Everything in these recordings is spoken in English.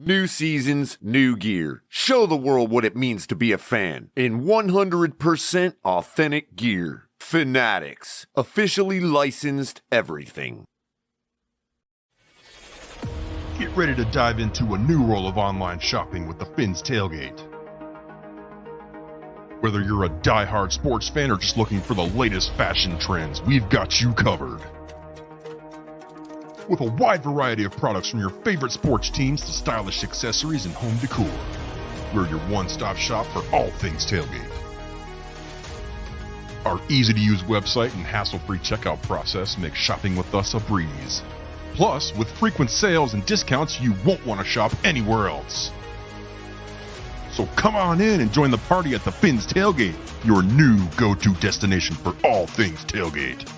New seasons, new gear. Show the world what it means to be a fan in 100% authentic gear. Fanatics, officially licensed everything. Get ready to dive into a new world of online shopping with the Fins Tailgate. Whether you're a die-hard sports fan or just looking for the latest fashion trends, we've got you covered. With a wide variety of products from your favorite sports teams to stylish accessories and home decor, we're your one-stop shop for all things tailgate. Our easy-to-use website and hassle-free checkout process make shopping with us a breeze. Plus, with frequent sales and discounts, you won't want to shop anywhere else. So come on in and join the party at the Fins Tailgate, your new go-to destination for all things tailgate.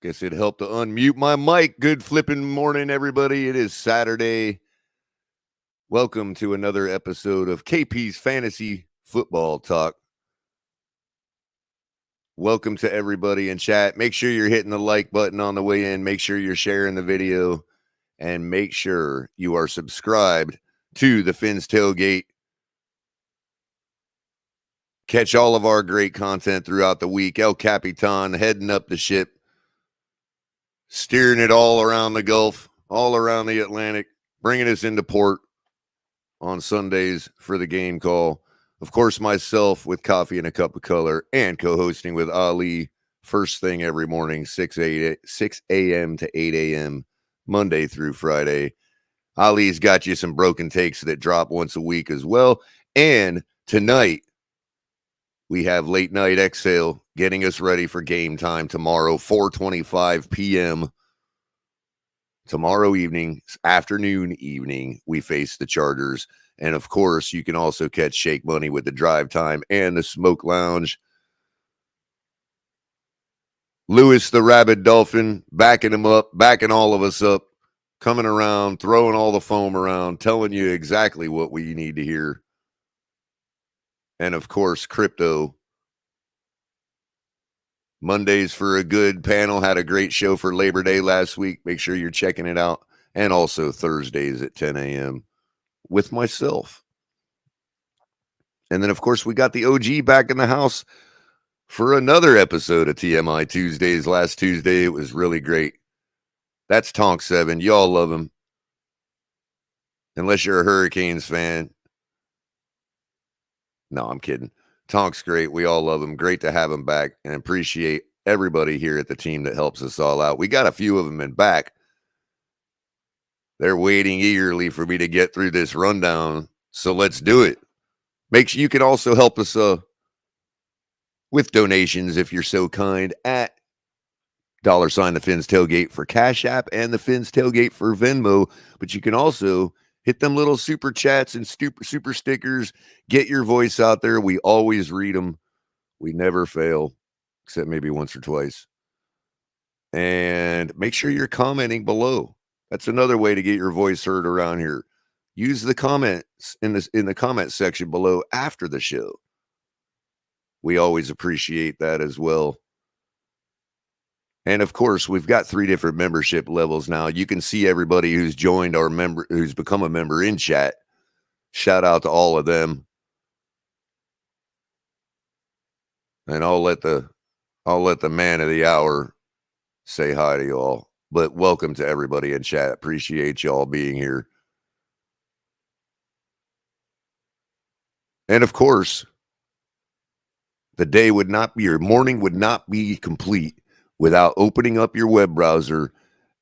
Guess it helped to unmute my mic. Good flipping morning, everybody. It is Saturday. Welcome to another episode of KP's Fantasy Football Talk. Welcome to everybody in chat. Make sure you're hitting the like button on the way in. Make sure you're sharing the video. And make sure you are subscribed to the Fins Tailgate. Catch all of our great content throughout the week. El Capitan heading up the ship. Steering it all around the Gulf, all around the Atlantic, bringing us into port on Sundays for the game call. Of course, myself with coffee and a cup of color and co-hosting with Ali first thing every morning, 6 a.m. to 8 a.m., Monday through Friday. Ali's got you some broken takes that drop once a week as well. And tonight, we have Late Night Exhale getting us ready for game time tomorrow, 4:25 p.m. Tomorrow afternoon, we face the Chargers. And, of course, you can also catch Shake Money with the Drive Time and the Smoke Lounge. Lewis the Rabid Dolphin, backing him up, backing all of us up, coming around, throwing all the foam around, telling you exactly what we need to hear. And, of course, Crypto. Mondays for a good panel. Had a great show for Labor Day last week. Make sure you're checking it out. And also Thursdays at 10 a.m. with myself. And then, of course, we got the OG back in the house for another episode of TMI Tuesdays. Last Tuesday, it was really great. That's Tonk 7. Y'all love him. Unless you're a Hurricanes fan. No, I'm kidding. Tonk's great. We all love him. Great to have him back and appreciate everybody here at the team that helps us all out. We got a few of them in back. They're waiting eagerly for me to get through this rundown. So let's do it. Make sure you can also help us with donations if you're so kind at $, the Fins Tailgate for Cash App and the Fins Tailgate for Venmo. But you can also hit them little super chats and super stickers. Get your voice out there. We always read them. We never fail, except maybe once or twice. And make sure you're commenting below. That's another way to get your voice heard around here. Use the comments in the comment section below after the show. We always appreciate that as well. And of course, we've got 3 different membership levels now. You can see everybody who's joined our member, who's become a member in chat. Shout out to all of them. And I'll let the man of the hour say hi to y'all. But welcome to everybody in chat. Appreciate y'all being here. And of course, the day would not be, your morning would not be complete without opening up your web browser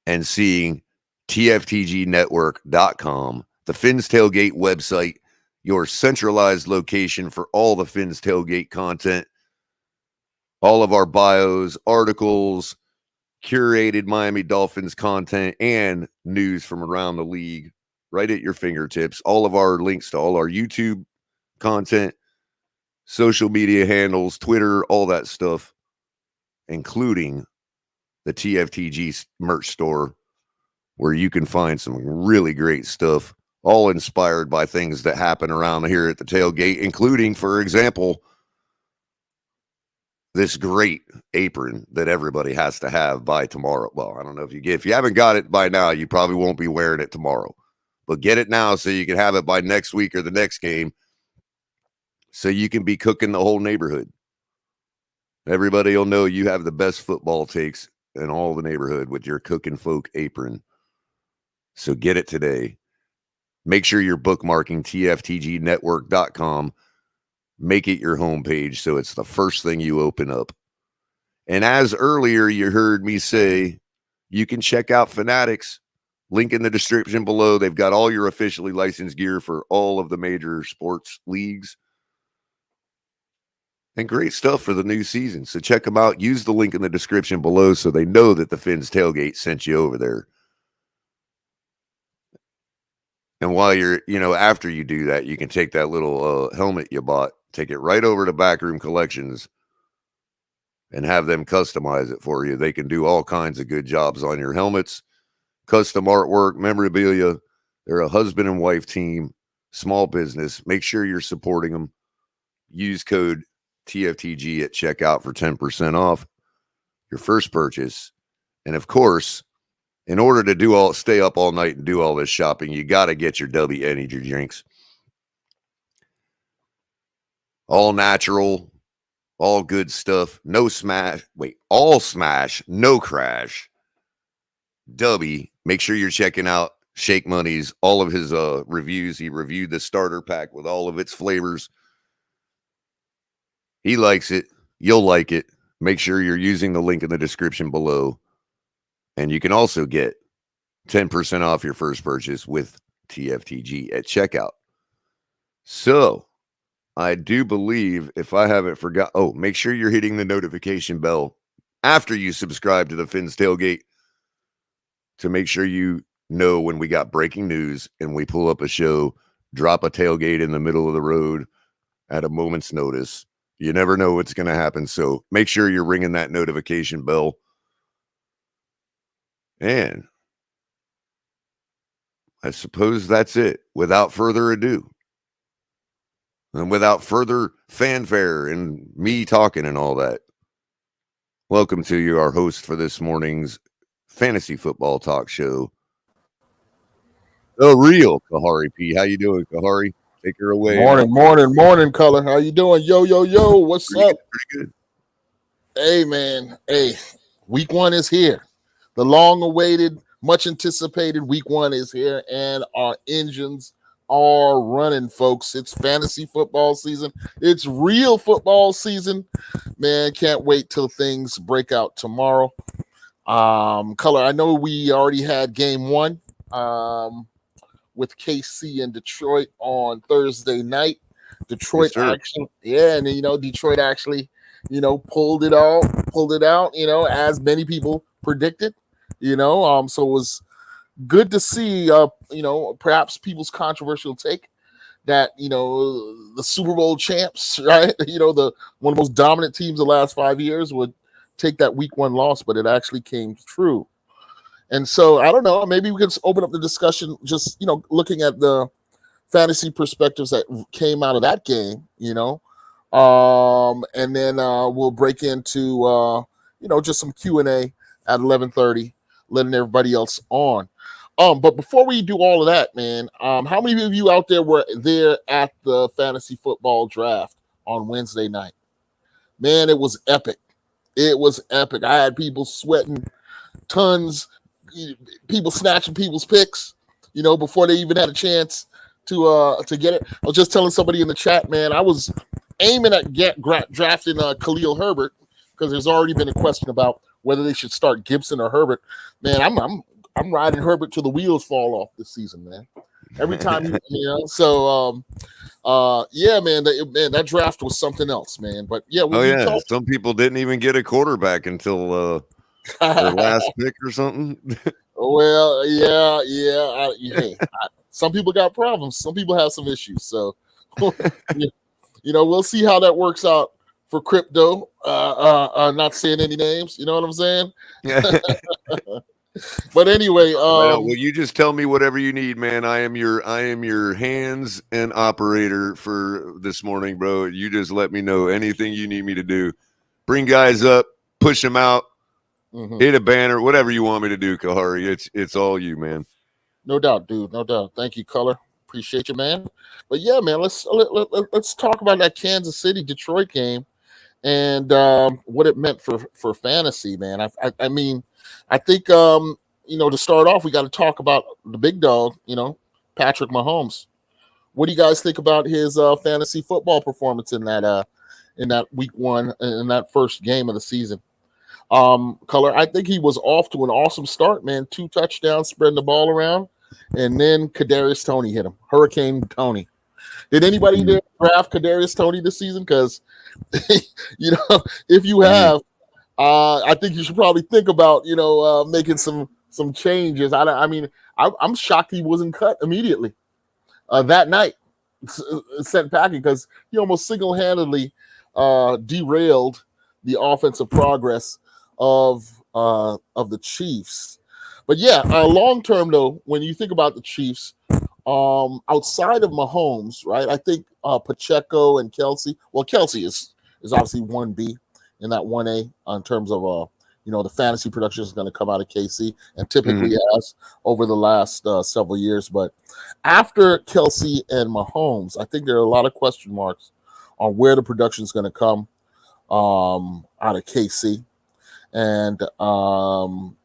and seeing TFTGnetwork.com, the Fins Tailgate website, your centralized location for all the Fins Tailgate content, all of our bios, articles, curated Miami Dolphins content, and news from around the league right at your fingertips. All of our links to all our YouTube content, social media handles, Twitter, all that stuff, including the TFTG merch store, where you can find some really great stuff, all inspired by things that happen around here at the tailgate, including, for example, this great apron that everybody has to have by tomorrow. Well, I don't know if you haven't got it by now, you probably won't be wearing it tomorrow, but get it now so you can have it by next week or the next game, so you can be cooking the whole neighborhood. Everybody will know you have the best football takes in all the neighborhood with your cooking folk apron. So get it today. Make sure you're bookmarking TFTGnetwork.com. Make it your homepage so it's the first thing you open up. And as earlier you heard me say, you can check out Fanatics. Link in the description below. They've got all your officially licensed gear for all of the major sports leagues. And great stuff for the new season. So check them out. Use the link in the description below so they know that the Fins Tailgate sent you over there. And while you're, after you do that, you can take that little helmet you bought, take it right over to Backroom Collections and have them customize it for you. They can do all kinds of good jobs on your helmets, custom artwork, memorabilia. They're a husband and wife team, small business. Make sure you're supporting them. Use code TFTG at checkout for 10% off your first purchase. And of course, in order to stay up all night and do all this shopping, you got to get your Dubby energy drinks. All natural, all good stuff. All smash, no crash. Dubby, make sure you're checking out Shake Money's, all of his reviews. He reviewed the starter pack with all of its flavors. He likes it. You'll like it. Make sure you're using the link in the description below. And you can also get 10% off your first purchase with TFTG at checkout. So, I do believe, if I haven't forgot, make sure you're hitting the notification bell after you subscribe to the Fins Tailgate to make sure you know when we got breaking news and we pull up a show, drop a tailgate in the middle of the road at a moment's notice. You never know what's going to happen. So make sure you're ringing that notification bell. And I suppose that's it. Without further ado, and without further fanfare and me talking and all that, welcome to you, our host for this morning's fantasy football talk show, the real Kahari P. How you doing, Kahari? Take her away. Morning, Color. How you doing? Yo. What's up? Pretty good. Hey, man. Hey, week one is here. The long-awaited, much-anticipated week one is here, and our engines are running, folks. It's fantasy football season. It's real football season. Man, can't wait till things break out tomorrow. Color, I know we already had game one. With KC in Detroit on Thursday night. Detroit actually, Detroit actually, pulled it out, as many people predicted, so it was good to see, perhaps people's controversial take that, the Super Bowl champs, right, the one of the most dominant teams the last 5 years would take that week one loss, but it actually came true. And so, I don't know, maybe we can open up the discussion just, looking at the fantasy perspectives that came out of that game, and then we'll break into, just some Q&A at 11:30, letting everybody else on. But before we do all of that, man, how many of you out there were there at the fantasy football draft on Wednesday night? Man, it was epic. I had people sweating tons, people snatching people's picks, before they even had a chance to get it. I was just telling somebody in the chat, man, I was aiming at drafting Khalil Herbert, because there's already been a question about whether they should start Gibson or Herbert. Man, I'm riding Herbert till the wheels fall off this season, man. Every time, So, man, that draft was something else, man. But yeah, some people didn't even get a quarterback until their last pick or something. Well, yeah. Some people got problems. Some people have some issues. So, we'll see how that works out for crypto. Not saying any names. You know what I'm saying? But anyway, well, you just tell me whatever you need, man. I am your hands and operator for this morning, bro. You just let me know anything you need me to do. Bring guys up, push them out, hit a banner, whatever you want me to do, Kahari. It's all you, man. No doubt, dude. No doubt. Thank you, Color. Appreciate you, man. But yeah, man, let's talk about that Kansas City Detroit game and what it meant for fantasy, man. I mean, I think to start off, we got to talk about the big dog, Patrick Mahomes. What do you guys think about his fantasy football performance in that week one, in that first game of the season? Color, I think he was off to an awesome start, man. 2 touchdowns, spreading the ball around, and then Kadarius Toney hit him. Hurricane Tony. Did anybody there draft Kadarius Toney this season? Because if you have, I think you should probably think about making some changes. I'm shocked he wasn't cut immediately that night, sent packing, because he almost single-handedly derailed the offensive progress of the Chiefs. But yeah, long term though, when you think about the Chiefs, outside of Mahomes, right? I think Pacheco and Kelsey. Well, Kelsey is obviously 1B in that 1A in terms of the fantasy production is going to come out of KC, and typically has over the last several years. But after Kelsey and Mahomes, I think there are a lot of question marks on where the production is going to come out of KC. And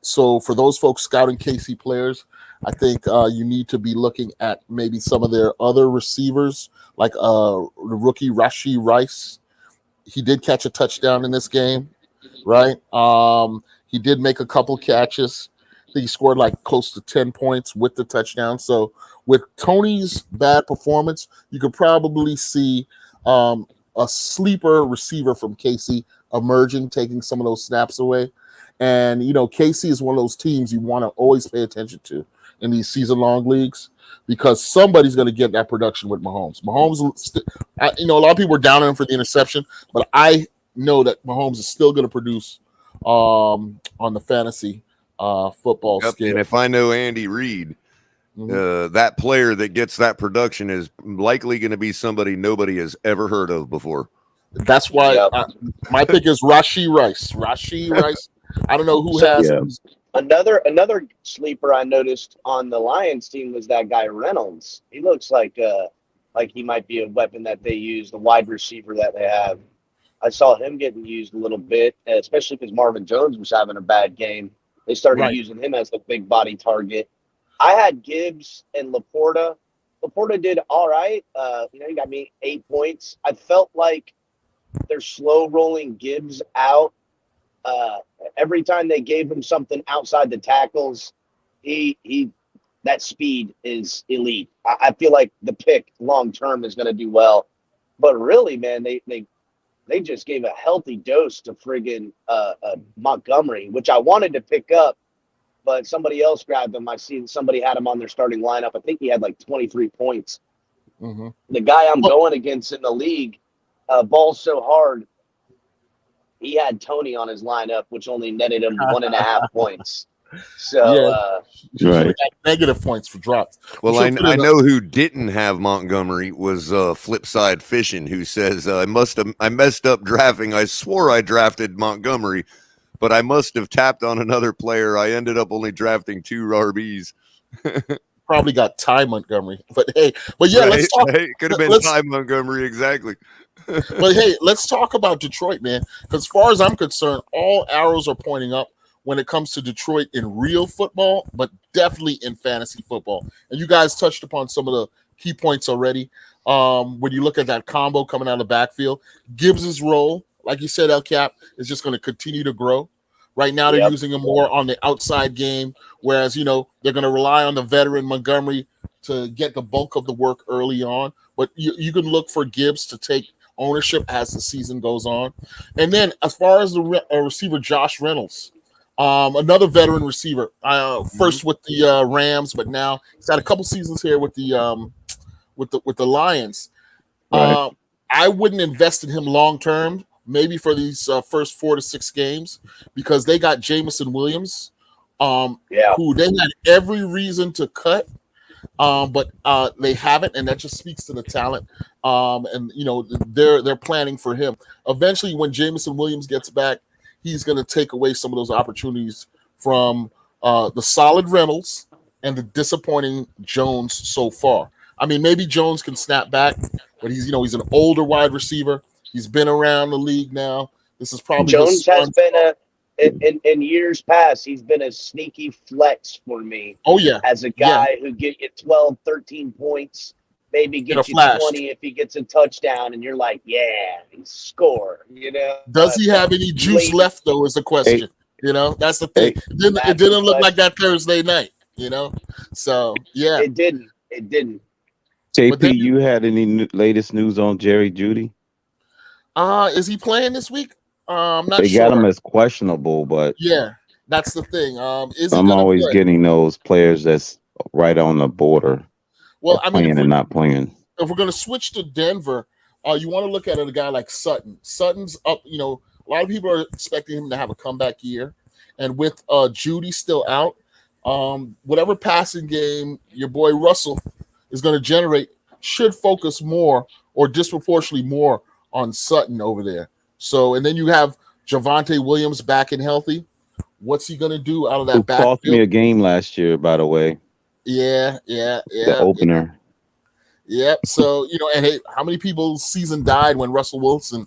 so for those folks scouting KC players, I think you need to be looking at maybe some of their other receivers, like the rookie Rashee Rice. He did catch a touchdown in this game, right? He did make a couple catches. I think he scored like close to 10 points with the touchdown. So with Tony's bad performance, you could probably see a sleeper receiver from KC emerging, taking some of those snaps away. And KC is one of those teams you want to always pay attention to in these season-long leagues, because somebody's going to get that production with Mahomes. A lot of people were down on him for the interception, but I know that Mahomes is still going to produce on the fantasy football scale. And if I know Andy Reid, that player that gets that production is likely going to be somebody nobody has ever heard of before. That's why my pick is Rashee Rice. Rashee Rice. I don't know who has another sleeper I noticed on the Lions team was that guy Reynolds. He looks like he might be a weapon that they use, the wide receiver that they have. I saw him getting used a little bit, especially because Marvin Jones was having a bad game. They started using him as the big body target. I had Gibbs and Laporta. Laporta did all right. He got me 8 points. I felt like they're slow rolling Gibbs out. Every time they gave him something outside the tackles, that speed is elite. I feel like the pick long term is going to do well. But really, man, they just gave a healthy dose to friggin' Montgomery, which I wanted to pick up, but somebody else grabbed him. I seen somebody had him on their starting lineup. I think he had like 23 points. The guy I'm going against in the league, balls so hard, he had Tony on his lineup, which only netted him 1.5 points. So negative points for drops. Well, I know who didn't have Montgomery was Flipside Fishing, who says I messed up drafting. I swore I drafted Montgomery, but I must have tapped on another player. I ended up only drafting 2 RBs. Probably got Ty Montgomery, but let's talk. Hey, it could have been Ty Montgomery, exactly. But hey, let's talk about Detroit, man. Because as far as I'm concerned, all arrows are pointing up when it comes to Detroit in real football, but definitely in fantasy football. And you guys touched upon some of the key points already. When you look at that combo coming out of the backfield, Gibbs's role, like you said, El Cap, is just going to continue to grow. Right now, they're using him more on the outside game, whereas, they're going to rely on the veteran Montgomery to get the bulk of the work early on. But you can look for Gibbs to take ownership as the season goes on. And then as far as the receiver, Josh Reynolds, another veteran receiver, first with the Rams, but now he's had a couple seasons here with the Lions. Right. I wouldn't invest in him long term, maybe for these first 4 to 6 games, because they got Jamison Williams, who they had every reason to cut, but they haven't, and that just speaks to the talent. And they're planning for him. Eventually, when Jamison Williams gets back, he's going to take away some of those opportunities from the solid Reynolds and the disappointing Jones so far. I mean, maybe Jones can snap back, but he's an older wide receiver. He's been around the league now. This is probably Jones has been in years past, he's been a sneaky flex for me. Oh, yeah. As a guy who get you 12, 13 points, maybe get you 20 if he gets a touchdown, and you're like, yeah, he scored. Does he have any juice left, though, is the question. That's the thing. It didn't look like that Thursday night, So, yeah. It didn't. JP, you had any latest news on Jerry Jeudy? Is he playing this week? I'm not sure. They got him as questionable, but yeah, that's the thing. I'm always getting those players that's right on the border. Well, I mean, playing and not playing. If we're going to switch to Denver, you want to look at a guy like Sutton. Sutton's up. A lot of people are expecting him to have a comeback year, and with Jeudy still out, whatever passing game your boy Russell is going to generate should focus more or disproportionately more on Sutton over there. So, and then you have Javonte Williams back and healthy. What's he going to do out of that backfield? Cost me a game last year, by the way. Yeah. The opener. Yep. So, and hey, how many people's season died when Russell Wilson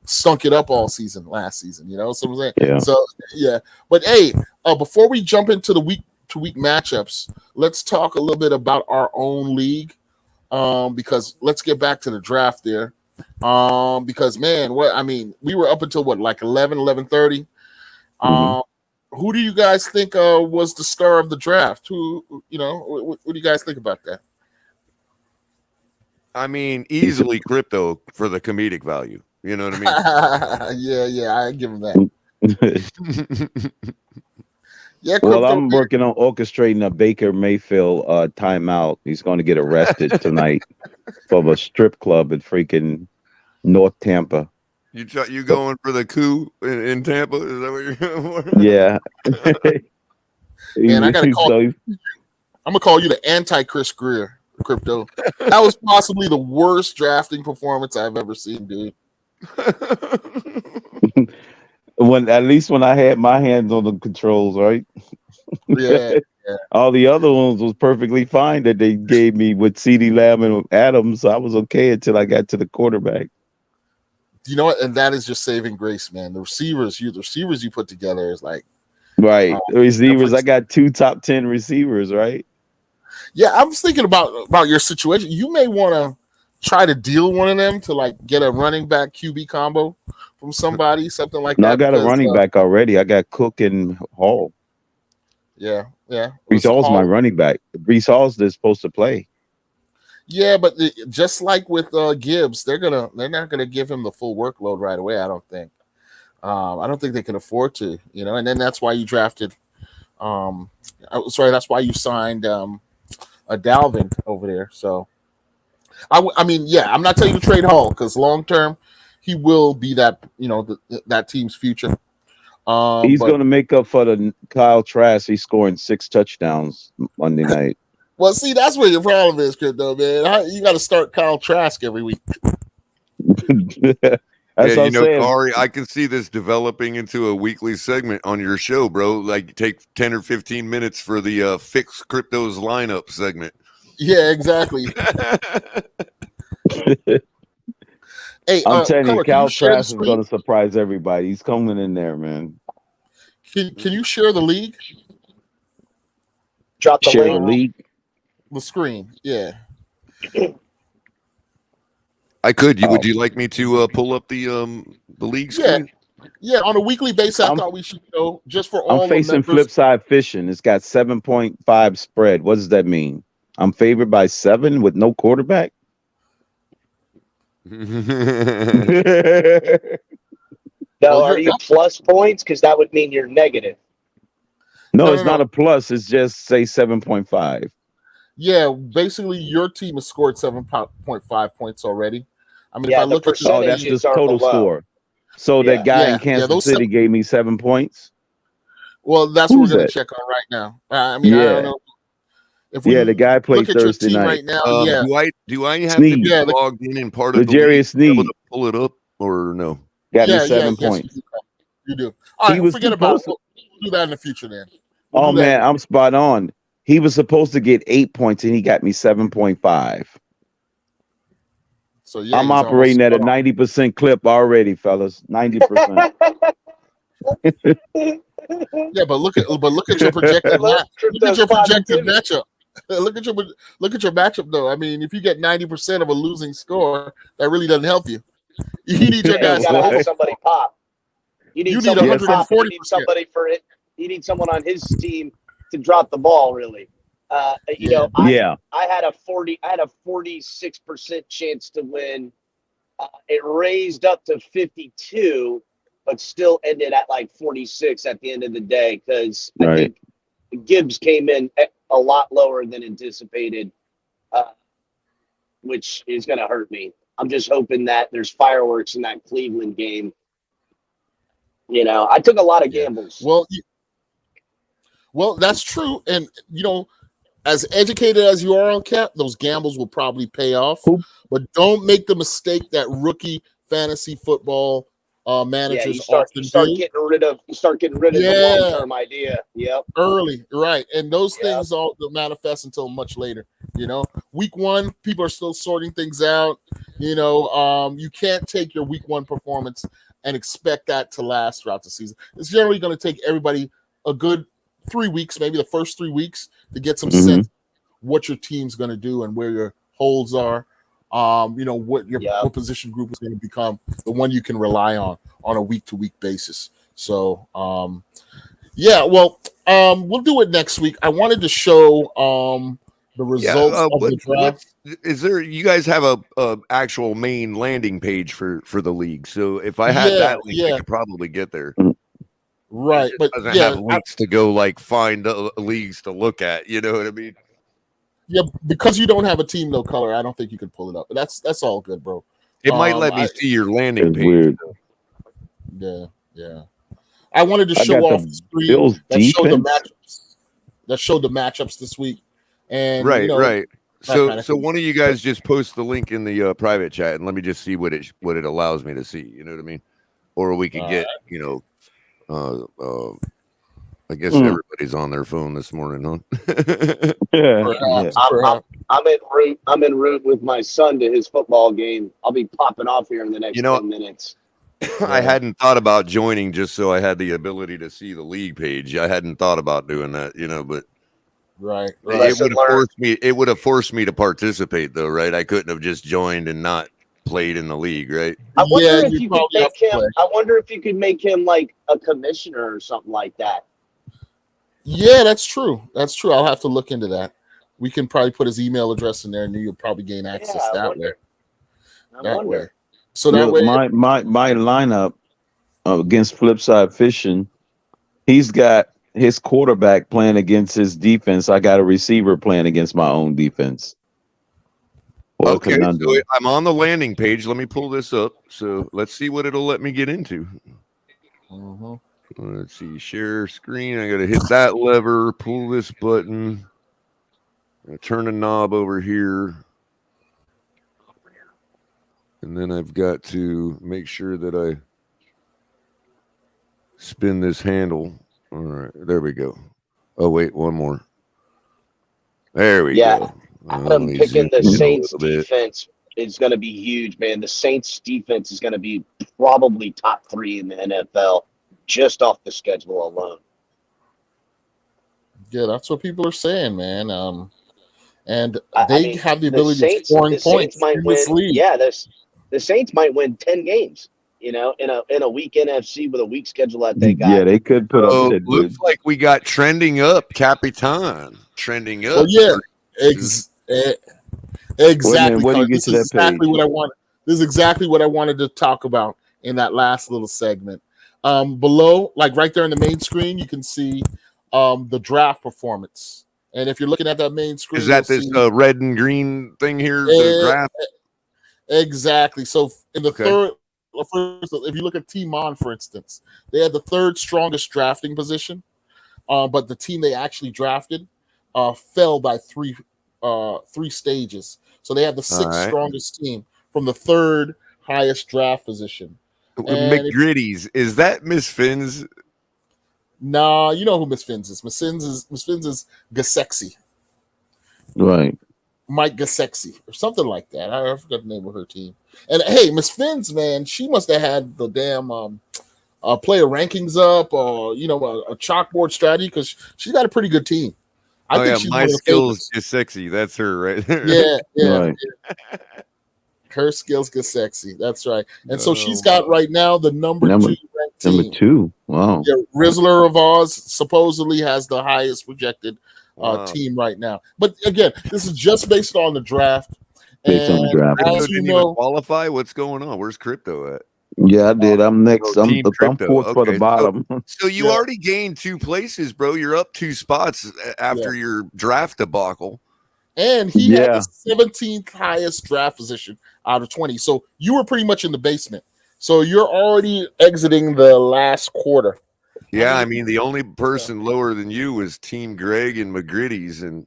stunk it up all season last season? So I'm saying. Yeah. So yeah. But hey, before we jump into the week-to-week matchups, let's talk a little bit about our own league. Because let's get back to the draft there. Because man, we were up until like 11:30. Who do you guys think was the star of the draft? What do you guys think about that? I mean, easily crypto for the comedic value. You know what I mean? Yeah, I give him that. Yeah, well, I'm working on orchestrating a Baker Mayfield timeout. He's going to get arrested tonight from a strip club in freaking North Tampa. You going for the coup in Tampa? Is that what you're going for? Yeah. Man, I'm gonna call you the anti-Chris Greer, crypto. That was possibly the worst drafting performance I've ever seen, dude. When I had my hands on the controls, right? Yeah. All the other ones was perfectly fine that they gave me with CeeDee Lamb and Adams. So I was okay until I got to the quarterback. You know what? And that is just saving grace, man. The receivers you put together is like right. Receivers. I got 2 top 10 receivers, right? Yeah, I was thinking about your situation. You may want to try to deal one of them to like get a running back QB combo from somebody, something like that. I got a running back already. I got Cook and Hall. Yeah. Brees Hall's my running back. Brees Hall's supposed to play. Yeah, but just like with Gibbs, they're not gonna give him the full workload right away. I don't think. I don't think they can afford to. And then that's why you drafted. That's why you signed a Dalvin over there. So, I mean, yeah, I'm not telling you to trade Hall because long term, he will be that that team's future. He's going to make up for the Kyle Trask. He's scoring 6 touchdowns Monday night. Well, see, that's where your problem is, crypto, man. You got to start Kyle Trask every week. That's what I'm saying. Ari, I can see this developing into a weekly segment on your show, bro. Like, take 10 or 15 minutes for the Fix Crypto's lineup segment. Yeah, exactly. Hey, I'm telling you, Kyle Trask is going to surprise everybody. He's coming in there, man. Can you share the league? Drop the share the league. The screen, yeah. I could. Would you like me to pull up the league screen? Yeah. On a weekly basis, I thought we should just for all. I'm facing Flipside Fishing. It's got 7.5 spread. What does that mean? I'm favored by 7 with no quarterback. No, are you plus points? Because that would mean you're negative. No, it's not a plus. It's just say 7.5. Yeah, basically your team has scored 7.5 points already. I mean, Yeah, if I look at that's the total score. So Yeah. that guy in Yeah, Kansas those City gave me 7 points. Well, that's Who's what we're going that? to check on right now. I mean, I don't Yeah, know if we the guy look played at your Thursday team night. right now. Yeah, Do I have to be Sneed, yeah, logged in part of the league Legarius to be able Sneed to pull it up or no? got me yeah, 7 yes, points. you do. All He right, was forget about it. supposed to. We'll do that in the future. Then we'll Oh do that. man, I'm spot on. He was supposed to get 8 points and he got me 7.5. So yeah, I'm he's almost operating at a spot on. 90% clip already, fellas. 90%. Yeah, but look at your projected Look, look at crypto's your projected positivity. matchup. Look at your matchup though. I mean, if you get 90% of a losing score, that really doesn't help you. You need your Yeah, you guys to gotta have over. somebody pop. You You need need someone to pop, and you 140%. need somebody for it. You need someone on his team to drop the ball. Really, Yeah, Yeah. I had a 46% chance to win. It raised up to 52, but still ended at like 46 at the end of the day because I Right. think Gibbs came in a lot lower than anticipated, which is going to hurt me. I'm just hoping that there's fireworks in that Cleveland game. I took a lot of gambles. Well, that's true, and as educated as you are on Cap, those gambles will probably pay off. Who- But don't make the mistake that rookie fantasy football managers often start do. getting rid of the long-term idea. Yep. Early, right? And those Yep. things don't manifest until much later. Week one, people are still sorting things out. You can't take your week one performance and expect that to last throughout the season. It's generally going to take everybody a good 3 weeks, maybe the first 3 weeks, to get some sense what your team's going to do and where your holes are. What position group is going to become the one you can rely on a week-to-week basis. So, we'll do it next week. I wanted to show the results of the draft. Is there? You guys have a actual main landing page for the league. So if I had that link, I could probably get there. Right, but doesn't have links to go find leagues to look at. You know what I mean? Yeah, because you don't have a team, no color. I don't think you can pull it up. But that's all good, bro. It might let me see your landing page. Weird. Yeah. I wanted to show off the screen that showed the matchups this week. And right. So one of you guys just post the link in the private chat, and let me just see what it allows me to see. You know what I mean? Or we can get I guess everybody's on their phone this morning, huh? I'm en route with my son to his football game. I'll be popping off here in the next 10 minutes. I hadn't thought about joining just so I had the ability to see the league page. I hadn't thought about doing that, but right. It would have forced me to participate, though, right? I couldn't have just joined and not played in the league, right? I wonder if you could make him. I wonder if you could make him like a commissioner or something like that. Yeah, that's true. I'll have to look into that. We can probably put his email address in there, and you'll probably gain access that way. So that way, my lineup against Flipside Fishing, he's got his quarterback playing against his defense. I got a receiver playing against my own defense. Okay, so I'm on the landing page. Let me pull this up. So let's see what it'll let me get into. Let's see, share screen. I got to hit that lever, pull this button, turn a knob over here. And then I've got to make sure that I spin this handle. All right, there we go. Oh, wait, one more. There we go. I'm picking the Saints defense is going to be huge, man. The Saints defense is going to be probably top 3 in the NFL just off the schedule alone. Yeah, that's what people are saying, man. And they have the ability of scoring points in this league. Yeah, the Saints might win 10 games, in a weak NFC with a weak schedule that they got. Yeah, they could put up that good. Looks like we got trending up, Capitan. Trending up. Well, yeah, exactly. What do you get This to is that page? exactly what I want. This is exactly what I wanted to talk about in that last little segment. Below, like right there in the main screen, you can see the draft performance. And if you're looking at that main screen, is that this red and green thing here? The draft. Exactly. So in the if you look at Team On, for instance, they had the third strongest drafting position, but the team they actually drafted fell by three stages. So they had the All sixth right. strongest team from the third highest draft position. And McGritty's, is that Miss Finn's? nah, you know who Miss Fins is. Miss Fins is Gasexy. Right. Mike Gasexy or something like that. I forgot the name of her team. And hey, Miss Fins, man, she must have had the damn player rankings up or a chalkboard strategy because she's got a pretty good team. I think she's My one of the skills favorites. is sexy. That's her right there. Yeah. Right. Her skills get sexy. That's right. And so she's got right now the number 2 ranked team. Number 2. Wow. Yeah, Rizzler of Oz supposedly has the highest projected Wow. team right now. But again, this is just based on the draft. Based on the draft. As Crypto you didn't even qualify. What's going on? Where's Crypto at? Yeah, I did. I'm next. I'm Team Crypto. fourth for the Okay, bottom. So you already gained 2 places, bro. You're up 2 spots after your draft debacle. And he had the 17th highest draft position out of 20. So you were pretty much in the basement. So you're already exiting the last quarter. Yeah, I mean the only person lower than you was Team Greg and McGritty's, and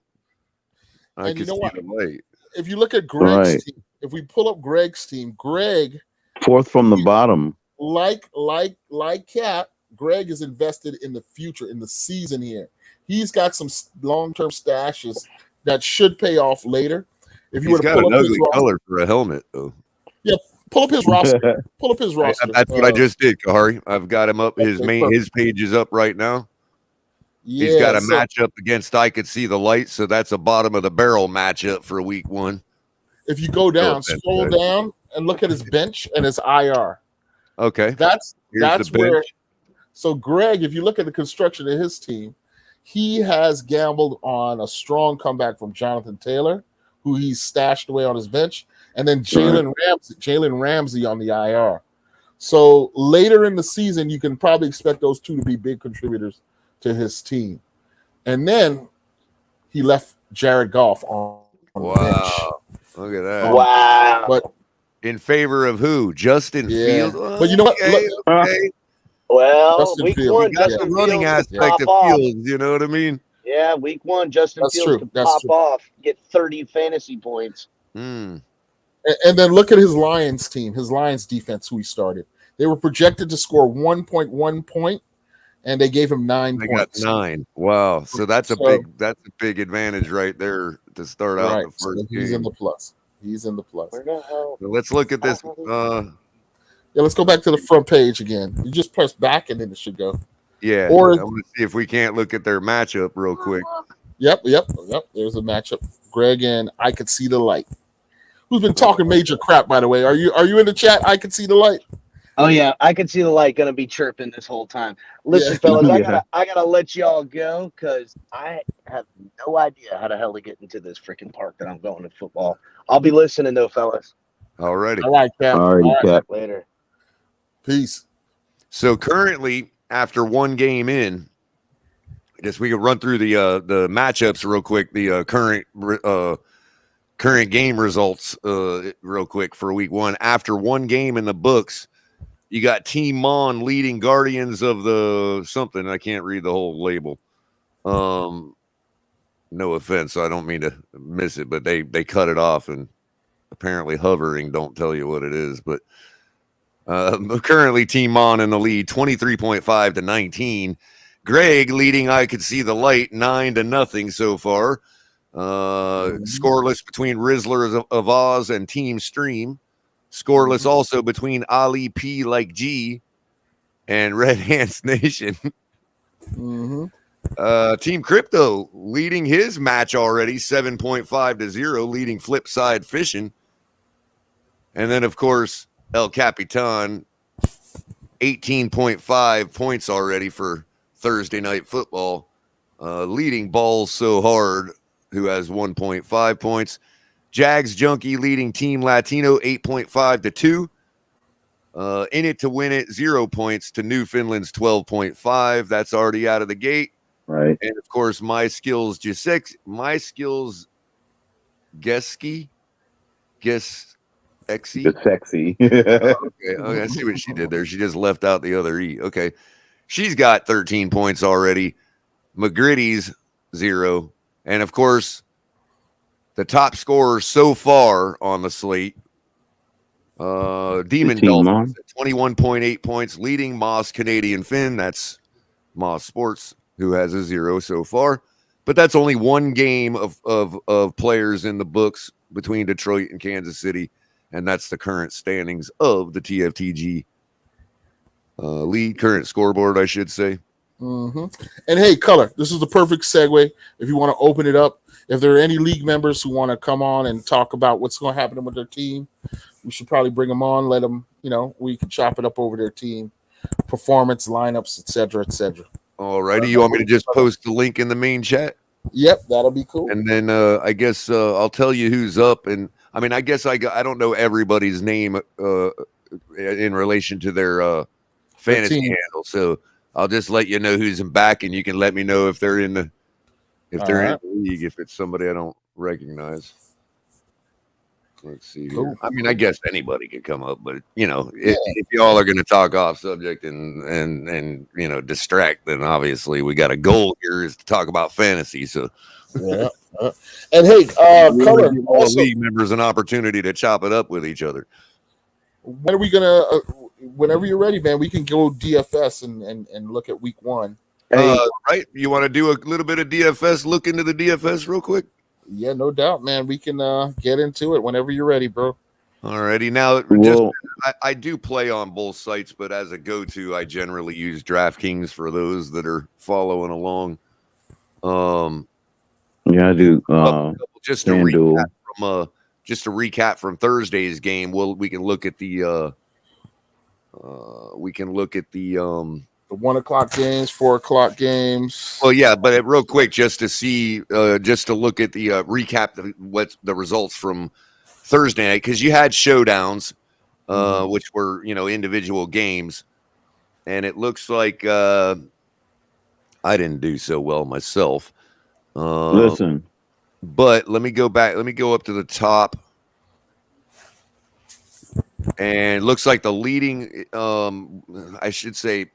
I could see the light. If you look at Greg's team, if we pull up Greg's team, Greg fourth from the bottom. Like Cap, Greg is invested in the future, in the season here. He's got some long-term stashes that should pay off later. If you He's got an ugly color for a helmet, though. Yeah, pull up his roster. Pull up his roster. That's what I just did, Kahari. I've got him up. His page is up right now. Yeah, he's got a matchup against I Could See the Light, so that's a bottom of the barrel matchup for week 1. If you go down, scroll down and look at his bench and his IR. Okay. That's where. So Greg, if you look at the construction of his team, he has gambled on a strong comeback from Jonathan Taylor, who he's stashed away on his bench, and then Jalen Ramsey on the IR. So later in the season, you can probably expect those 2 to be big contributors to his team. And then he left Jared Goff on the bench. Look at that. Wow. But in favor of who? Justin Fields? But you know what? Okay. Well, Justin week Fields. 1, That's Justin the running Fields aspect of Fields, you know what I mean? Yeah, week 1, Justin Fields can pop off, get 30 fantasy points. And then look at his Lions team, his Lions defense, who he started. They were projected to score 1.1 point, and they gave him 9 points. Got 9. Wow. So that's a big advantage right there to start out the first game. He's in the plus. Where the hell? So let's look at this. Let's go back to the front page again. You just press back and then it should go. Yeah. Or I want to see if we can't look at their matchup real quick. Yep. There's a matchup. Greg and I Could See the Light. Who's been talking major crap, by the way? Are you in the chat? I Could See the Light. Oh yeah, I Could See the Light gonna be chirping this whole time. Listen, fellas, I gotta let y'all go because I have no idea how the hell to get into this freaking park that I'm going to football. I'll be listening though, fellas. Alrighty. All right, Cap. All right, Cap. Later. Peace. So currently, after 1 game in, I guess we can run through the matchups real quick. The current game results real quick for week 1. After 1 game in the books, you got Team Mon leading Guardians of the something. I can't read the whole label. No offense, I don't mean to miss it, but they cut it off, and apparently hovering don't tell you what it is. But currently Team Mon in the lead, 23.5 to 19. Greg leading I Could See the Light, 9-0 so far. Scoreless between Rizzler of Oz and Team Stream. Scoreless also between Ali P like G and Red Hands Nation. Team Crypto leading his match already, 7.5 to 0, leading Flipside Fishing. And then, of course, El Capitan, 18.5 points already for Thursday Night Football, leading Balls So Hard, who has 1.5 points. Jags Junkie leading Team Latino 8.5 to 2. In It to Win It, 0 points to Newfoundland's 12.5. That's already out of the gate. Right. And of course, My Skills Geski. Exy. The sexy. Okay, I see what she did there. She just left out the other E. Okay. She's got 13 points already. McGritty's 0. And of course, the top scorer so far on the slate, Demon Team Dolphins at 21.8 points, leading Moss Canadian Finn. That's Moss Sports, who has a 0 so far. But that's only one game of players in the books between Detroit and Kansas City. And that's the current standings of the TFTG lead, current scoreboard, I should say. Mm-hmm. And hey, Color, this is the perfect segue. If you want to open it up, if there are any league members who want to come on and talk about what's going to happen with their team, we should probably bring them on, let them, we can chop it up over their team, performance, lineups, etc., etc. All righty. You want me to just post the link in the main chat? Yep, that'll be cool. And then I guess I'll tell you who's up. And I mean, I guess I don't know everybody's name in relation to their fantasy handle. So I'll just let you know who's in back, and you can let me know if they're in the in the league, if it's somebody I don't recognize. Let's see here. I mean, I guess anybody could come up, but if y'all are going to talk off subject and distract, then obviously we got a goal here is to talk about fantasy. So yeah. And hey, Color, all the league members an opportunity to chop it up with each other. When are we gonna? Whenever you're ready, man, we can go DFS and look at week 1. Right? You want to do a little bit of DFS? Look into the DFS real quick. Yeah, no doubt, man. We can get into it whenever you're ready, bro. Alrighty. Now, I do play on both sites, but as a go-to, I generally use DraftKings for those that are following along. Yeah, I do. Just to recap from Thursday's game, we can look at the 1 o'clock games, 4 o'clock games. Well, yeah, but real quick, just to see, just to look at the recap, what's the results from Thursday night, because you had showdowns, which were individual games, and it looks like I didn't do so well myself. Listen, but let me go back. Let me go up to the top. And it looks like the leading, I should say,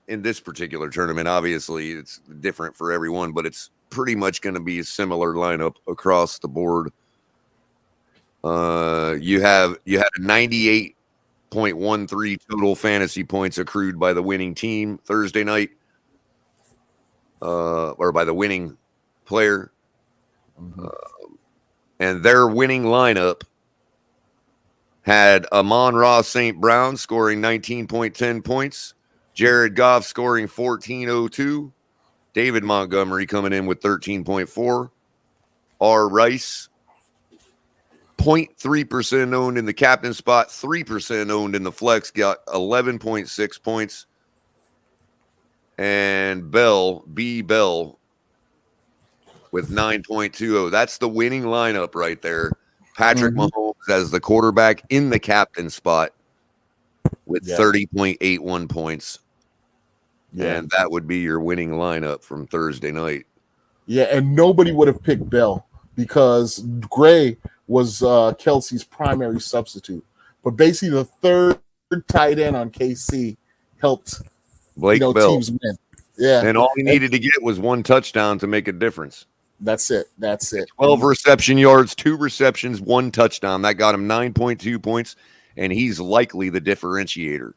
in this particular tournament, obviously it's different for everyone, but it's pretty much going to be a similar lineup across the board. You had a 98.13 total fantasy points accrued by the winning team Thursday night, or by the winning player, and their winning lineup had Amon-Ra St. Brown scoring 19.10 points, Jared Goff scoring 14.02, David Montgomery coming in with 13.4, R. Rice 0.3% owned in the captain spot, 3% owned in the flex, got 11.6 points, and B. Bell with 9.20. That's the winning lineup right there. Patrick Mahomes as the quarterback in the captain spot with 30.81 points. Yeah. And that would be your winning lineup from Thursday night. Yeah, and nobody would have picked Bell because Gray was Kelsey's primary substitute. But basically the third tight end on KC helped Blake Bell. Teams win. Yeah. And all he needed to get was one touchdown to make a difference. That's it. 12 reception yards, 2 receptions, 1 touchdown. That got him 9.2 points, and he's likely the differentiator.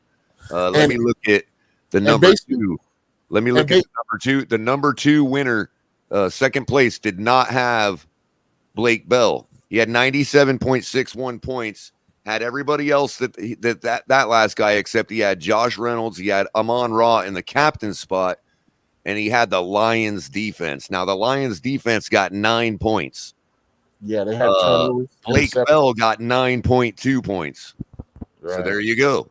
Let me look at the number 2. Let me look at the number 2. The number 2 winner, second place, did not have Blake Bell. He had 97.61 points. Had everybody else that last guy, except he had Josh Reynolds. He had Amon-Ra in the captain spot. And he had the Lions defense. Now, the Lions defense got 9 points. Yeah, they had Blake Bell got 9.2 points. Right. So there you go.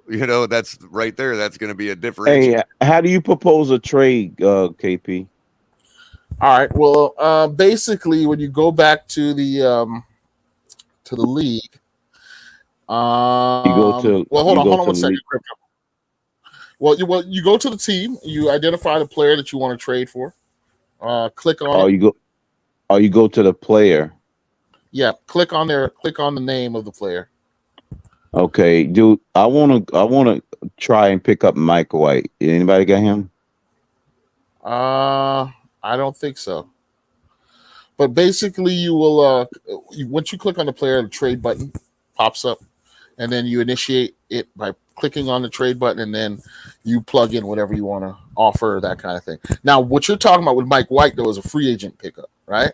That's right there. That's going to be a differentiator. Hey, how do you propose a trade, KP? All right. Well, basically, when you go back to the league, hold on one second. Well, you go to the team. You identify the player that you want to trade for. Click on. You go to the player. Yeah, click on the name of the player. Okay, dude. I wanna try and pick up Mike White. Anybody got him? I don't think so. But basically, you will once you click on the player, the trade button pops up, and then you initiate it by clicking on the trade button, and then you plug in whatever you want to offer, that kind of thing. Now, what you're talking about with Mike White, though, is a free agent pickup, right?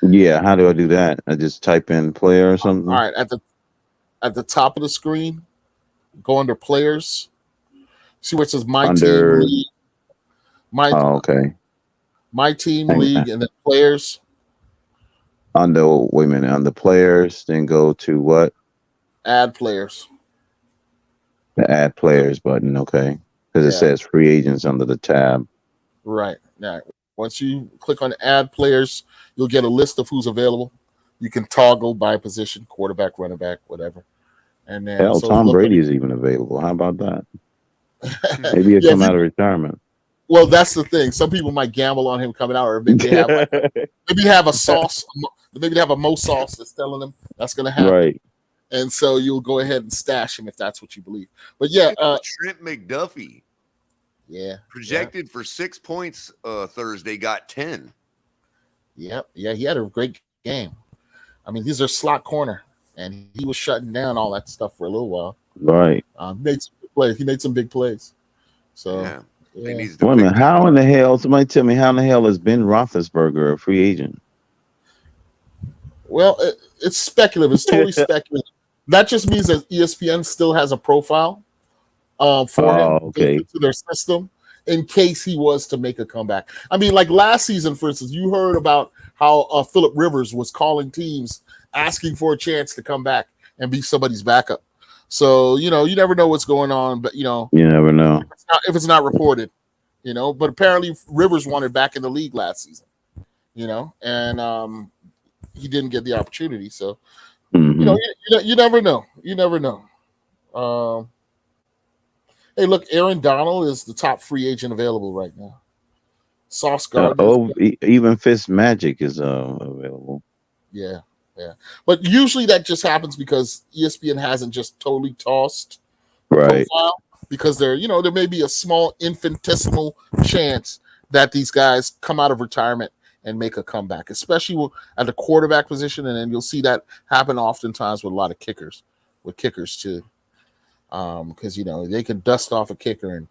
Yeah. How do I do that? I just type in player or All something right, at the top of the screen, go under players. See where it says my team under. league, my Oh, okay. my team Hang league, and then players. under. Wait a minute. Under players, then go to what? Add players. The add players button. Okay, because it Yeah, says free agents under the tab. right. Now, once you click on add players, you'll get a list of who's available. You can toggle by position, quarterback, running back, whatever. And then Hell, so if you Tom look at Brady is even available. How about that? it, Maybe he'll yeah, come out of retirement. well, that's the thing. Some people might gamble on him coming out, or maybe they have maybe have a sauce, maybe they have a Mo sauce that's telling them that's going to happen, Right. and so you'll go ahead and stash him if that's what you believe. But yeah, Trent McDuffie yeah, projected for 6 points Thursday, got 10. yeah, he had a great game. I mean, he's their slot corner, and he was shutting down all that stuff for a little while. Right. Made some big plays. He made some big plays. So Yeah. He yeah. needs to Wait a pick minute. that How up. in the hell? Somebody tell me how in the hell is Ben Roethlisberger a free agent? Well, it's speculative. It's totally speculative. That just means that ESPN still has a profile for Oh, him built okay. into their system in case he was to make a comeback. I mean, like last season, for instance, you heard about how Phillip Rivers was calling teams asking for a chance to come back and be somebody's backup. So, you never know what's going on, but, You never know. if it's not reported, but apparently Rivers wanted back in the league last season, and he didn't get the opportunity. So, Hmm. you never know. You never know. Um, Hey, look, Aaron Donald is the top free agent available right now. Sauce Gardner, Even Fitz Magic is available. yeah, yeah. But usually that just happens because ESPN hasn't just totally tossed the Right. profile because there may be a small infinitesimal chance that these guys come out of retirement and make a comeback, especially at the quarterback position, and then you'll see that happen oftentimes with a lot of kickers, too, because they can dust off a kicker and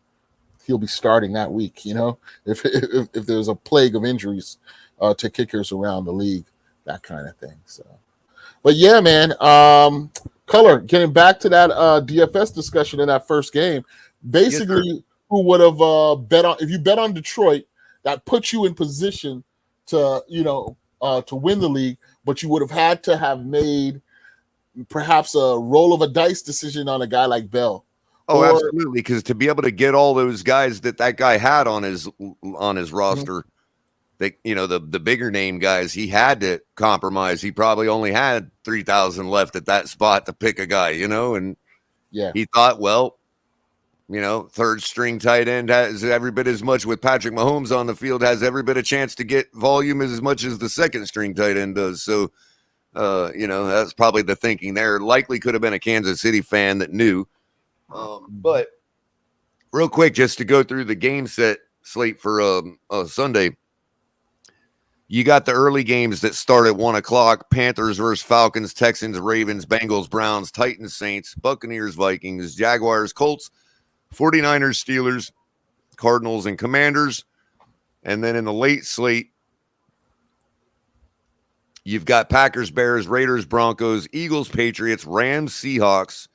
he'll be starting that week. If there's a plague of injuries to kickers around the league, that kind of thing. So, but yeah, man. Color, getting back to that DFS discussion in that first game, basically, who would have bet on if you bet on Detroit, that puts you in position to to win the league, but you would have had to have made perhaps a roll of a dice decision on a guy like Bell. Oh, absolutely. Because to be able to get all those guys that guy had on his roster, the bigger name guys, he had to compromise. He probably only had 3,000 left at that spot to pick a guy, and yeah, he thought, well, third string tight end has every bit as much with Patrick Mahomes on the field, has every bit of chance to get volume as much as the second string tight end does. So, that's probably the thinking there. Likely could have been a Kansas City fan that knew. But real quick, just to go through the game slate for Sunday, you got the early games that start at 1:00: Panthers versus Falcons, Texans, Ravens, Bengals, Browns, Titans, Saints, Buccaneers, Vikings, Jaguars, Colts, 49ers, Steelers, Cardinals, and Commanders. And then in the late slate, you've got Packers, Bears, Raiders, Broncos, Eagles, Patriots, Rams, Seahawks,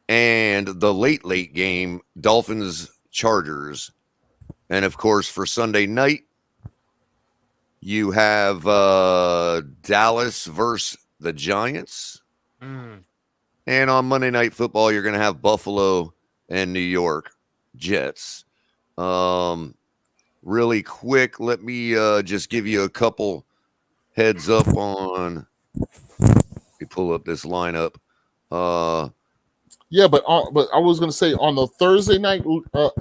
and the late game, Dolphins, Chargers. And, of course, for Sunday night, you have Dallas versus the Giants. And on Monday Night Football, you're going to have Buffalo and New York Jets. Really quick, let me just give you a couple heads up on. Let me pull up this lineup. Yeah, but I was going to say on the Thursday night,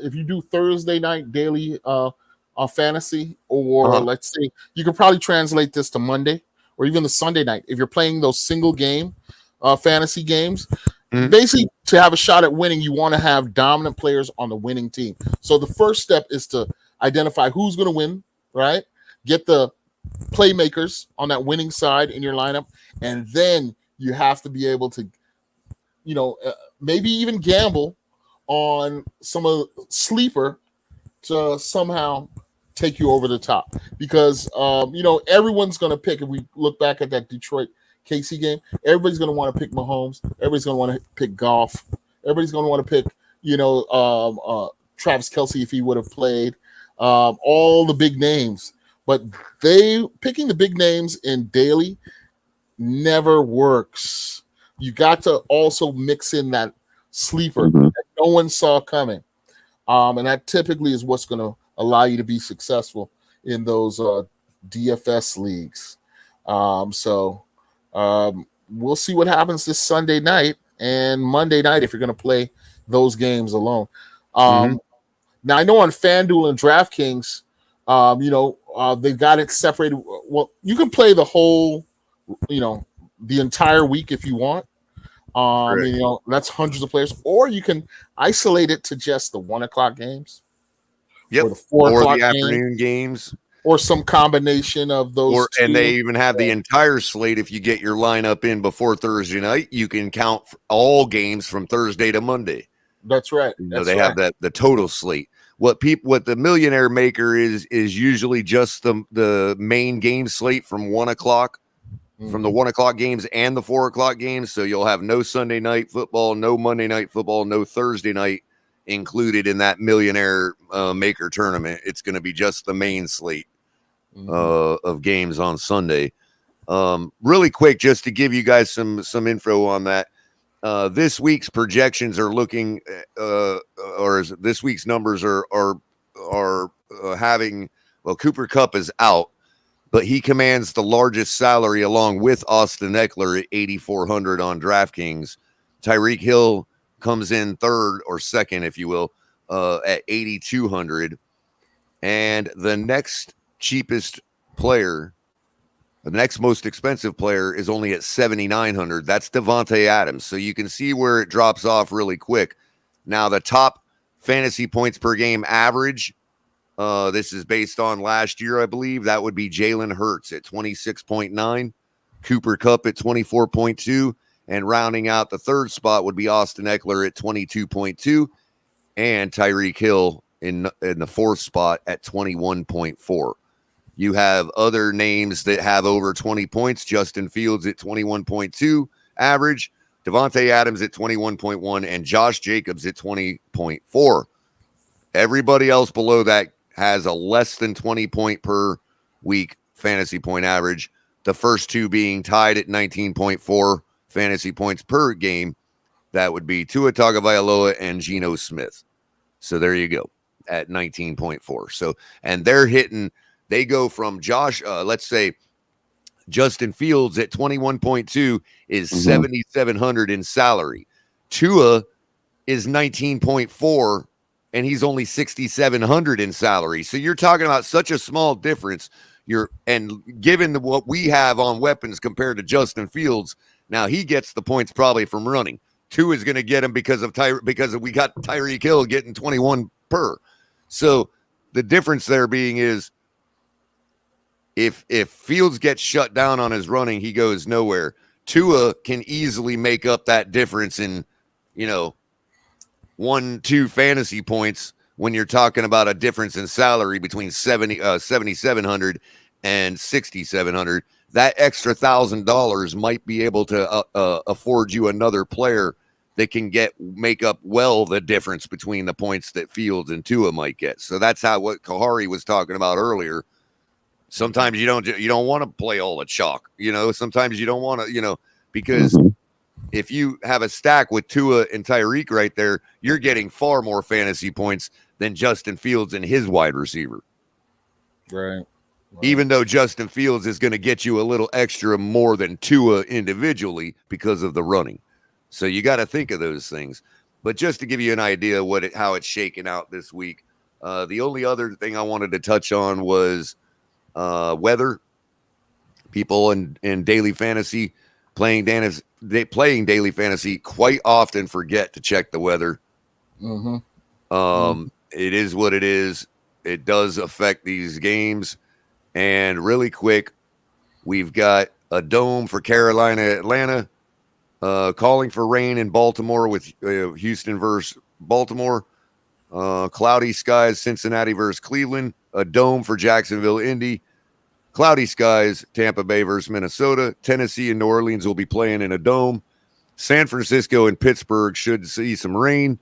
if you do Thursday night daily fantasy, or let's say you could probably translate this to Monday or even the Sunday night. If you're playing those single game fantasy games, basically, to have a shot at winning, you want to have dominant players on the winning team. So the first step is to identify who's going to win, right? Get the playmakers on that winning side in your lineup, and then you have to be able to, maybe even gamble on some of the sleeper to somehow take you over the top, because everyone's going to pick. If we look back at that Detroit KC game, everybody's going to want to pick Mahomes. Everybody's going to want to pick Goff. Everybody's going to want to pick Travis Kelce if he would have played, all the big names. But picking the big names in daily never works. You got to also mix in that sleeper that no one saw coming. And that typically is what's going to allow you to be successful in those DFS leagues. So we'll see what happens this Sunday night and Monday night if you're going to play those games alone. Now, I know on FanDuel and DraftKings, they've got it separated. Well, you can play the whole, the entire week if you want. That's hundreds of players, or you can isolate it to just the 1 o'clock games, or the 4 o'clock the afternoon games, or some combination of those. And they even have the entire slate. If you get your lineup in before Thursday night, you can count all games from Thursday to Monday. That's right. They have the total slate. What the Millionaire Maker is usually just the main game slate from 1 o'clock. From the 1 o'clock games and the 4 o'clock games. So you'll have no Sunday night football, no Monday night football, no Thursday night included in that Millionaire Maker tournament. It's going to be just the main slate of games on Sunday. Really quick, just to give you guys some info on that. This week's projections are looking, this week's numbers are having, Cooper Kupp is out, but he commands the largest salary along with Austin Eckler at $8,400 on DraftKings. Tyreek Hill comes in third or second, if you will, at $8,200. And the next cheapest player, the next most expensive player, is only at $7,900. That's Devontae Adams. So you can see where it drops off really quick. Now, the top fantasy points per game average, this is based on last year, I believe. That would be Jalen Hurts at 26.9, Cooper Kupp at 24.2, and rounding out the third spot would be Austin Eckler at 22.2, and Tyreek Hill in the fourth spot at 21.4. You have other names that have over 20 points. Justin Fields at 21.2 average, Devontae Adams at 21.1, and Josh Jacobs at 20.4. Everybody else below that has a less than 20 point per week fantasy point average. The first two being tied at 19.4 fantasy points per game. That would be Tua Tagovailoa and Geno Smith. So there you go at 19.4. So, and they go from let's say Justin Fields at 21.2 is 7,700 in salary. Tua is 19.4 and he's only 6,700 in salary. So you're talking about such a small difference. And given what we have on weapons compared to Justin Fields, now he gets the points probably from running. Tua is going to get him because we got Tyreek Hill getting 21 per. So the difference there being is if Fields gets shut down on his running, he goes nowhere. Tua can easily make up that difference in, 1-2 fantasy points when you're talking about a difference in salary between 7,700 and 6,700. That extra $1,000 might be able to afford you another player that can make up the difference between the points that Fields and Tua might get. So that's what Kahari was talking about earlier. Sometimes you don't want to play all the chalk, sometimes you don't want to, because if you have a stack with Tua and Tyreek right there, you're getting far more fantasy points than Justin Fields and his wide receiver. Right. Even though Justin Fields is going to get you a little extra more than Tua individually because of the running. So you got to think of those things. But just to give you an idea how it's shaking out this week, the only other thing I wanted to touch on was weather. People in daily fantasy playing daily fantasy quite often forget to check the weather. It is what it is. It does affect these games. And really quick, we've got a dome for Carolina, Atlanta, calling for rain in Baltimore with Houston versus Baltimore, cloudy skies, Cincinnati versus Cleveland, a dome for Jacksonville, Indy, cloudy skies, Tampa Bay versus Minnesota, Tennessee and New Orleans will be playing in a dome. San Francisco and Pittsburgh should see some rain.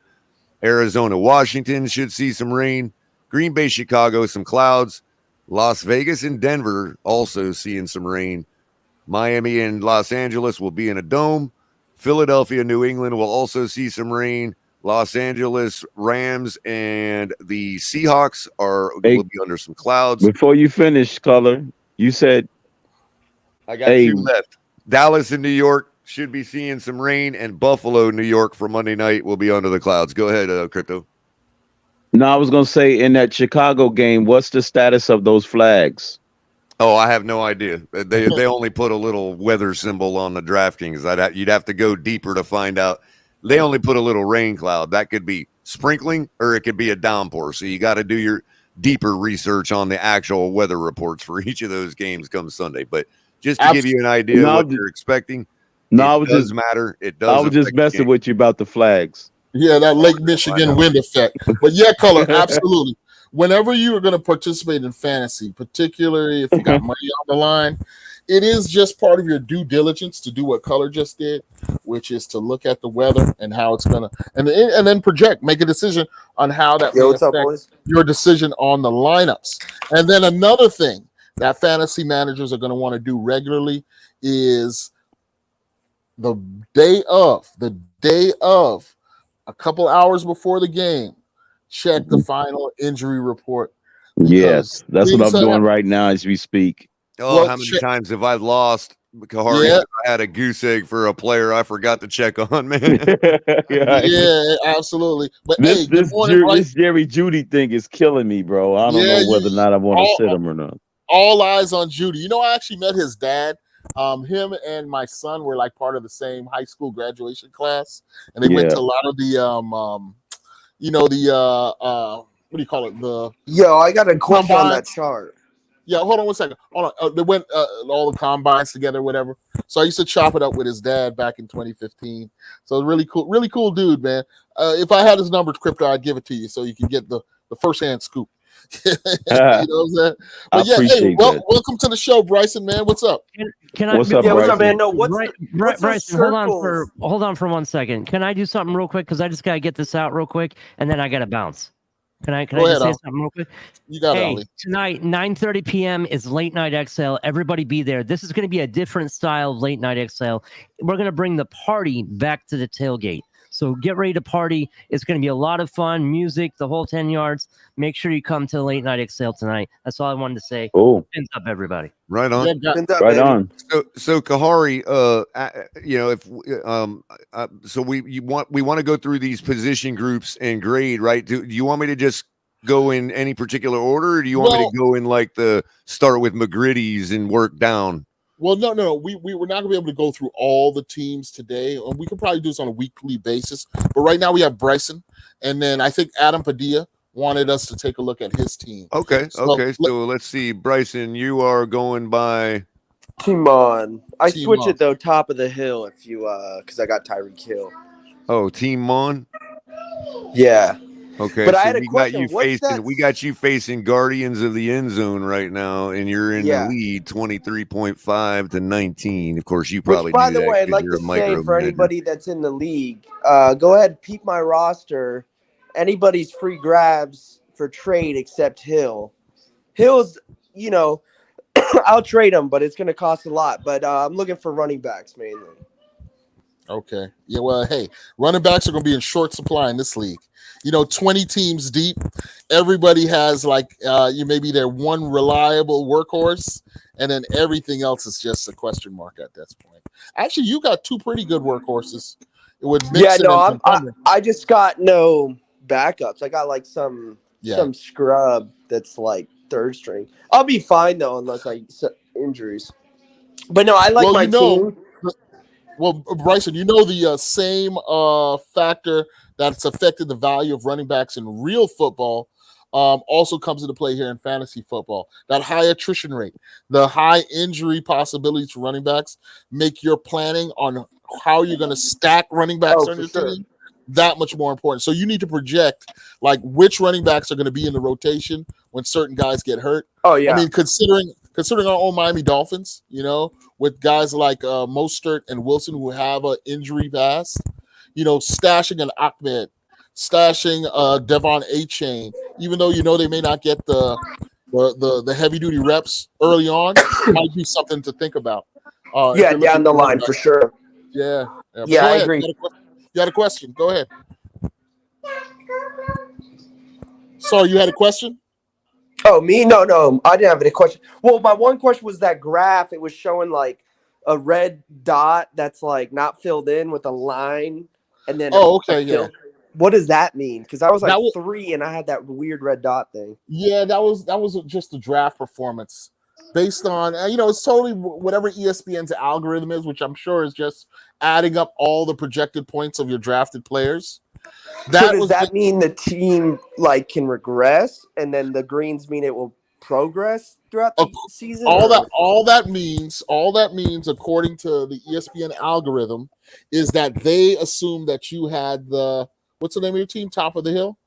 Arizona, Washington should see some rain. Green Bay, Chicago, some clouds. Las Vegas and Denver also seeing some rain. Miami and Los Angeles will be in a dome. Philadelphia, New England will also see some rain. Los Angeles Rams and the Seahawks will be under some clouds. Before you finish, Color, you said I got two left. Dallas and New York should be seeing some rain, and Buffalo, New York for Monday night will be under the clouds. Go ahead, Crypto. No, I was going to say in that Chicago game, what's the status of those flags? Oh, I have no idea. They only put a little weather symbol on the DraftKings. You'd have to go deeper to find out. They only put a little rain cloud. That could be sprinkling or it could be a downpour. So you got to do your deeper research on the actual weather reports for each of those games come Sunday. But just to give you an idea of what you're expecting, it does matter. It does. I was just messing with you about the flags. Yeah, that Lake Michigan wind effect. But yeah, Color, absolutely. Whenever you are going to participate in fantasy, particularly if you got money on the line, it is just part of your due diligence to do what Color just did, which is to look at the weather and how it's going to, and then project, make a decision on how that may affect your decision on the lineups. And then another thing that fantasy managers are going to want to do regularly is the day of, a couple hours before the game, check the final injury report. Yes, that's what I'm doing right now as we speak. Oh, how many times have I lost? Kahari, I had a goose egg for a player I forgot to check on, man. Yeah, absolutely. But this Jerry Judy thing is killing me, bro. I don't know whether or not I want to sit him or not. All eyes on Judy. You know, I actually met his dad. Him and my son were like part of the same high school graduation class, and they went to a lot of the what do you call it? I got a question on that chart. Yeah, hold on 1 second. Hold on. They went all the combines together, whatever. So I used to chop it up with his dad back in 2015. So really cool dude, man. If I had his number, Crypto, I'd give it to you so you can get the first-hand scoop. You know what I'm saying? But hey, welcome to the show, Bryson, man. What's up? Can I? What's up, what's up, man? No, Bryson, hold on for 1 second. Can I do something real quick? Because I just gotta get this out real quick, and then I gotta bounce. Can I just say something real quick? You got it, Ollie. Tonight, 9:30 p.m. is Late Night XL. Everybody be there. This is going to be a different style of Late Night XL. We're going to bring the party back to the tailgate. So get ready to party. It's going to be a lot of fun, music, the whole 10 yards. Make sure you come to Late Night XL tonight. That's all I wanted to say. Oh, Pins up, everybody. Right on. Right on. So Kahari, we want to go through these position groups and grade, right? Do you want me to just go in any particular order, or do you want me to go in like the start with McGritty's and work down? Well, no. We're not gonna be able to go through all the teams today. We can probably do this on a weekly basis. But right now we have Bryson, and then I think Adam Padilla wanted us to take a look at his team. Okay. So let's see, Bryson, you are going by Timon. I switch it though, top of the hill if you because I got Tyreek Hill. Oh, Team Mon. Yeah. Okay, but so I had a question. We got you facing Guardians of the End Zone right now, and you're in the lead 23.5 to 19. Of course, you probably by the way, I'd like to say for anybody that's in the league, go ahead and peep my roster. Anybody's free grabs for trade except Hill. Hill's, I'll trade him, but it's going to cost a lot. But I'm looking for running backs mainly. Okay. Yeah, well, hey, running backs are going to be in short supply in this league. 20 teams deep. Everybody has maybe their one reliable workhorse, and then everything else is just a question mark at this point. Actually, you got two pretty good workhorses. I just got no backups. I got some scrub that's like third string. I'll be fine though, unless injuries. But no, I like my team. Well, Bryson, you know the same factor that's affected the value of running backs in real football also comes into play here in fantasy football. That high attrition rate, the high injury possibilities for running backs make your planning on how you're going to stack running backs on your team that much more important. So you need to project like which running backs are going to be in the rotation when certain guys get hurt. Oh yeah. I mean, considering our own Miami Dolphins, you know, with guys like Mostert and Wilson who have an injury past, you know, stashing an Ahmed, stashing Devon A-Chain, even though you know they may not get the heavy duty reps early on, might be something to think about. Yeah, down the line for sure. Yeah. Yeah, Go I ahead. agree. You had a question. Go ahead. Sorry, you had a question? Oh, me? No, I didn't have any question. Well, my one question was that graph. It was showing like a red dot that's like not filled in with a line, and then yeah. What does that mean? Because I was like that 3, and I had that weird red dot thing. Yeah, that was just a draft performance based on it's totally whatever ESPN's algorithm is, which I'm sure is just adding up all the projected points of your drafted players. So does that mean the team like can regress, and then the greens mean it will progress throughout the season? All that means, according to the ESPN algorithm, is that they assume that you had what's the name of your team? Top of the Hill.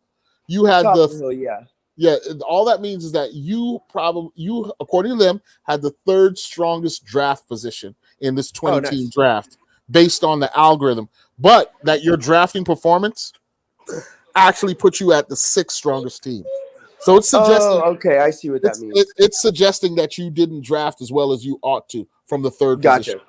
You had Top of the Hill, yeah. Yeah, all that means is that you, according to them, had the third strongest draft position in this 20-team draft based on the algorithm, but that your drafting performance actually put you at the 6th strongest team. So it's suggesting. Oh, okay, I see what that means. It's suggesting that you didn't draft as well as you ought to from the 3rd position.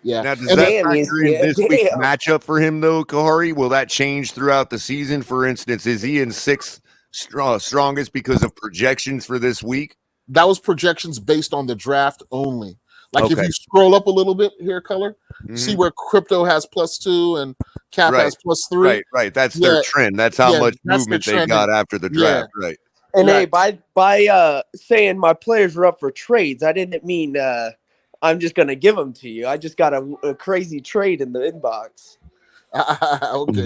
Yeah. Now, does that factor in this week's matchup for him, though, Kahari? Will that change throughout the season? For instance, is he in 6th strongest because of projections for this week? That was projections based on the draft only. Like if you scroll up a little bit here, Color, see where crypto has +2 and Cap has +3. Right. That's their trend. That's how much movement they got after the draft. Right. And hey, by saying my players were up for trades, I didn't mean I'm just gonna give them to you. I just got a crazy trade in the inbox. Okay.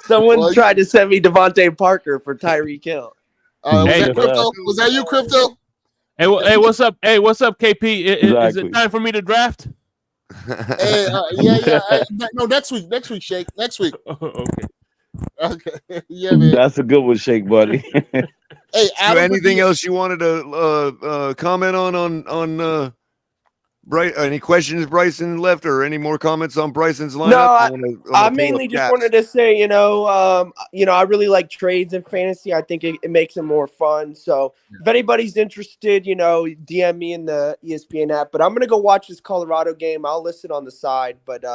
Someone tried to send me Devontae Parker for Tyreek Hill. Was that you, Crypto? Hey, what's up? Hey, what's up, KP? Is it time for me to draft? Hey, yeah. No, next week, Shake. Next week. Okay. Yeah, man. That's a good one, Shake, buddy. Hey, Adam, anything else you wanted to comment on any questions Bryson left, or any more comments on Bryson's lineup? No, I mainly just wanted to say, I really like trades in fantasy. I think it makes it more fun. So if anybody's interested, DM me in the ESPN app. But I'm gonna go watch this Colorado game. I'll listen on the side. But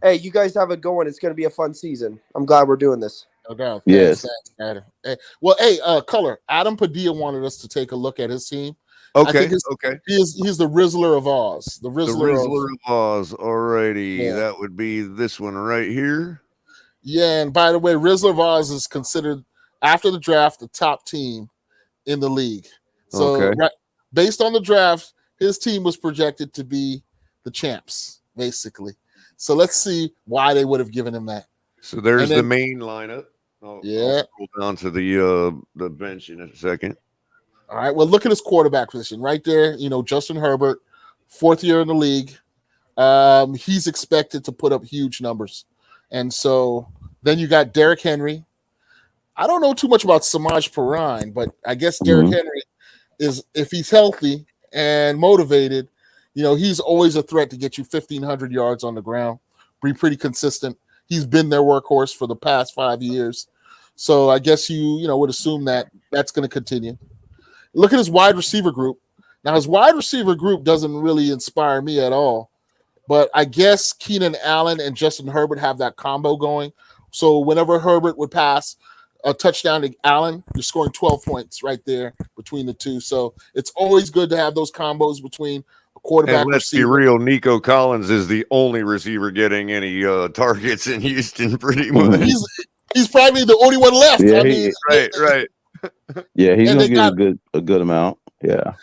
hey, you guys have a good one. It's gonna be a fun season. I'm glad we're doing this. No doubt. Yes. Adam. Hey, well, Color. Adam Padilla wanted us to take a look at his team. Okay. He's the Rizzler of Oz. The Rizzler of Oz. Alrighty. Yeah. That would be this one right here. Yeah, and by the way, Rizzler of Oz is considered, after the draft, the top team in the league. So based on the draft, his team was projected to be the champs, basically. So let's see why they would have given him that. So there's the main lineup. I'll scroll down to the bench in a second. All right. Well, look at his quarterback position right there. Justin Herbert, 4th year in the league. He's expected to put up huge numbers. And so then you got Derrick Henry. I don't know too much about Samaj Perine, but I guess Derrick Henry is, if he's healthy and motivated, he's always a threat to get you 1,500 yards on the ground. Be pretty consistent. He's been their workhorse for the past 5 years. So I guess you would assume that that's going to continue. Look at his wide receiver group. Now, his wide receiver group doesn't really inspire me at all, but I guess Keenan Allen and Justin Herbert have that combo going. So whenever Herbert would pass a touchdown to Allen, you're scoring 12 points right there between the two. So it's always good to have those combos between a quarterback and let's receiver. Be real, Nico Collins is the only receiver getting any targets in Houston, pretty much. He's probably the only one left. Yeah, right. Yeah, he's gonna get a good amount. Yeah,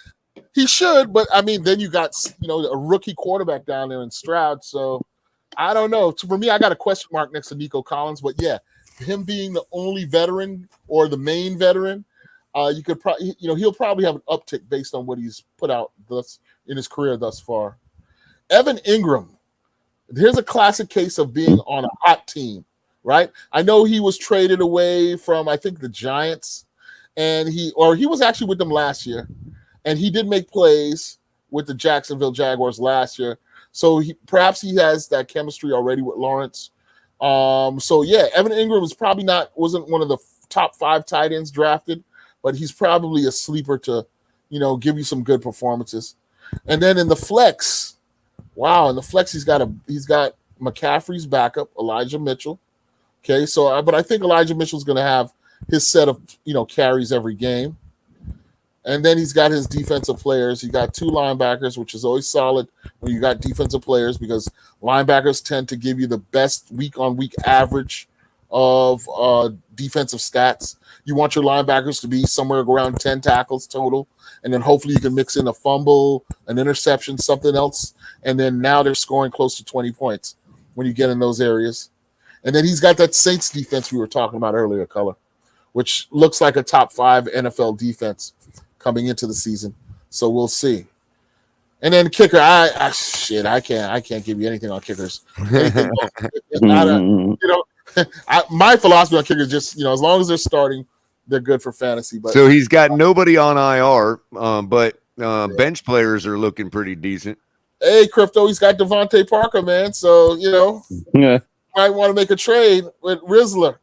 He should, but I mean, then you got a rookie quarterback down there in Stroud. So I don't know. So for me, I got a question mark next to Nico Collins. But yeah, him being the only veteran or the main veteran, you could probably he'll probably have an uptick based on what he's put out thus in his career thus far. Evan Ingram. Here's a classic case of being on a hot team, right? I know he was traded away from, I think, the Giants, and he was actually with them last year, and he did make plays with the Jacksonville Jaguars last year. So perhaps he has that chemistry already with Lawrence. So yeah, Evan Ingram wasn't one of the top 5 tight ends drafted, but he's probably a sleeper to, give you some good performances. And then in the flex. Wow, in the flex he's got McCaffrey's backup, Elijah Mitchell. Okay, so but I think Elijah Mitchell's going to have his set of carries every game, and then he's got his defensive players. He got 2 linebackers, which is always solid when you got defensive players because linebackers tend to give you the best week-on-week average of defensive stats. You want your linebackers to be somewhere around 10 tackles total, and then hopefully you can mix in a fumble, an interception, something else, and then now they're scoring close to 20 points when you get in those areas. And then he's got that Saints defense we were talking about earlier, Color, which looks like a top 5 NFL defense coming into the season. So we'll see. And then kicker, I can't give you anything on kickers. My philosophy on kickers is just, as long as they're starting, they're good for fantasy. But so he's got nobody on IR, but bench players are looking pretty decent. Hey, Crypto, he's got Devontae Parker, man. So, might want to make a trade with Rizzler.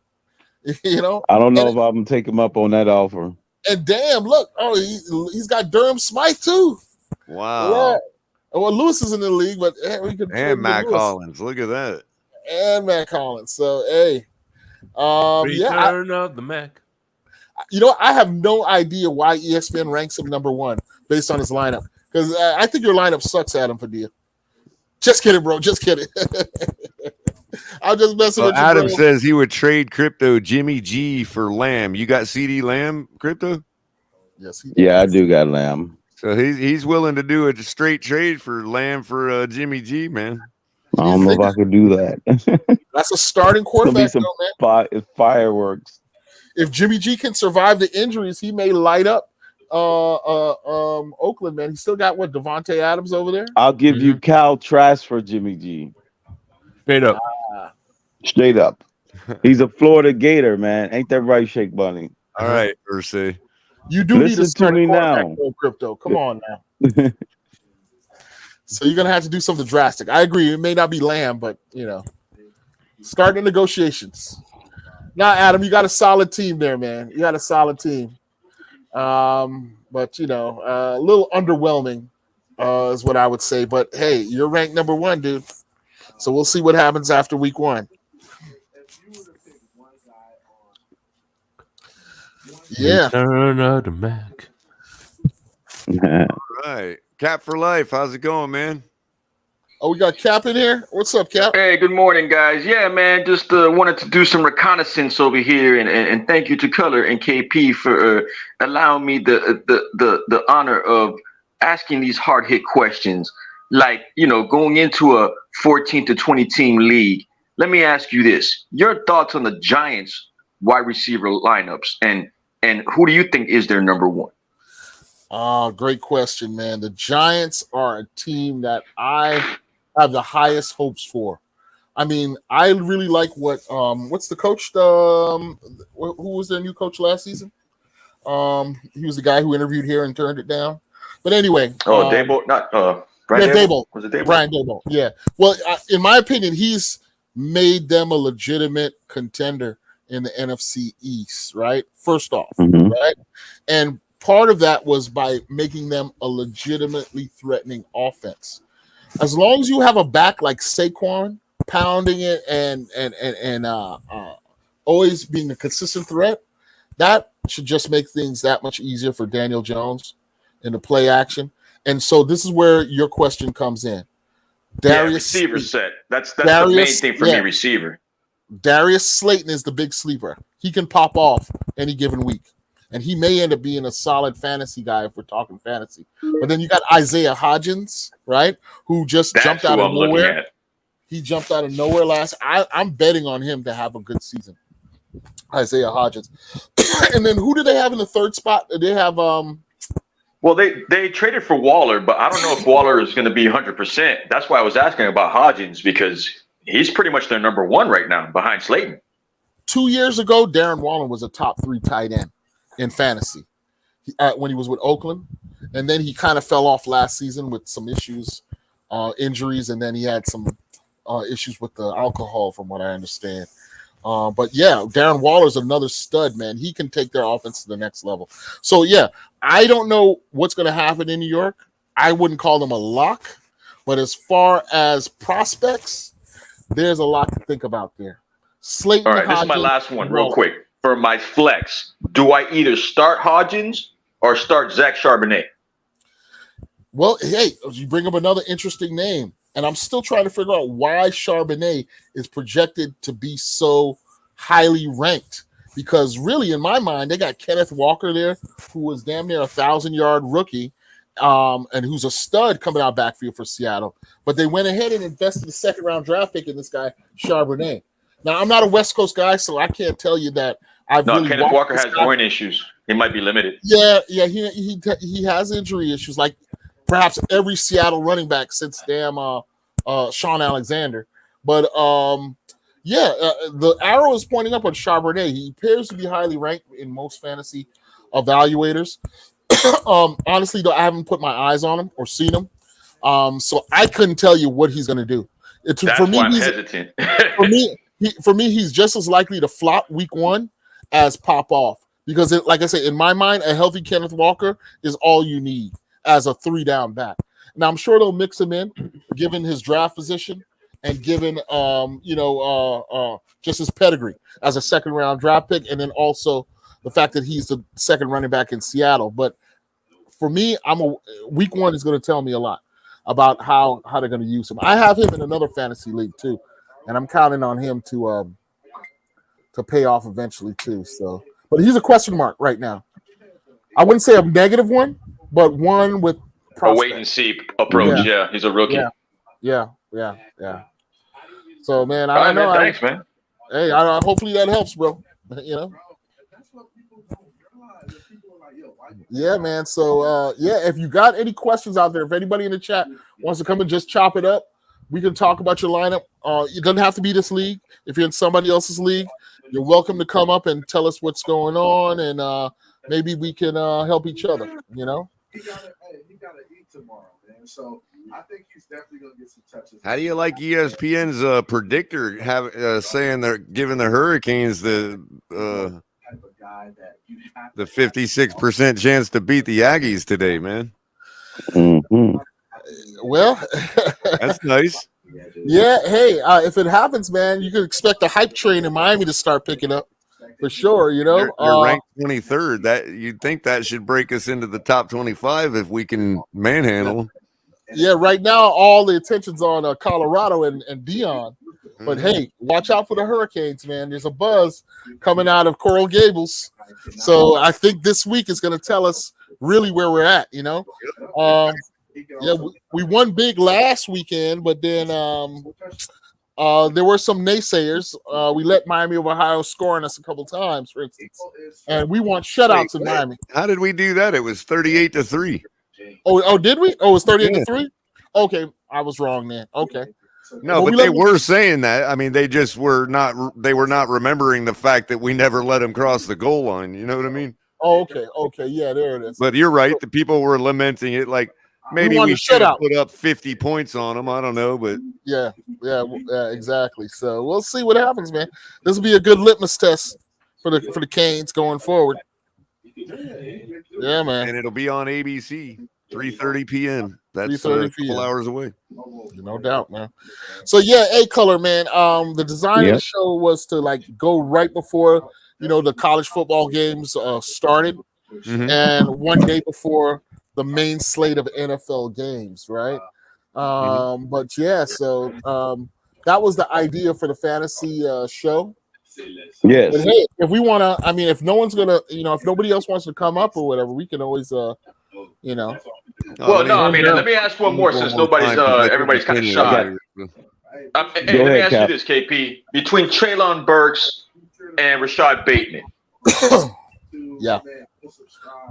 I don't know if I'm going to take him up on that offer. And damn, look, he's got Durham Smythe too. Wow. Yeah. Well, Lewis is in the league, but we could. And Matt Collins, look at that. And Matt Collins. So, hey, Return of the Mac. I have no idea why ESPN ranks him number 1 based on his lineup. Because I think your lineup sucks, Adam Padilla. Just kidding, bro. Just kidding. I'm just messing with you. Adam says he would trade Crypto Jimmy G for Lamb. You got CD Lamb, Crypto? Yes, he does. Yeah, I do got Lamb. So he's willing to do a straight trade for Lamb for Jimmy G, man. I don't know if I could do that. That's a starting quarterback, man. Fireworks. If Jimmy G can survive the injuries, he may light up Oakland, man. He still got Devontae Adams over there. I'll give you Cal Trask for Jimmy G. Straight up. Straight up. He's a Florida Gator, man. Ain't that right, Shake Bunny? All right, Ursay. You do need a starting quarterback, Crypto. Come on now. So you're gonna have to do something drastic. I agree. It may not be Lamb, but start the negotiations. Now, Adam, you got a solid team there, man. You got a solid team. But a little underwhelming is what I would say. But hey, you're ranked number 1, dude. So we'll see what happens after week 1. Yeah. Return of the Mac. All right. Cap for life. How's it going, man? Oh, we got Cap in here. What's up, Cap? Hey, good morning, guys. Yeah, man, just wanted to do some reconnaissance over here, and thank you to Color and KP for allowing me the honor of asking these hard hit questions. Like, going into a 14 to 20 team league. Let me ask you this: your thoughts on the Giants wide receiver lineups, and who do you think is their number 1? Great question, man. The Giants are a team that I have the highest hopes for. I mean, I really like what's the coach? Who was their new coach last season? He was the guy who interviewed here and turned it down. But anyway. Dable, not Brian Dable. Was it Dable? Brian Dable, yeah. Well, in my opinion, he's made them a legitimate contender in the NFC East, right? First off, right? And part of that was by making them a legitimately threatening offense. As long as you have a back like Saquon pounding it and always being a consistent threat, that should just make things that much easier for Daniel Jones in the play action. And so this is where your question comes in. Receiver set. That's the main thing for me, receiver. Darius Slayton is the big sleeper. He can pop off any given week. and he may end up being a solid fantasy guy if we're talking fantasy. But then you got Isaiah Hodgins, right? Who just jumped out of nowhere. He jumped out of nowhere last. I'm betting on him to have a good season. Isaiah Hodgins. And then who do they have in the third spot? They have Well, they traded for Waller, but I don't know if Waller is going to be 100%. That's why I was asking about Hodgins, because he's pretty much their number one right now behind Slayton. 2 years ago, Darren Waller was a top 3 tight end in fantasy when he was with Oakland. And then he kind of fell off last season with some issues, injuries, and then he had some issues with the alcohol, from what I understand. But yeah, Darren Waller's another stud, man. He can take their offense to the next level. So yeah, I don't know what's going to happen in New York. I wouldn't call them a lock, but as far as prospects, there's a lot to think about there. Slayton. All right, this is my last one, real quick. For my flex, do I either start Hodgins or start Zach Charbonnet? Well, hey, you bring up another interesting name. And I'm still trying to figure out why Charbonnet is projected to be so highly ranked. Because really, in my mind, they got Kenneth Walker there, who was damn near 1,000-yard rookie, and who's a stud coming out backfield for Seattle. But they went ahead and invested a second-round draft pick in this guy, Charbonnet. Now, I'm not a West Coast guy, so I can't tell you that I've really Kenneth Walker has groin issues. He might be limited. Yeah, he has injury issues, like perhaps every Seattle running back since Sean Alexander. But the arrow is pointing up on Charbonnet. He appears to be highly ranked in most fantasy evaluators. Honestly, though, I haven't put my eyes on him or seen him. So I couldn't tell you what he's going to do. That's why I'm hesitant. for me, he's just as likely to flop week 1 as pop off. Because, like I said, in my mind, a healthy Kenneth Walker is all you need as a 3-down back. Now, I'm sure they'll mix him in, given his draft position and given, just his pedigree as a second-round draft pick, and then also the fact that he's the second running back in Seattle. But for me, week 1 is going to tell me a lot about how they're going to use him. I have him in another fantasy league too, and I'm counting on him to pay off eventually too. So, but he's a question mark right now. I wouldn't say a negative one, but one with a wait and see approach. Yeah, he's a rookie. Yeah. So, man, I don't know. Thanks, man. Hey, hopefully that helps, bro. Yeah, man. So, if you got any questions out there, if anybody in the chat wants to come and just chop it up, we can talk about your lineup. It doesn't have to be this league. If you're in somebody else's league, you're welcome to come up and tell us what's going on, and maybe we can help each other, He gotta eat tomorrow, man. So I think he's definitely gonna get some touches. How do you like ESPN's predictor saying they're giving the Hurricanes the 56% chance to beat the Aggies today, man? Mm-hmm. Well, that's nice. Yeah, hey, if it happens, man, you can expect the hype train in Miami to start picking up. For sure, You're ranked 23rd. That you'd think that should break us into the top 25 if we can manhandle them. Yeah, right now all the attention's on Colorado and Dion. But hey, watch out for the Hurricanes, man. There's a buzz coming out of Coral Gables. So I think this week is going to tell us really where we're at, we won big last weekend, but then there were some naysayers. We let Miami of Ohio score on us a couple times, for instance, and we want shutouts in Miami. How did we do that? It was 38-3. Oh, did we? Oh, it was 38-3. Okay, I was wrong then. Okay. No, but they were saying that. I mean, they just were not. They were not remembering the fact that we never let them cross the goal line. You know what I mean? Oh, okay, yeah, there it is. But you're right. The people were lamenting it, like maybe we should have put up 50 points on them. I don't know, but yeah, exactly. So we'll see what happens, man. This will be a good litmus test for the Canes going forward. Yeah, man. And it'll be on ABC, 3:30 p.m. That's a couple hours away. No doubt, man. So yeah, A-Color, man. The design of the show was to go right before the college football games started, and one day before the main slate of NFL games, right? But yeah, so that was the idea for the fantasy show. Yes. But hey, if we want to, I mean, if no one's gonna, if nobody else wants to come up or whatever, we can always, Well, no, I mean, let me ask one more since nobody's, everybody's kind of shy. Hey, let me ask you this, KP. Between Traylon Burks and Rashad Bateman. Yeah.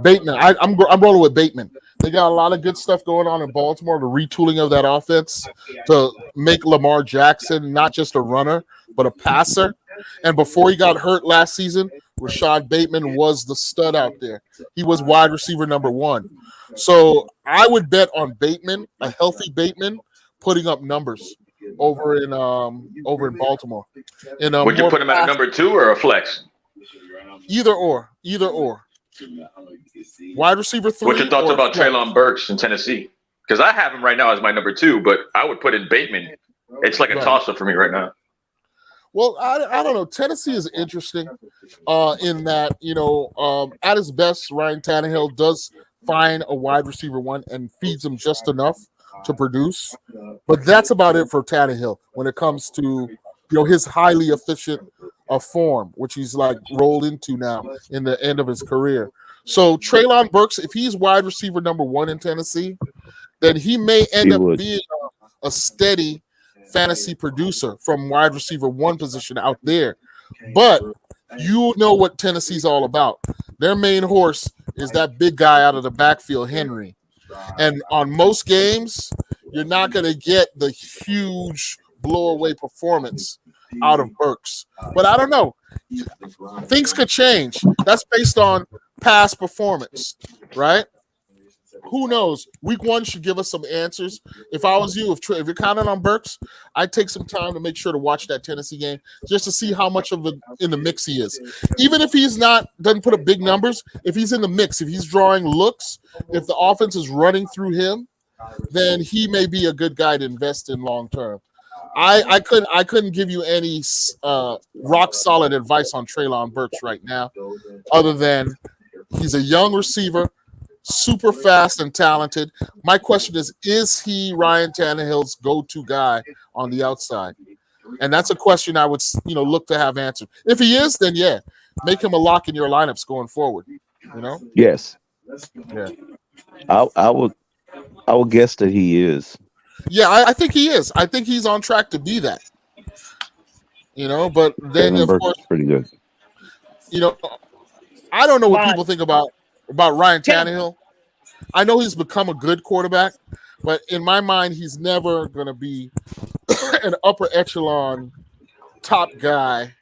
Bateman. I'm rolling with Bateman. They got a lot of good stuff going on in Baltimore, the retooling of that offense to make Lamar Jackson not just a runner, but a passer. And before he got hurt last season, Rashad Bateman was the stud out there. He was wide receiver number 1. So I would bet on Bateman, a healthy Bateman, putting up numbers over in Baltimore. Would you put him at a number 2 or a flex? Either or. Wide receiver 3. What's your thoughts about Traylon Burks in Tennessee? Because I have him right now as my number 2, but I would put in Bateman. It's like a toss-up for me right now. Well, I don't know. Tennessee is interesting in that, at his best, Ryan Tannehill does find a wide receiver 1 and feeds him just enough to produce. But that's about it for Tannehill when it comes to, his highly efficient form, which he's like rolled into now in the end of his career. So Traylon Burks, if he's wide receiver number 1 in Tennessee, then he may end up being a steady fantasy producer from wide receiver 1 position out there. But you know what Tennessee's all about. Their main horse is that big guy out of the backfield, Henry. And on most games, you're not going to get the huge blow-away performance out of Burks. But I don't know. Things could change. That's based on past performance, right? Who knows? Week 1 should give us some answers. If I was you, if you're counting on Burks, I'd take some time to make sure to watch that Tennessee game just to see how much of in the mix he is. Even if he's doesn't put up big numbers, if he's in the mix, if he's drawing looks, if the offense is running through him, then he may be a good guy to invest in long term. I couldn't give you any rock solid advice on Traylon Burks right now, other than he's a young receiver, super fast and talented. My question is he Ryan Tannehill's go-to guy on the outside? And that's a question I would look to have answered. If he is, then yeah, make him a lock in your lineups going forward. Yes. Yeah. I would guess that he is. Yeah, I think he is. I think he's on track to be that. But then of course, pretty good. I don't know what people think about Ryan Tannehill. I know he's become a good quarterback, but in my mind, he's never going to be an upper echelon top guy.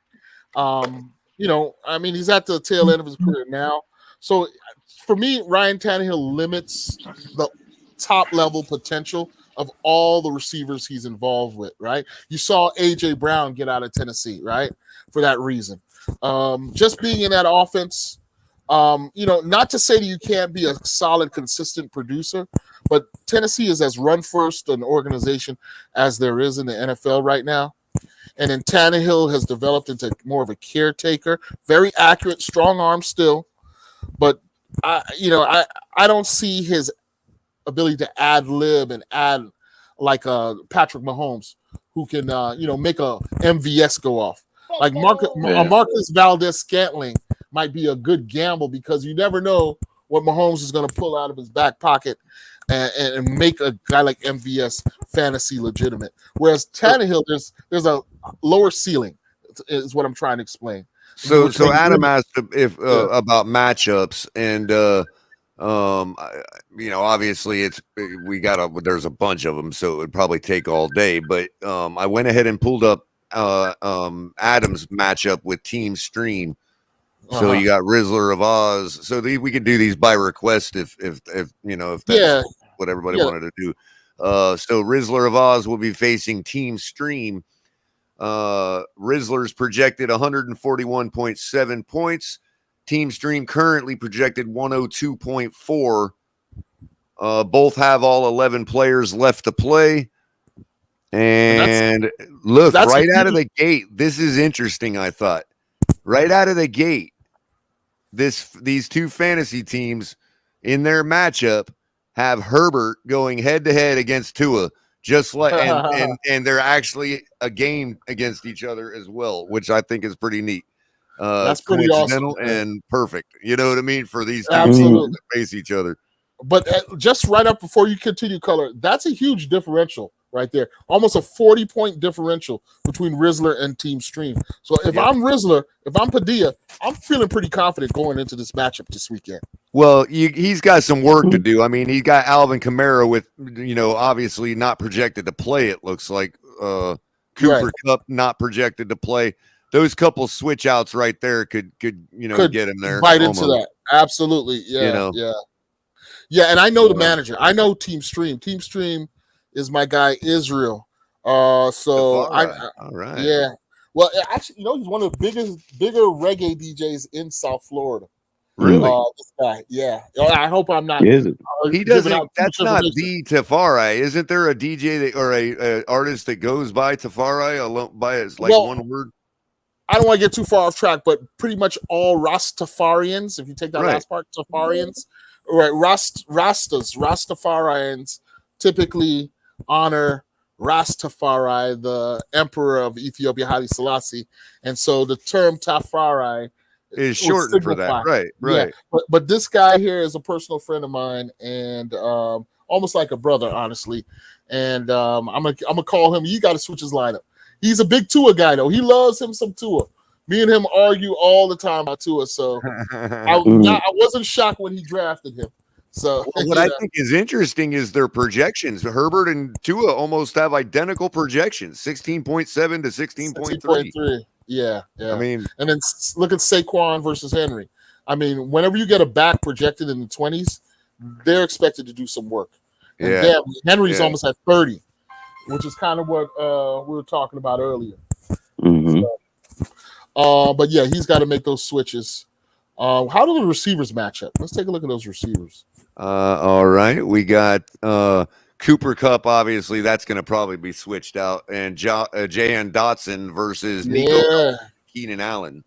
He's at the tail end of his career now. So for me, Ryan Tannehill limits the top level potential of all the receivers he's involved with, right? You saw A.J. Brown get out of Tennessee, right? For that reason. Just being in that offense, not to say that you can't be a solid, consistent producer, but Tennessee is as run-first an organization as there is in the NFL right now. And then Tannehill has developed into more of a caretaker, very accurate, strong arm still. But, I don't see his ability to ad-lib and add like Patrick Mahomes, who can, make a MVS go off. Like Marcus Valdez-Scantling might be a good gamble because you never know what Mahomes is going to pull out of his back pocket and make a guy like MVS fantasy legitimate. Whereas Tannehill, there's a lower ceiling, is what I'm trying to explain. So Adam asked about matchups, and obviously there's a bunch of them, so it would probably take all day. But I went ahead and pulled up Adam's matchup with Team Stream. So you got Rizzler of Oz. So we could do these by request if that's what everybody wanted to do. So Rizzler of Oz will be facing Team Stream. Rizzler's projected 141.7 points. Team Stream currently projected 102.4. Both have all 11 players left to play. And look, right out of the gate, this is interesting, I thought. Right out of the gate, these two fantasy teams in their matchup have Herbert going head-to-head against Tua. just like and they're actually a game against each other as well, which I think is pretty neat. That's pretty coincidental awesome, and perfect. You know what I mean? For these two absolutely to face each other. But just right up before you continue, Color, that's a huge differential right there. Almost a 40-point differential between Rizzler and Team Stream. So if I'm Rizzler, if I'm Padilla, I'm feeling pretty confident going into this matchup this weekend. Well, he's got some work to do. I mean, he got Alvin Kamara with, obviously not projected to play, it looks like. Cooper Kupp not projected to play. Those couple switch outs right there could get him there. Bite into that. Absolutely. Yeah. Yeah, and I know the manager. I know Team Stream. Team Stream is my guy Israel. All right. Yeah. Well, actually, he's one of the bigger reggae DJs in South Florida. Really? This guy. Yeah. I hope I'm not. Is it? He doesn't. That's not the Tafari. Isn't there a DJ or a artist that goes by Tafari alone by one word? I don't want to get too far off track, but pretty much all Rastafarians, if you take that last part, Tafarians, right? Rastafarians typically honor Rastafari, the emperor of Ethiopia, Haile Selassie, and so the term Tafari is shortened for that, right? Yeah. But this guy here is a personal friend of mine, and almost like a brother, honestly. And I'm gonna call him. You got to switch his lineup. He's a big Tua guy, though. He loves him some Tua. Me and him argue all the time about Tua, so I wasn't shocked when he drafted him. So what I think is interesting is their projections. Herbert and Tua almost have identical projections, 16.7 to 16.3. Yeah. I mean, and then look at Saquon versus Henry. I mean, whenever you get a back projected in the 20s, they're expected to do some work. And damn, Henry's almost at 30. Which is kind of what we were talking about earlier. Mm-hmm. But yeah, he's got to make those switches. How do the receivers match up? Let's take a look at those receivers. All right. We got Cooper Kupp, obviously, that's going to probably be switched out. And Jahan Dotson versus Nico Keenan Allen.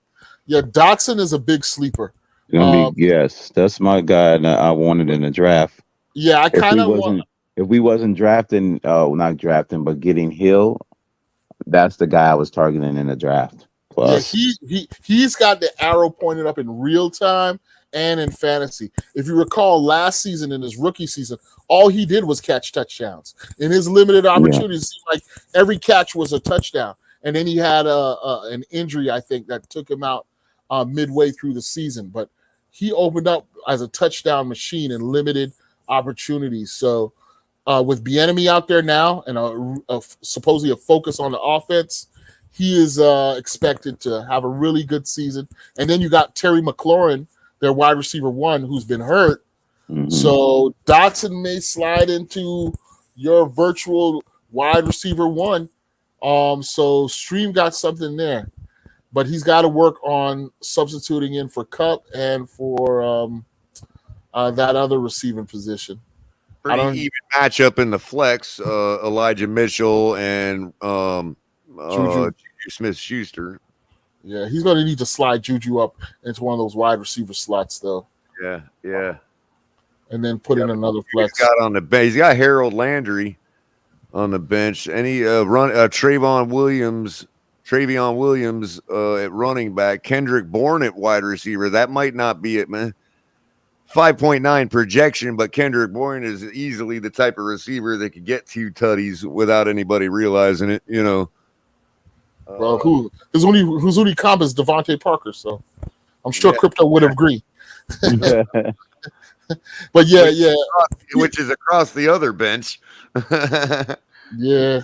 Yeah, Dotson is a big sleeper. Yes, that's my guy I wanted in the draft. Yeah, I kind of want... If we wasn't drafting, not drafting, but getting Hill, that's the guy I was targeting in the draft. Plus, yeah, he's got the arrow pointed up in real time and in fantasy. If you recall, last season in his rookie season, all he did was catch touchdowns. In his limited opportunities, like every catch was a touchdown. And then he had an injury, I think, that took him out midway through the season. But he opened up as a touchdown machine in limited opportunities. So. With Bieniemy out there now and supposedly a focus on the offense, he is expected to have a really good season. And then you got Terry McLaurin, their wide receiver 1, who's been hurt. Mm-hmm. So Dotson may slide into your virtual wide receiver 1. So Stream got something there. But he's got to work on substituting in for Kupp and for that other receiving position. Pretty even matchup in the flex. Elijah Mitchell and Juju Smith-Schuster. Yeah, he's going to need to slide Juju up into one of those wide receiver slots, though. Yeah. And then put in another flex. He's got on the bench. He's got Harold Landry on the bench. And he Travion Williams at running back. Kendrick Bourne at wide receiver. That might not be it, man. 5.9 projection, but Kendrick Bourne is easily the type of receiver that could get 2 tutties without anybody realizing it, Well, his only comp is Devontae Parker, so I'm sure Crypto would agree. But which is across the other bench. Yeah.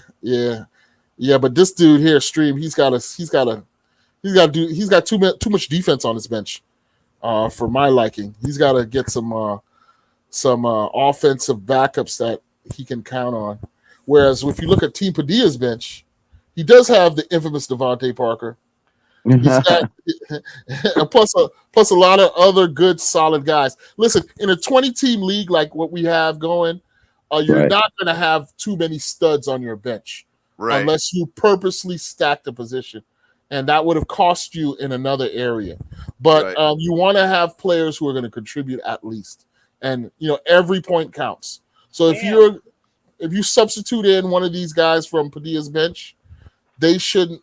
But this dude here, Stream, he's got too much defense on his bench. For my liking, he's got to get some offensive backups that he can count on. Whereas if you look at Team Padilla's bench, he does have the infamous Devontae Parker. He's got plus a lot of other good, solid guys. Listen, in a 20-team league like what we have going, you're not going to have too many studs on your bench unless you purposely stack the position. And that would have cost you in another area. But you want to have players who are going to contribute at least. And, every point counts. So if if you substitute in one of these guys from Padilla's bench, they shouldn't.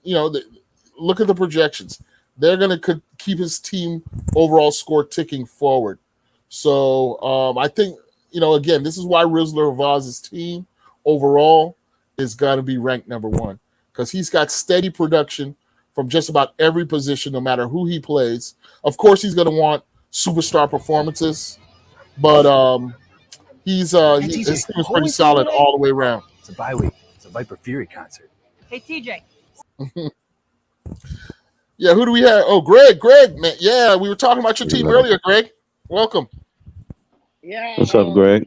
Look at the projections. They're going to keep his team overall score ticking forward. So I think, again, this is why Rizzler Vaz's team overall is going to be ranked number one, because he's got steady production from just about every position, no matter who he plays. Of course, he's going to want superstar performances, but his team is pretty solid all the way around. It's a bye week. It's a Viper Fury concert. Hey, TJ. Yeah, who do we have? Oh, Greg, man. Yeah, we were talking about your team earlier, Greg. Welcome. Yeah. What's up, Greg?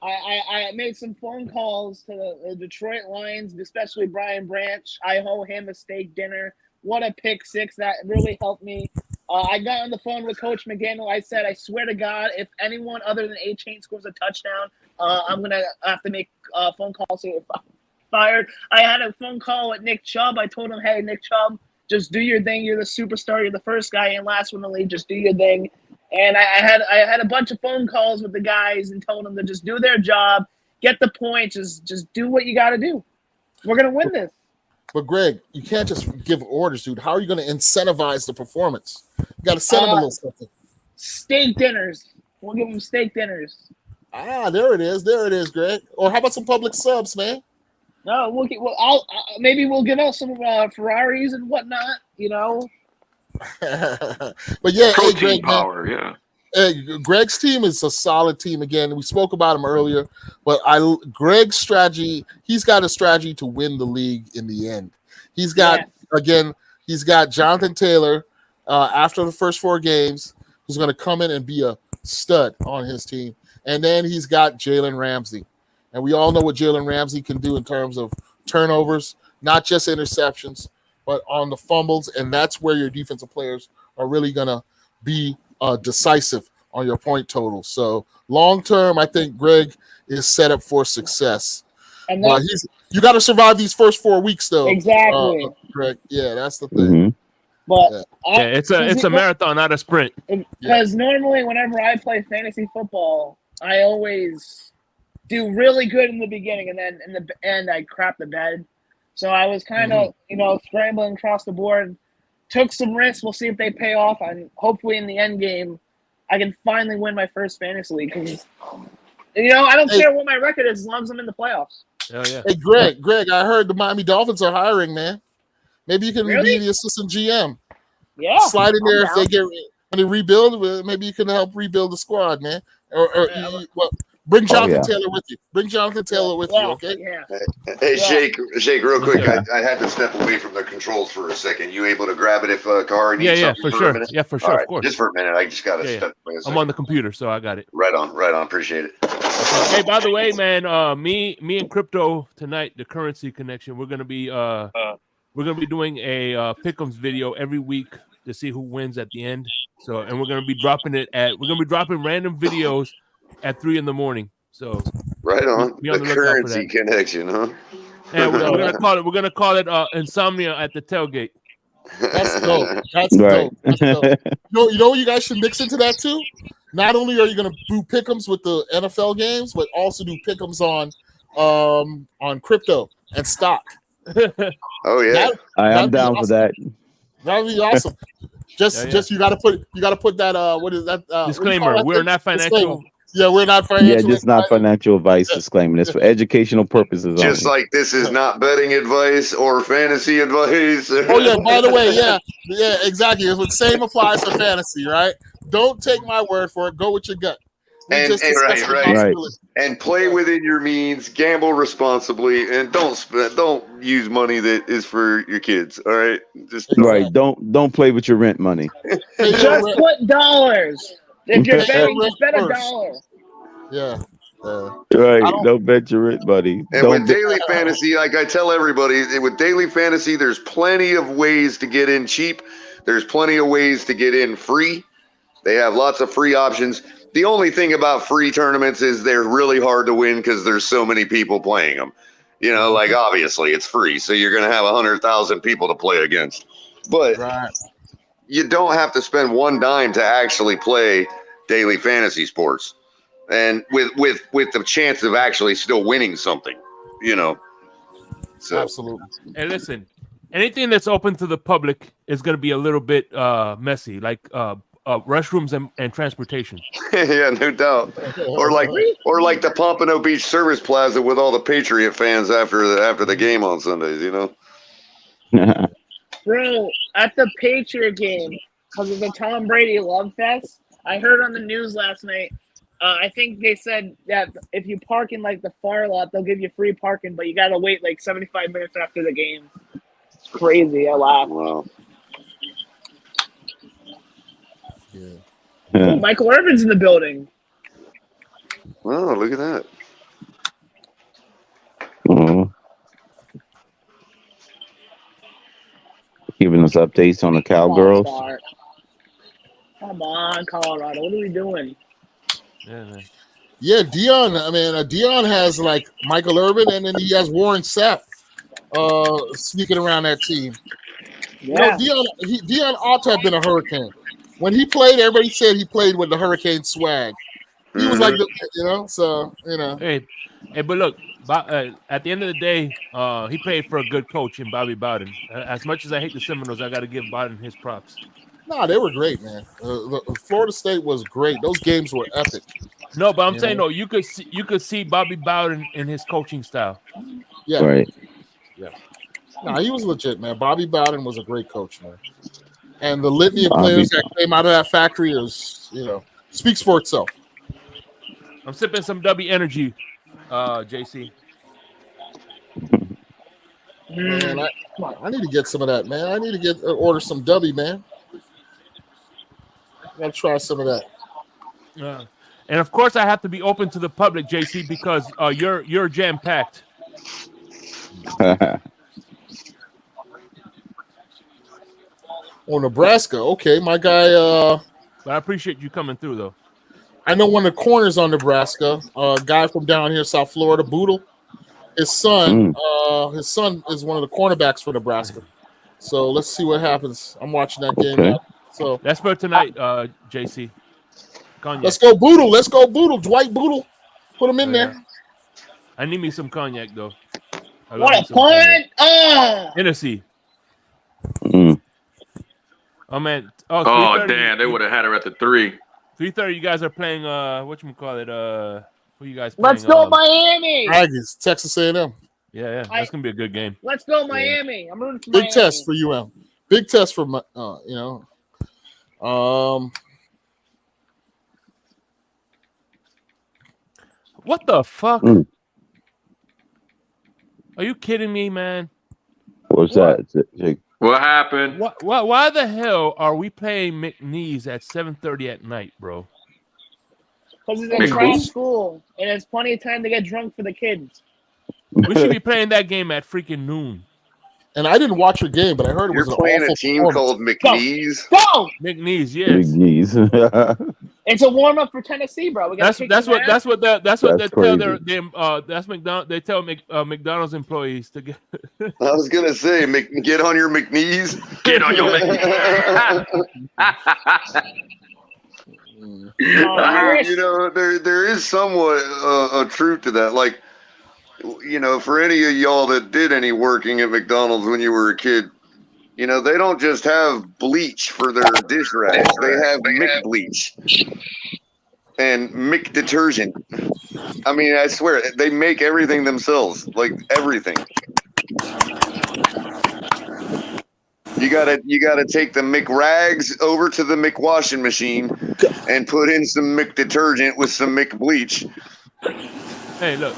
I made some phone calls to the Detroit Lions, especially Brian Branch. I owe him a steak dinner. What a pick six. That really helped me. I got on the phone with Coach McDaniel. I said, I swear to God, if anyone other than A-Chain scores a touchdown, I'm going to have to make phone calls to get fired. I had a phone call with Nick Chubb. I told him, hey, Nick Chubb, just do your thing. You're the superstar. You're the first guy and last one in the league. Just do your thing. And I had a bunch of phone calls with the guys and told them to just do their job, get the points, just do what you got to do. We're going to win this. But, Greg, you can't just give orders, dude. How are you going to incentivize the performance? You got to send them a little something. Steak dinners. We'll give them steak dinners. There it is. There it is, Greg. Or how about some public subs, man? No, maybe we'll give out some Ferraris and whatnot, But yeah, Protein hey, Greg, power, man. yeah. Hey, Greg's team is a solid team. Again, we spoke about him earlier, but Greg's strategy, he's got a strategy to win the league in the end. He's got, he's got Jonathan Taylor after the first 4 games, who's going to come in and be a stud on his team. And then he's got Jalen Ramsey. And we all know what Jalen Ramsey can do in terms of turnovers, not just interceptions, but on the fumbles. And that's where your defensive players are really going to be decisive on your point total. So long term, I think Greg is set up for success. And you got to survive these first 4 weeks, though. Exactly, Greg. Yeah, that's the thing. Mm-hmm. But it's a marathon, not a sprint. Because normally, whenever I play fantasy football, I always do really good in the beginning, and then in the end, I crap the bed. So I was kind of, scrambling across the board. Took some risks. We'll see if they pay off. And hopefully in the end game, I can finally win my first fantasy league. Because, I don't care what my record is as long as I'm in the playoffs. Oh, yeah. Hey, Greg, I heard the Miami Dolphins are hiring, man. Maybe you can be the assistant GM. Yeah. Slide in there if when they rebuild. Maybe you can help rebuild the squad, man. Bring Jonathan Taylor with you. Bring Jonathan Taylor with you, okay? Yeah. Hey, Shake, real quick. I had to step away from the controls for a second. You able to grab it if Kahari needs something for sure. a minute? Yeah, for sure, All right, of course. Just for a minute. I just got to step away. I'm on the computer, so I got it. Right on. Appreciate it. Hey, by the way, man, me and Crypto tonight, the Currency Connection, we're gonna be doing a Pick'ems video every week to see who wins at the end. So, and we're gonna be dropping random videos at 3 a.m. So right on. The Currency Connection, huh? Yeah, we're gonna call it Insomnia at the Tailgate. That's dope. That's dope. You know what you guys should mix into that too? Not only are you going to do pick'ems with the NFL games, but also do pick'ems on crypto and stock. Oh yeah, I'm down for that. That'd be awesome. Just you got to put that what is that disclaimer? We're not financial. Disclaimer. Yeah, we're not financial. Yeah, just not financial advice. Disclaimer. It's for educational purposes. Just only. like this is not betting advice or fantasy advice. Oh yeah, by the way, yeah, exactly. The same applies for fantasy, right? Don't take my word for it. Go with your gut. Right. And play within your means. Gamble responsibly, and don't use money that is for your kids. All right, Don't play with your rent money. Just put dollars. If you're betting, just bet $1. Yeah. Right. Don't bet your rent, buddy. And with daily fantasy, like I tell everybody, with daily fantasy, there's plenty of ways to get in cheap. There's plenty of ways to get in free. They have lots of free options. The only thing about free tournaments is they're really hard to win because there's so many people playing them. Like obviously it's free, so you're going to have 100,000 people to play against. But you don't have to spend one dime to actually play daily fantasy sports. and with the chance of actually still winning something, you know. So Absolutely. And listen, anything that's open to the public is going to be a little bit messy, like restrooms and transportation. yeah, no doubt. Or like the Pompano Beach Service Plaza with all the Patriot fans after the game on Sundays, you know. Bro, at the Patriot game, because of the Tom Brady Love Fest, I heard on the news last night, I think they said that if you park in like the far lot, they'll give you free parking, but you got to wait like 75 minutes after the game. It's crazy. I laughed. Wow. Yeah. Oh, Michael Irvin's in the building. Oh, look at that. Giving us updates on the Cowgirls. Come on, Colorado. What are we doing? Yeah, man. Yeah, Dion. I mean, Dion has like Michael Irvin, and then he has Warren Sapp sneaking around that team. Yeah. You know, Dion ought to have been a Hurricane. When he played, everybody said he played with the Hurricane swag. He was like, so. Hey, but look, at the end of the day, he played for a good coach in Bobby Bowden. As much as I hate the Seminoles, I got to give Bowden his props. No, they were great, man. Florida State was great. Those games were epic. No, but I'm saying, no, you could see Bobby Bowden in his coaching style. Yeah. Right. Yeah. No, he was legit, man. Bobby Bowden was a great coach, man. And the litany of players that came out of that factory is, speaks for itself. I'm sipping some Dubby energy, JC. Man, I need to get some of that, man. I need to order some Dubby, man. I gotta try some of that. And of course, I have to be open to the public, JC, because you're jam packed. Oh, Nebraska. Okay, my guy. But I appreciate you coming through, though. I know one of the corners on Nebraska. Guy from down here, South Florida, Boodle. His son is one of the cornerbacks for Nebraska. So let's see what happens. I'm watching that game now. So that's for tonight, JC. Cognac. Let's go Boodle. Let's go Boodle. Dwight Boodle. Put him in there. I need me some cognac though. What a point! Hennessy. Oh man. Oh damn! They would have had her at the 3. 3:30. You guys are playing. Whatchamacallit? Who you guys playing? Let's go Miami. Aggies, Texas A&M. Yeah. That's gonna be a good game. Let's go Miami. I'm rooting for Big Miami. test for UM. Big test for What the fuck? Are you kidding me, man? What's that? Jake? What happened? Why the hell are we playing McNeese at 7:30 at night, bro? Because it's a trash school, and it's plenty of time to get drunk for the kids. We should be playing that game at freaking noon. And I didn't watch the game, but I heard it was playing a team called McNeese. Go! McNeese, yes. McNeese. It's a warm up for Tennessee, bro. That's what they tell they tell McDonald's employees to get. I was gonna say, get on your McNeese. Get on your McNeese. There is somewhat a truth to that. Like, for any of y'all that did any working at McDonald's when you were a kid, they don't just have bleach for their dish rags. They have Mick bleach and Mick detergent. I mean, I swear, they make everything themselves, like everything. You gotta take the Mick rags over to the Mick washing machine and put in some Mick detergent with some Mick bleach. Hey, look.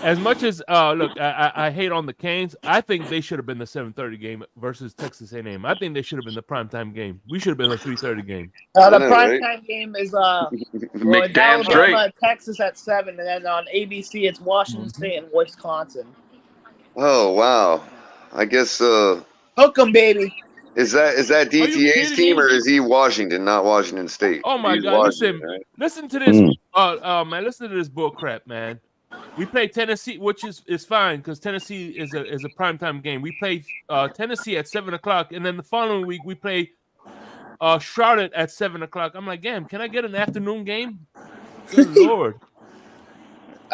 As much as I hate on the Canes, I think they should have been the 7:30 game versus Texas A&M. I think they should have been the primetime game. We should have been the 3:30 game. The primetime game is Alabama, Texas at 7, and then on ABC it's Washington State and Wisconsin. Oh wow! I guess hook 'em, baby. Is that DTA's team or is he Washington, not Washington State? Oh my God! Listen to this. Man, listen to this bull crap, man. We play Tennessee, which is fine because Tennessee is a primetime game. We play Tennessee at 7:00, and then the following week we play Charlotte at 7:00. I'm like, damn, can I get an afternoon game? Good Lord.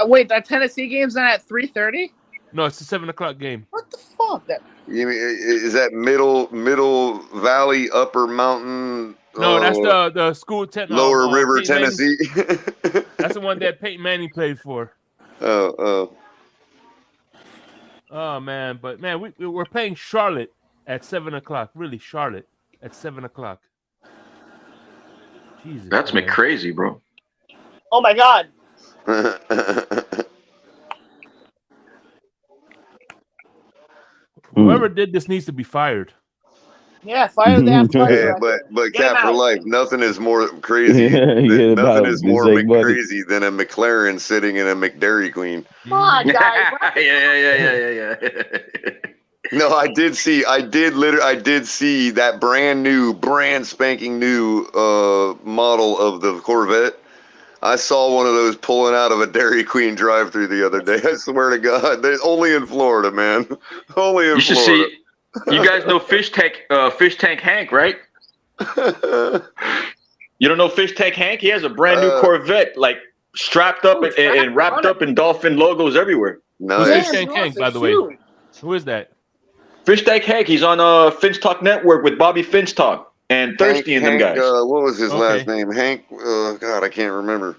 Wait, that Tennessee game's not at 3:30? No, it's a 7 o'clock game. What the fuck? You mean, is that middle valley, upper mountain? No, that's the school Lower River, Peyton Tennessee. That's the one that Peyton Manning played for. Oh, man, but man, we're playing Charlotte at 7 o'clock. Really, Charlotte at 7 o'clock. Jesus, that's me crazy, bro. Oh my God. Whoever did this needs to be fired. Yeah, fire the yeah, but Cap for life. Nothing is more crazy. Nothing is more crazy than a McLaren sitting in a McDairy Queen. Come on, guys. yeah. No, I did see that brand spanking new model of the Corvette. I saw one of those pulling out of a Dairy Queen drive-through the other day. I swear to God, they're only in Florida, man. Only in Florida. You should see. You guys know Fish Tank Hank, right? You don't know Fish Tank Hank? He has a brand new Corvette, like strapped up and wrapped up in dolphin logos everywhere. Nice. Who's Fish Tank Hank, by the way? Who is that? Fish Tank Hank. He's on Finch Talk Network with Bobby Finch Talk and Thirsty and them guys. What was his last name? Hank. God, I can't remember.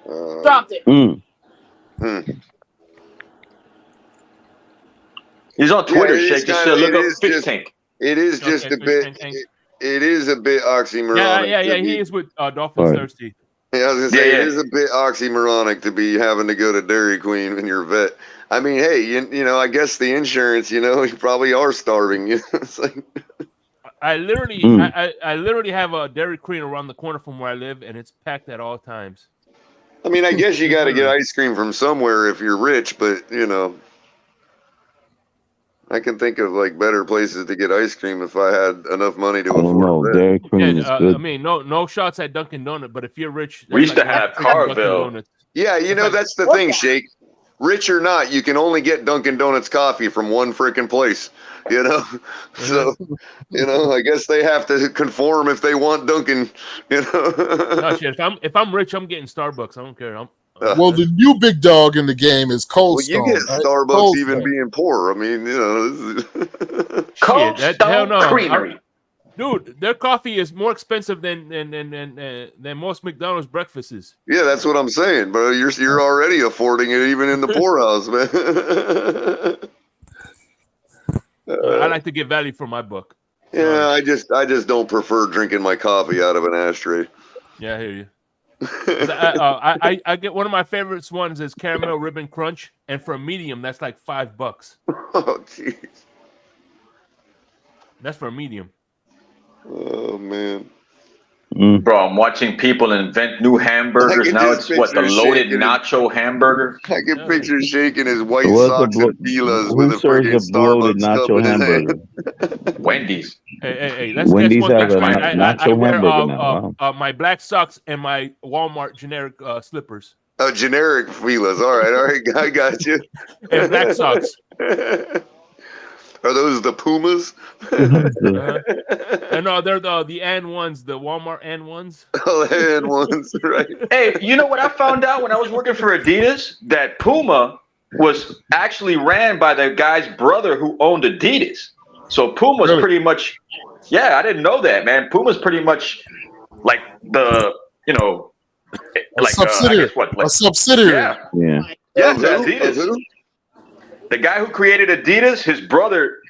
Dropped it. He's on Twitter, yeah, Shake. Just look up Fish Tank. It is just a bit. It is a bit oxymoronic. Yeah. He is with Dolphins Thirsty. Yeah, I was gonna say it is a bit oxymoronic to be having to go to Dairy Queen in your vet. I mean, hey, you know, I guess the insurance. You know, you probably are starving. You know, it's like. I literally have a Dairy Queen around the corner from where I live, and it's packed at all times. I mean, I guess you got to get ice cream from somewhere if you're rich, but you know. I can think of like better places to get ice cream if I had enough money to afford it. Dairy Queen is good. I mean, no shots at Dunkin' Donut, but if you're rich, we used to have Carvel. Yeah, you know that's the thing, Shake. Rich or not, you can only get Dunkin' Donuts coffee from one freaking place. You know, so you know, I guess they have to conform if they want Dunkin'. You know, no shit. If I'm rich, I'm getting Starbucks. I don't care. Well, the new big dog in the game is Cold Stone. You get Starbucks Cold even Stone. being poor. I mean, you know. Cold Stone Creamery. Dude, their coffee is more expensive than most McDonald's breakfasts. Yeah, that's what I'm saying. But you're already affording it even in the poorhouse, man. I like to get value for my buck. Yeah, I just don't prefer drinking my coffee out of an ashtray. Yeah, I hear you. I get one of my favorites ones is caramel ribbon crunch, and for a medium, that's like $5. Oh, jeez. That's for a medium. Oh man. Bro, I'm watching people invent new hamburgers. Now it's what, the loaded nacho hamburger? I can picture shaking his white socks and Filas with a freaking Starbucks cup in his hand. Wendy's. Hey, let's Wendy's guess one has a thing. nacho I wear hamburger now. my black socks and my Walmart generic slippers. Oh, generic Filas. All right, I got you. And black socks. Are those the Pumas? No, they're the and ones, the Walmart and ones. Oh, and ones, right? Hey, you know what I found out when I was working for Adidas? That Puma was actually ran by the guy's brother who owned Adidas. So Puma's pretty much, I didn't know that, man. Puma's pretty much like the, you know, like subsidiary. A subsidiary. Yeah, Adidas. The guy who created Adidas, his brother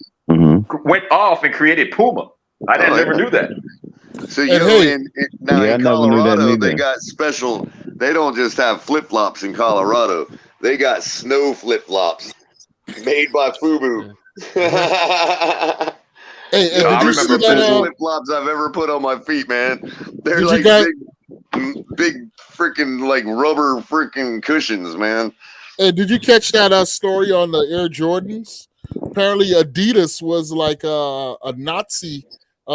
went off and created Puma. I never knew that. So you know, in Colorado, they got special. They don't just have flip flops in Colorado. They got snow flip flops made by FUBU. Hey, I remember the best flip flops I've ever put on my feet, man. They're like big freaking like rubber freaking cushions, man. Hey, did you catch that story on the Air Jordans? Apparently, Adidas was like a Nazi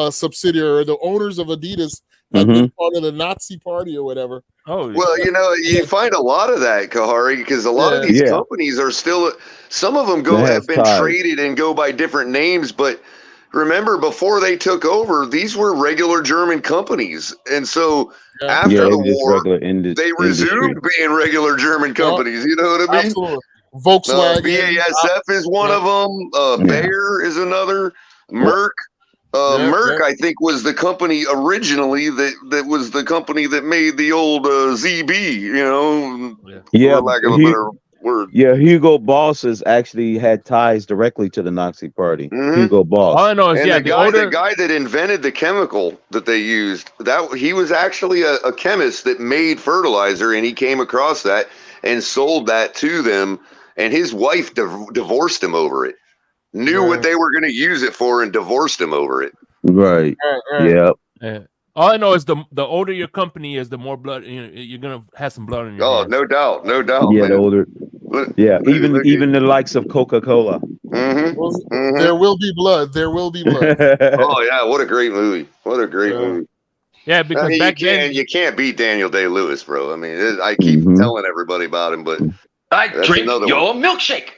subsidiary. The owners of Adidas had been part of the Nazi party or whatever. Oh, well, you know, you find a lot of that, Kahari, because a lot of these companies are still. Some of them have been traded and go by different names, but remember, before they took over, these were regular German companies, and so After Yeah, the it's just war, regular they industry. resumed being regular German companies. You know what I mean? Absolutely. Volkswagen. BASF is one of them. Yeah. Bayer is another. Well, Merck. Merck, I think, was the company originally that was the company that made the old ZB. You know, Yeah, for lack of a better word. Yeah, Hugo Boss has actually had ties directly to the Nazi Party. Hugo Boss. All I know is, And the guy that invented the chemical that they used, that he was actually a chemist that made fertilizer, and he came across that and sold that to them. And his wife divorced him over it. Knew what they were going to use it for and divorced him over it. Right. Yeah. All I know is the older your company is, the more blood you're gonna have some blood in your hands. No doubt, no doubt. Yeah, man. the older. Yeah, even the likes of Coca-Cola. There will be blood. There will be blood. Oh yeah, what a great movie! What a great movie. Yeah, because back then you can't beat Daniel Day-Lewis, bro. I mean, I keep telling everybody about him, but I drink your milkshake.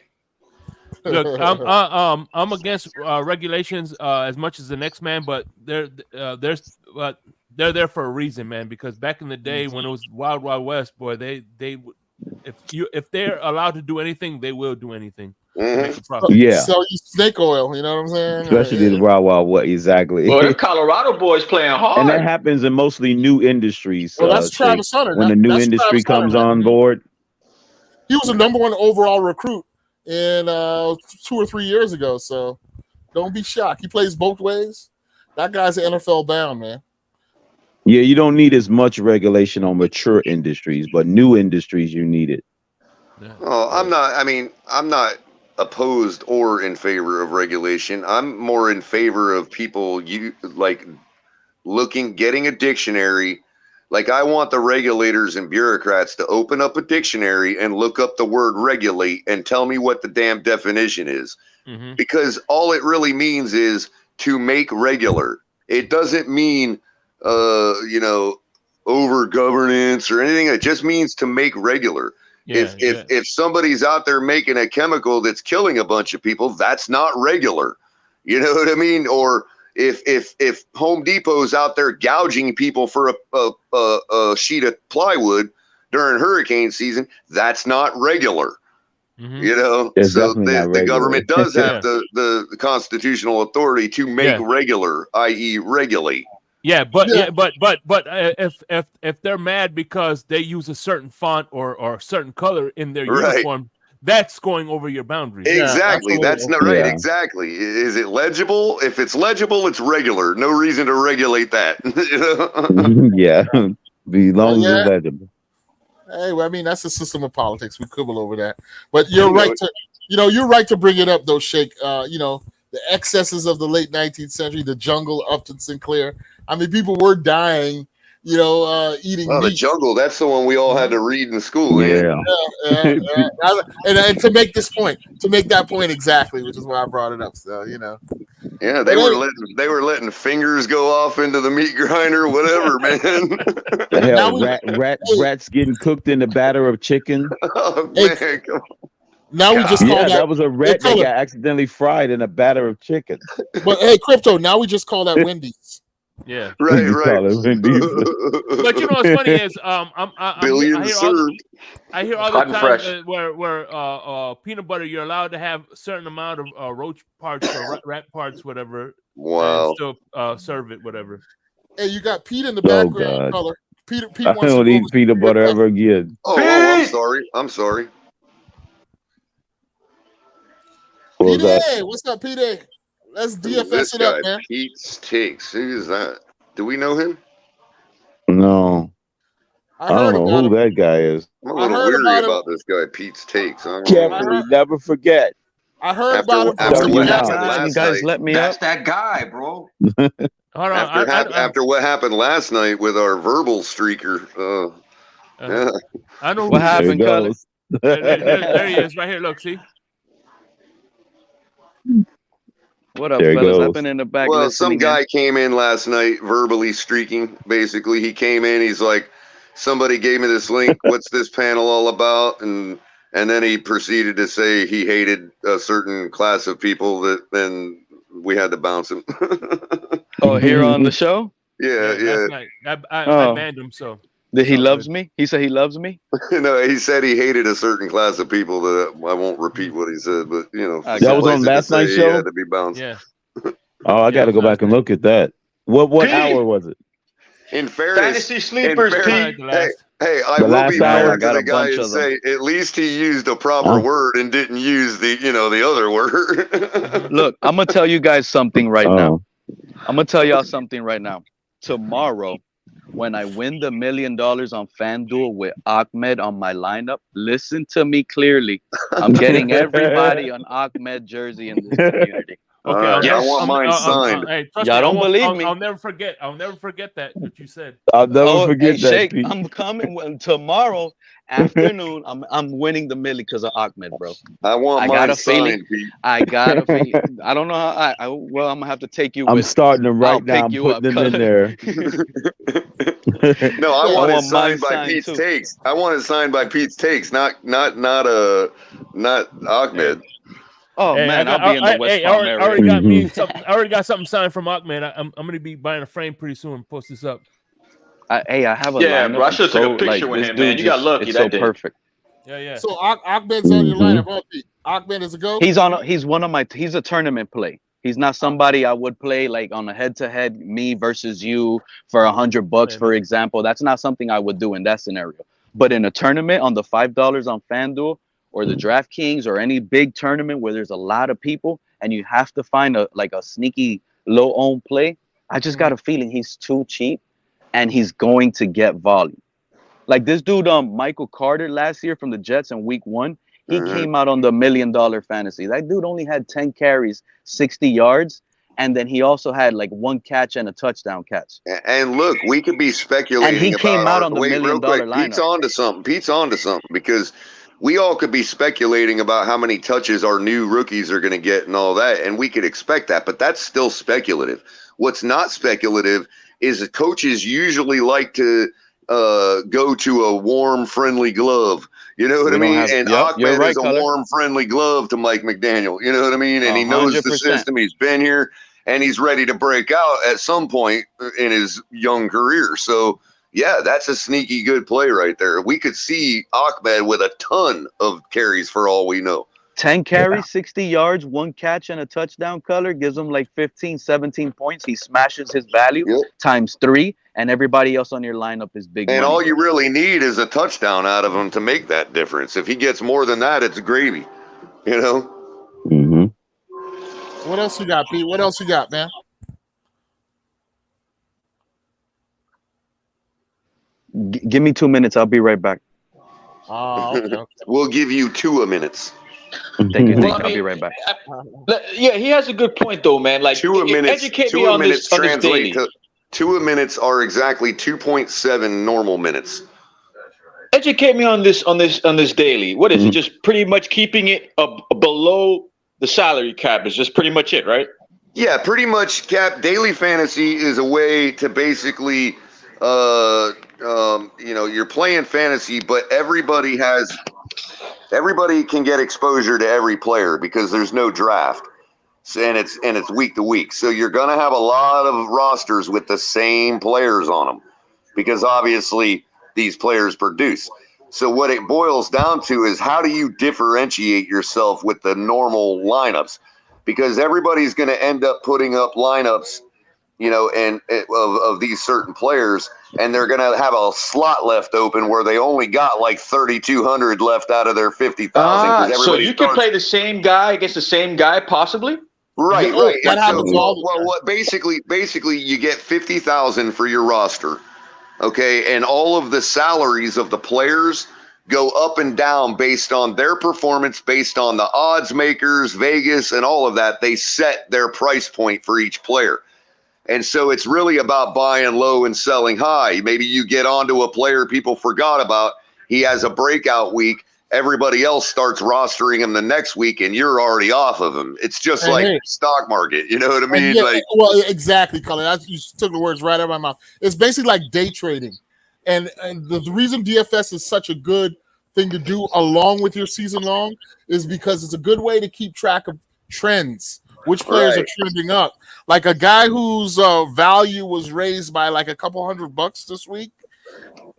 Look, I'm against regulations as much as the next man, but they're there for a reason, man. Because back in the day when it was Wild Wild West, boy, if they're allowed to do anything, they will do anything. To make a profit. Yeah. Sell you snake oil, you know what I'm saying? Especially the Wild Wild West, exactly. Well, the Colorado boys playing hard. And that happens in mostly new industries. Well, that's Travis Hunter. When a new industry comes on board. He was the #1 overall recruit in 2 or 3 years ago, so don't be shocked. He plays both ways. That guy's NFL bound, man. Yeah, you don't need as much regulation on mature industries, but new industries, you need it. Oh, I'm not opposed or in favor of regulation. I'm more in favor of people getting a dictionary. Like, I want the regulators and bureaucrats to open up a dictionary and look up the word regulate and tell me what the damn definition is. Because all it really means is to make regular. It doesn't mean over governance or anything. It just means to make regular. If somebody's out there making a chemical that's killing a bunch of people, that's not regular. You know what I mean? Or if Home Depot's out there gouging people for a sheet of plywood during hurricane season, that's not regular. You know, It's so definitely not the government regular. does have the constitutional authority to make regular, i.e., regulate. Yeah, but if they're mad because they use a certain font or a certain color in their uniform, that's going over your boundaries. Exactly. That's not right. Exactly. Is it legible? If it's legible, it's regular. No reason to regulate that. Yeah. Be long as it's legible. Hey, well, I mean, that's the system of politics. We quibble over that. But you're right to bring it up, though, Shake. The excesses of the late 19th century, the jungle, Upton Sinclair. I mean, people were dying, eating meat. The jungle, that's the one we all had to read in school. Yeah. And to make that point exactly, which is why I brought it up. So, Yeah, they were letting fingers go off into the meat grinder, whatever, man. The hell, rats getting cooked in a batter of chicken. Oh, man, come on. Now we just call that was a rat that got accidentally fried in a batter of chicken. But hey, Crypto, now we just call that Wendy's. Yeah, right. But you know what's funny is I hear all the time where peanut butter, you're allowed to have a certain amount of roach parts or rat parts, whatever. Wow. And still serve it, whatever. Hey, you got Pete in the background color. Pete I don't eat peanut butter ever again. Oh, I'm sorry. Pete, what's up, Pete? Let's DFS it up, man. Pete's Takes. Who is that? Do we know him? No. I don't know who that guy is. I'm a little weary about this guy, Pete's Takes. Can't never forget. I heard about him. After what happened last night. Let me That's that guy, bro. After what happened last night with our verbal streaker. I know what happened, Carlos. There he is, right here. Look, see. What up, fellas? I've been in the back. Well, some guy came in last night verbally streaking. Basically, he came in. He's like, somebody gave me this link. What's this panel all about? And then he proceeded to say he hated a certain class of people that then we had to bounce him. Oh, here on the show? Last night I banned him. So he loves me. He said he loves me. No, he said he hated a certain class of people that I won't repeat what he said, but that was on last night's show. He had to be bounced. Yeah. Oh, I got to go back and look at that. What hour was it? In fairness, Fantasy Sleepers, hey, I will be fair to the guy and say at least he used a proper word and didn't use the the other word. Look, I'm gonna tell you guys something right now. I'm gonna tell y'all something right now. Tomorrow, when I win the $1 million on FanDuel with Ahmed on my lineup, listen to me clearly. I'm getting everybody an Ahmed jersey in this community. Okay, I want mine signed. Hey, y'all don't believe me. I'll never forget. I'll never forget that what you said. I'll never forget that. Shake, I'm coming tomorrow afternoon. I'm winning the milli because of Ahmed, bro. I got a feeling. Pete. I got a feeling. I don't know how. Well, I'm gonna have to take you. I'm starting them right now. I'm putting them in there. No, I want it signed by Pete's Takes. I want it signed by Pete's Takes, not Ahmed. Oh hey, man, I'll be in the West Palm area. I already got something signed from Ahmed. I'm gonna be buying a frame pretty soon. Post this up. I have a lineup. Bro, I should have took a picture with him, man. You got lucky that day. Perfect. Yeah. So Ahmed's on your lineup, huh, Pete? Ahmed is a go. He's one of my. He's a tournament play. He's not somebody I would play like on a head-to-head, me versus you for $100, for example. That's not something I would do in that scenario. But in a tournament on the $5 on FanDuel or the DraftKings or any big tournament where there's a lot of people and you have to find a sneaky low-owned play, I just got a feeling he's too cheap and he's going to get volume. Like this dude, Michael Carter last year from the Jets in week 1, he came out on the $1 million fantasy. That dude only had 10 carries, 60 yards, and then he also had like 1 catch and a touchdown catch. And look, we could be speculating. And he came out on the $1 million lineup. Pete's onto something because we all could be speculating about how many touches our new rookies are going to get and all that, and we could expect that, but that's still speculative. What's not speculative is that coaches usually like to go to a warm, friendly glove. You know what I mean? And Ahmed is a warm, friendly glove to Mike McDaniel. You know what I mean? And he knows the system. He's been here, and he's ready to break out at some point in his young career. So, yeah, that's a sneaky good play right there. We could see Ahmed with a ton of carries for all we know. 10 carries, 60 yards, 1 catch, and a touchdown color gives him like 15, 17 points. He smashes his value times 3, and everybody else on your lineup is big. And all you really need is a touchdown out of him to make that difference. If he gets more than that, it's gravy. You know? Mm-hmm. What else you got, Pete? What else you got, man? Give me 2 minutes. I'll be right back. Okay. We'll give you 2 minutes. Thank you. I'll be right back. Yeah, he has a good point though, man. Like 2 minutes. Educate me on this daily. 2 minutes are exactly 2.7 normal minutes. Educate me on this daily. What is it? Just pretty much keeping it below the salary cap is just pretty much it, right? Yeah, pretty much. Cap daily fantasy is a way to basically, you're playing fantasy, but everybody can get exposure to every player because there's no draft. And it's week to week. So you're going to have a lot of rosters with the same players on them because obviously these players produce. So what it boils down to is how do you differentiate yourself with the normal lineups? Because everybody's going to end up putting up lineups, and of these certain players, and they're going to have a slot left open where they only got like 3,200 left out of their 50,000. So you can play the same guy against the same guy, possibly. Right. That happens all the time. What basically you get 50,000 for your roster, okay, and all of the salaries of the players go up and down based on their performance, based on the odds makers, Vegas, and all of that. They set their price point for each player. And so it's really about buying low and selling high. Maybe you get onto a player people forgot about. He has a breakout week. Everybody else starts rostering him the next week, and you're already off of him. It's just stock market. You know what I mean? Yeah, well, exactly, Colin. You took the words right out of my mouth. It's basically like day trading. And the reason DFS is such a good thing to do along with your season long is because it's a good way to keep track of trends. Which players Right. are trending up? Like a guy whose value was raised by like a couple $100 this week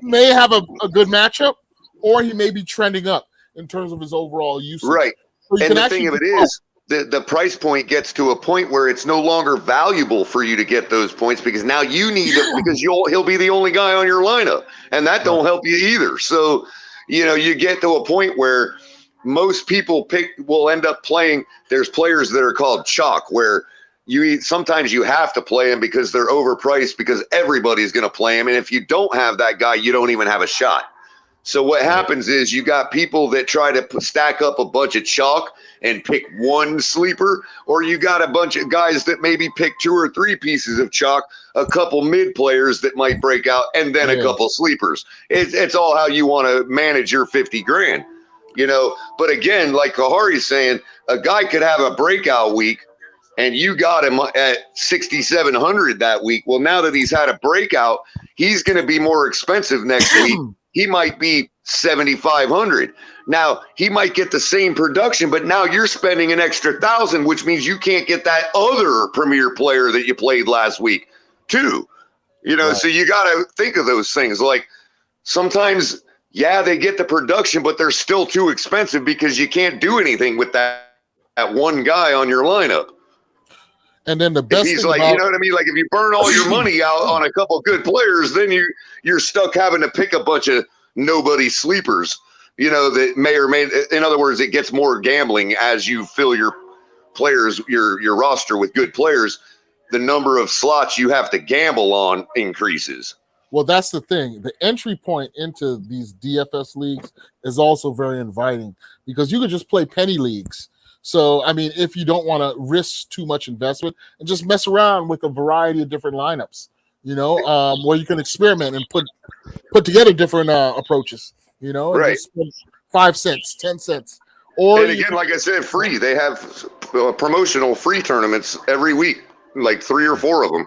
may have a good matchup, or he may be trending up in terms of his overall usage. Right. So you And can the actually thing of it do both. is, the price point gets to a point where it's no longer valuable for you to get those points because now you need it because he'll be the only guy on your lineup, and that don't help you either. So, you get to a point where most people will end up playing. There's players that are called chalk where sometimes you have to play them because they're overpriced because everybody's going to play them, and if you don't have that guy, you don't even have a shot. So what happens is you got people that try to stack up a bunch of chalk and pick one sleeper, or you got a bunch of guys that maybe pick 2 or 3 pieces of chalk, a couple mid players that might break out, and then a couple sleepers. It's all how you want to manage your 50 grand, But again, like Kahari's saying, a guy could have a breakout week and you got him at 6,700 that week. Well, now that he's had a breakout, he's going to be more expensive next week. He might be 7,500. Now he might get the same production, but now you're spending an extra 1,000, which means you can't get that other premier player that you played last week too. So you got to think of those things. Like sometimes, they get the production, but they're still too expensive because you can't do anything with that one guy on your lineup. And then the best he's thing like, about, you know what I mean? Like if you burn all your money out on a couple good players, then you're stuck having to pick a bunch of nobody sleepers, that may or may, in other words, it gets more gambling as you fill your players, your roster with good players. The number of slots you have to gamble on increases. Well, that's the thing. The entry point into these DFS leagues is also very inviting because you can just play penny leagues. So, I mean, if you don't want to risk too much investment and just mess around with a variety of different lineups, where you can experiment and put together different approaches, and just spend 5 cents, 10 cents. And again, like I said, free. They have promotional free tournaments every week, like 3 or 4 of them.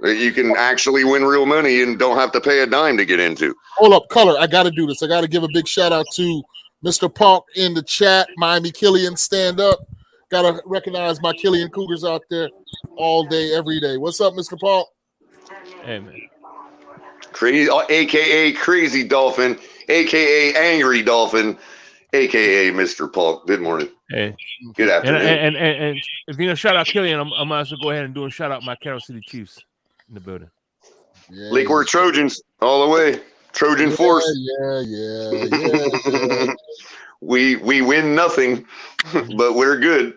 You can actually win real money and don't have to pay a dime to get into. Hold up, Color. I got to do this. I got to give a big shout out to Mr. Park in the chat. Miami Killian, stand up. Got to recognize my Killian Cougars out there all day, every day. What's up, Mr. Park? Hey, man. Crazy, a.k.a. Crazy Dolphin, a.k.a. Angry Dolphin, a.k.a. Mr. Park. Good morning. Hey. Good afternoon. And if you're going to shout out Killian, I'm going to go ahead and shout out my Carroll City Chiefs in the building. Lakewood Trojans all the way. Trojan Force. Yeah. We win nothing, but we're good.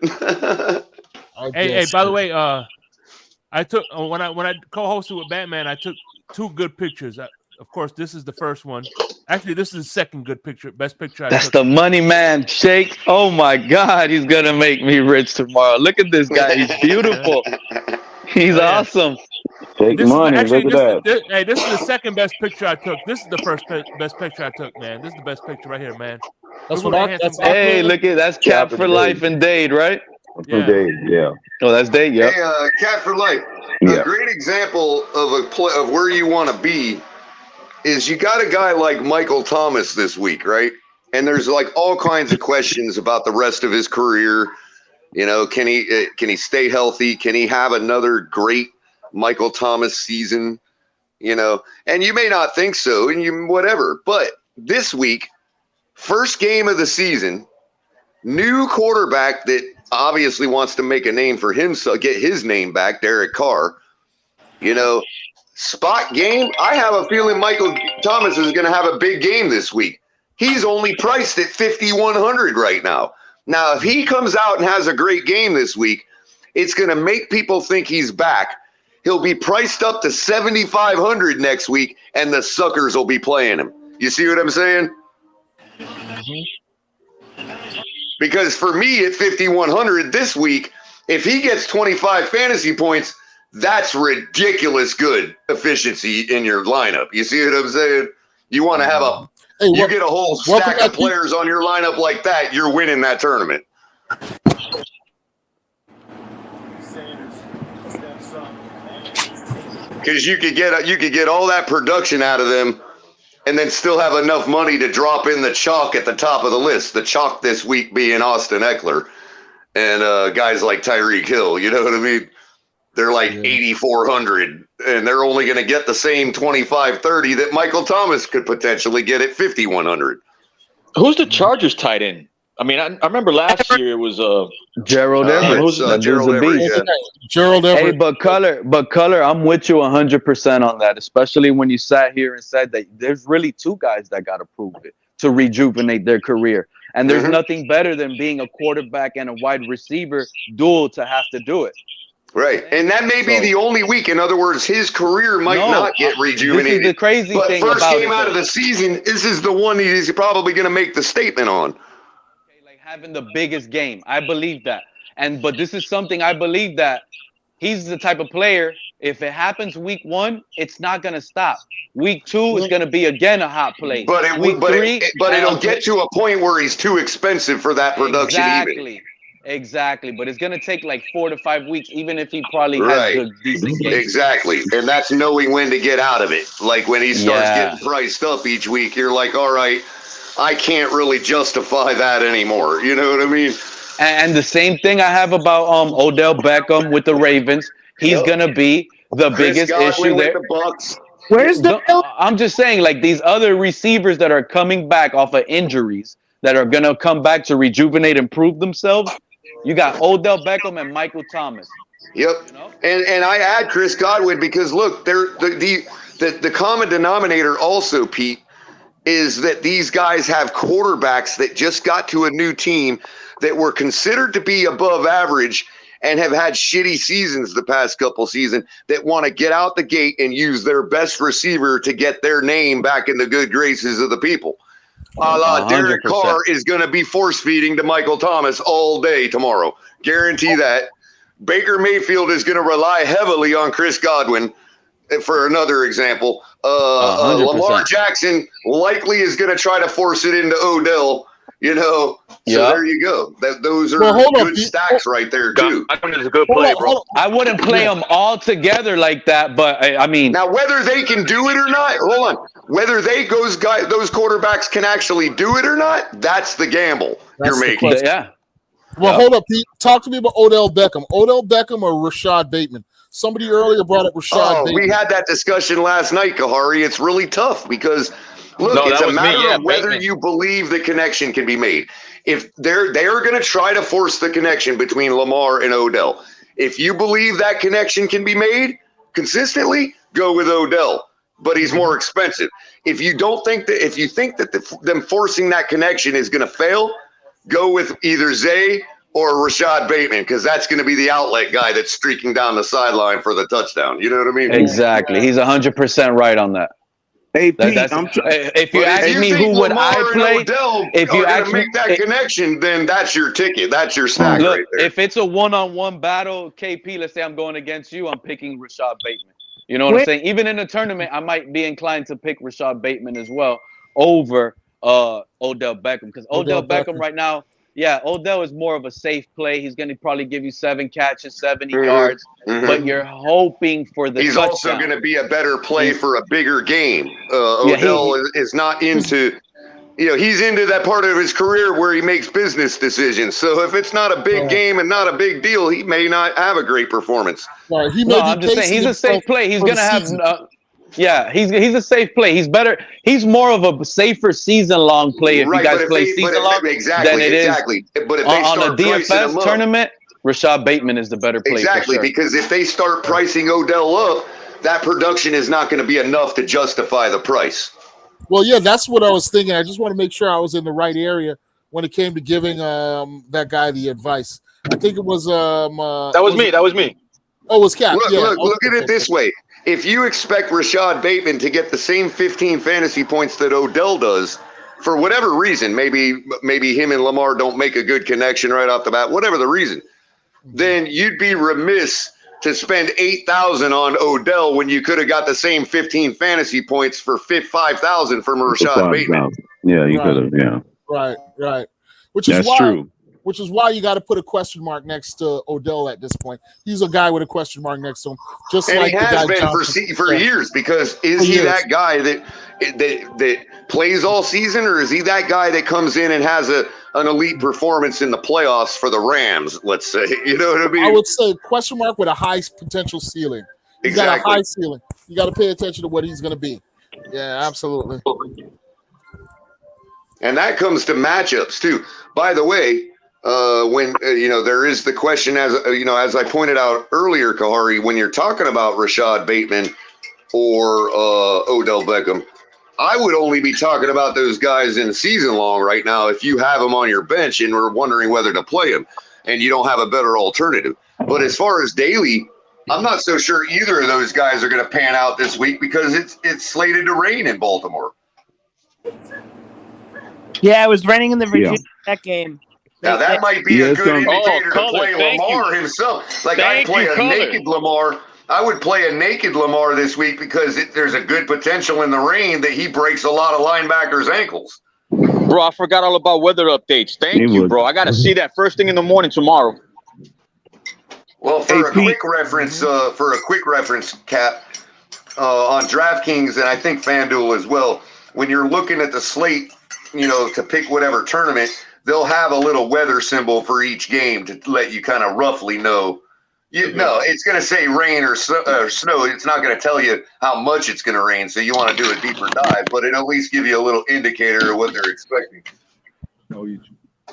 Hey, by the way, I took when I co-hosted with Batman, I took 2 good pictures. Of course, this is the first one. Actually, this is the second good picture, best picture I took. That's the money man, Shake. Oh my God, he's gonna make me rich tomorrow. Look at this guy. He's beautiful. He's awesome. Take money. Look at that. This is the second best picture I took. This is the first best picture I took, man. This is the best picture right here, man. Hey, look at that's Cap for Life and Dade, right? Yeah. Dade, yeah. Oh, that's Dade, yeah. Hey, Cat for Life. Yeah. A great example of of where you want to be is you got a guy like Michael Thomas this week, right? And there's like all kinds of questions about the rest of his career. Can he stay healthy? Can he have another great Michael Thomas season? And you may not think so, and whatever. But this week, first game of the season, new quarterback that obviously wants to make a name for himself, get his name back, Derek Carr. Spot game. I have a feeling Michael Thomas is going to have a big game this week. He's only priced at 5,100 right now. Now, if he comes out and has a great game this week, it's going to make people think he's back. He'll be priced up to 7,500 next week, and the suckers will be playing him. You see what I'm saying? Because for me at 5,100 this week, if he gets 25 fantasy points, that's ridiculous good efficiency in your lineup. You see what I'm saying? You want to have you get a whole stack of players on your lineup like that, you're winning that tournament. Because you could get all that production out of them and then still have enough money to drop in the chalk at the top of the list. The chalk this week being Austin Eckler. and guys like Tyreek Hill. You know what I mean? They're like 8,400, and they're only going to get the same 25-30 that Michael Thomas could potentially get at 5,100. Who's the Chargers tight end? I mean, I remember last year it was Gerald Everett. Gerald Everett. Yeah. Gerald Everett. Hey, but color, I'm with you 100% on that. Especially when you sat here and said that there's really two guys that got to prove it to rejuvenate their career, and there's nothing better than being a quarterback and a wide receiver dual to have to do it. Right, and that may be the only week. In other words, his career might not get rejuvenated. This is the crazy thing first about game out of the season, this is the one he's probably going to make the statement on. Okay, like having the biggest game, I believe that. But this is something I believe that he's the type of player. If it happens week 1, it's not going to stop. Week 2 is going to be again a hot play. But it'll get to a point where he's too expensive for that production. Exactly, but it's gonna take like 4 to 5 weeks, even if he probably has good, decent games. Exactly, and that's knowing when to get out of it. Like when he starts getting priced up each week, you're like, all right, I can't really justify that anymore. You know what I mean? And the same thing I have about Odell Beckham with the Ravens. He's gonna be the biggest issue there. The Bucks. Where's the? I'm just saying, like these other receivers that are coming back off of injuries that are gonna come back to rejuvenate and prove themselves. You got Odell Beckham and Michael Thomas. Yep, you know? and I add Chris Godwin because look, the common denominator also, Pete, is that these guys have quarterbacks that just got to a new team that were considered to be above average and have had shitty seasons the past couple seasons that want to get out the gate and use their best receiver to get their name back in the good graces of the people. Derek Carr is going to be force feeding to Michael Thomas all day tomorrow. Guarantee that. Baker Mayfield is going to rely heavily on Chris Godwin for another example. Lamar Jackson likely is going to try to force it into Odell. You know, so there you go. Those are good stacks right there too. Godwin is a good play, bro. I wouldn't play them all together like that, but I mean, now whether they can do it or not, hold on. Whether those quarterbacks can actually do it or not, that's the gamble you're making. Yeah. Well, hold up, Pete. Talk to me about Odell Beckham. Odell Beckham or Rashad Bateman? Somebody earlier brought up Rashad Bateman. We had that discussion last night, Kahari. It's really tough because. Look, it's a matter of whether you believe the connection can be made. If they are going to try to force the connection between Lamar and Odell. If you believe that connection can be made consistently, go with Odell, but he's more expensive. If you think that them forcing that connection is going to fail, go with either Zay or Rashad Bateman because that's going to be the outlet guy that's streaking down the sideline for the touchdown. You know what I mean? Exactly. He's 100% right on that. Hey, Pete, if you ask me who would I play, if you actually make that connection, then that's your ticket. That's your stack right there. If it's a one-on-one battle, KP, let's say I'm going against you, I'm picking Rashad Bateman. You know what I'm saying? Even in a tournament, I might be inclined to pick Rashad Bateman as well over Odell Beckham because Odell Beckham right now, Odell is more of a safe play. He's going to probably give you 7 catches, 70 yards, but you're hoping for the touchdown. Also going to be a better play for a bigger game. Odell is not into, he's into that part of his career where he makes business decisions. So if it's not a big game and not a big deal, he may not have a great performance. Right. I'm just saying he's a safe play. He's going to have he's a safe play. He's better. He's more of a safer season-long play if you guys play season-long than it is. But if they on start a DFS tournament, Rashad Bateman is the better play. Exactly, for sure. Because if they start pricing Odell up, that production is not going to be enough to justify the price. Well, yeah, that's what I was thinking. I just want to make sure I was in the right area when it came to giving that guy the advice. I think it was that was me. That was me. Oh, it was Cap. Look at it this way. If you expect Rashad Bateman to get the same 15 fantasy points that Odell does, for whatever reason, maybe him and Lamar don't make a good connection right off the bat, whatever the reason, then you'd be remiss to spend $8,000 on Odell when you could have got the same 15 fantasy points for $5,000 from Rashad Bateman. Yeah, you could have. Yeah. Right. Which is which is why you got to put a question mark next to Odell at this point. He's a guy with a question mark next to him, just and like he the has guy been for years. Because is he that guy that plays all season, or is he that guy that comes in and has an elite performance in the playoffs for the Rams? Let's say, you know what I mean? I would say question mark with a high potential ceiling. He's got a high ceiling. You got to pay attention to what he's going to be. Yeah, absolutely. And that comes to matchups too. By the way, when there is the question, as as I pointed out earlier, Kahari, when you're talking about Rashad Bateman or Odell Beckham, I would only be talking about those guys in season long right now if you have them on your bench and we're wondering whether to play them and you don't have a better alternative. But as far as daily, I'm not so sure either of those guys are going to pan out this week because it's slated to rain in Baltimore. Yeah, it was raining in the Virginia Tech game. Now that might be a good indicator to play Lamar himself. Like I'd play a naked Lamar. I would play a naked Lamar this week because there's a good potential in the rain that he breaks a lot of linebackers' ankles. Bro, I forgot all about weather updates. Thank you, bro. I got to see that first thing in the morning tomorrow. Well, for a quick reference, Cap, on DraftKings and I think FanDuel as well, when you're looking at the slate, to pick whatever tournament, they'll have a little weather symbol for each game to let you kind of roughly know. It's going to say rain or snow. It's not going to tell you how much it's going to rain, so you want to do a deeper dive, but it'll at least give you a little indicator of what they're expecting.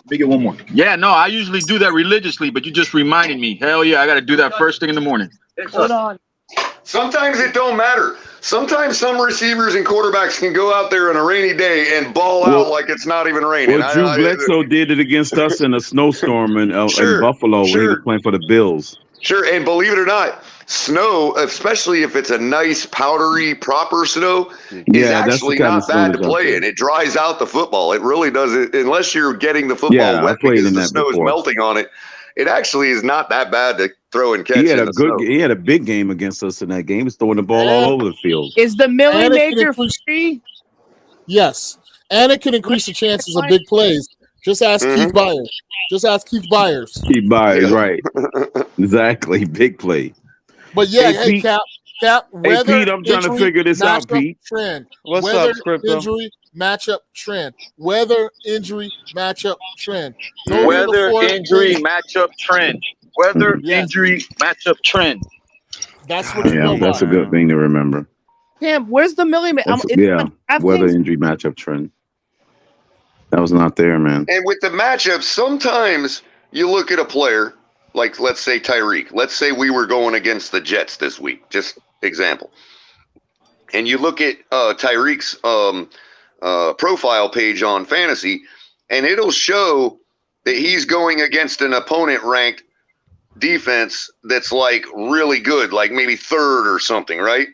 Make it one more. Yeah, no, I usually do that religiously, but you just reminded me. Hell yeah, I got to do that first thing in the morning. Hold on. Sometimes it don't matter. Sometimes some receivers and quarterbacks can go out there on a rainy day and ball out like it's not even raining. Well, Drew Bledsoe did it against us in a snowstorm in Buffalo when he was playing for the Bills. Sure, and believe it or not, snow, especially if it's a nice, powdery, proper snow, is actually not bad to play in. It dries out the football. It really does it, unless you're getting the football wet because the snow is melting on it. It actually is not that bad to throw and catch. He had a big game against us in that game. He was throwing the ball all over the field. Is the Millie Maker free? Yes, and it can increase the chances of big plays. Just ask Keith Byers. Keith Byers, right? Exactly, big play. But yeah, hey Cap. Weather, hey Pete, I'm trying to figure this out, Pete. Trend. What's weather, up, Crypto? Injury matchup trend. Weather, injury matchup trend. Weather, injury matchup trend. Weather, injury matchup trend. That's what you know. That's a good thing to remember. Cam, where's the Millie Maker? Weather, injury matchup trend. That was not there, man. And with the matchups, sometimes you look at a player, like let's say Tyreek. Let's say we were going against the Jets this week, just example. And you look at Tyreek's profile page on Fantasy, and it'll show that he's going against an opponent-ranked defense that's like really good, like maybe third or something, right?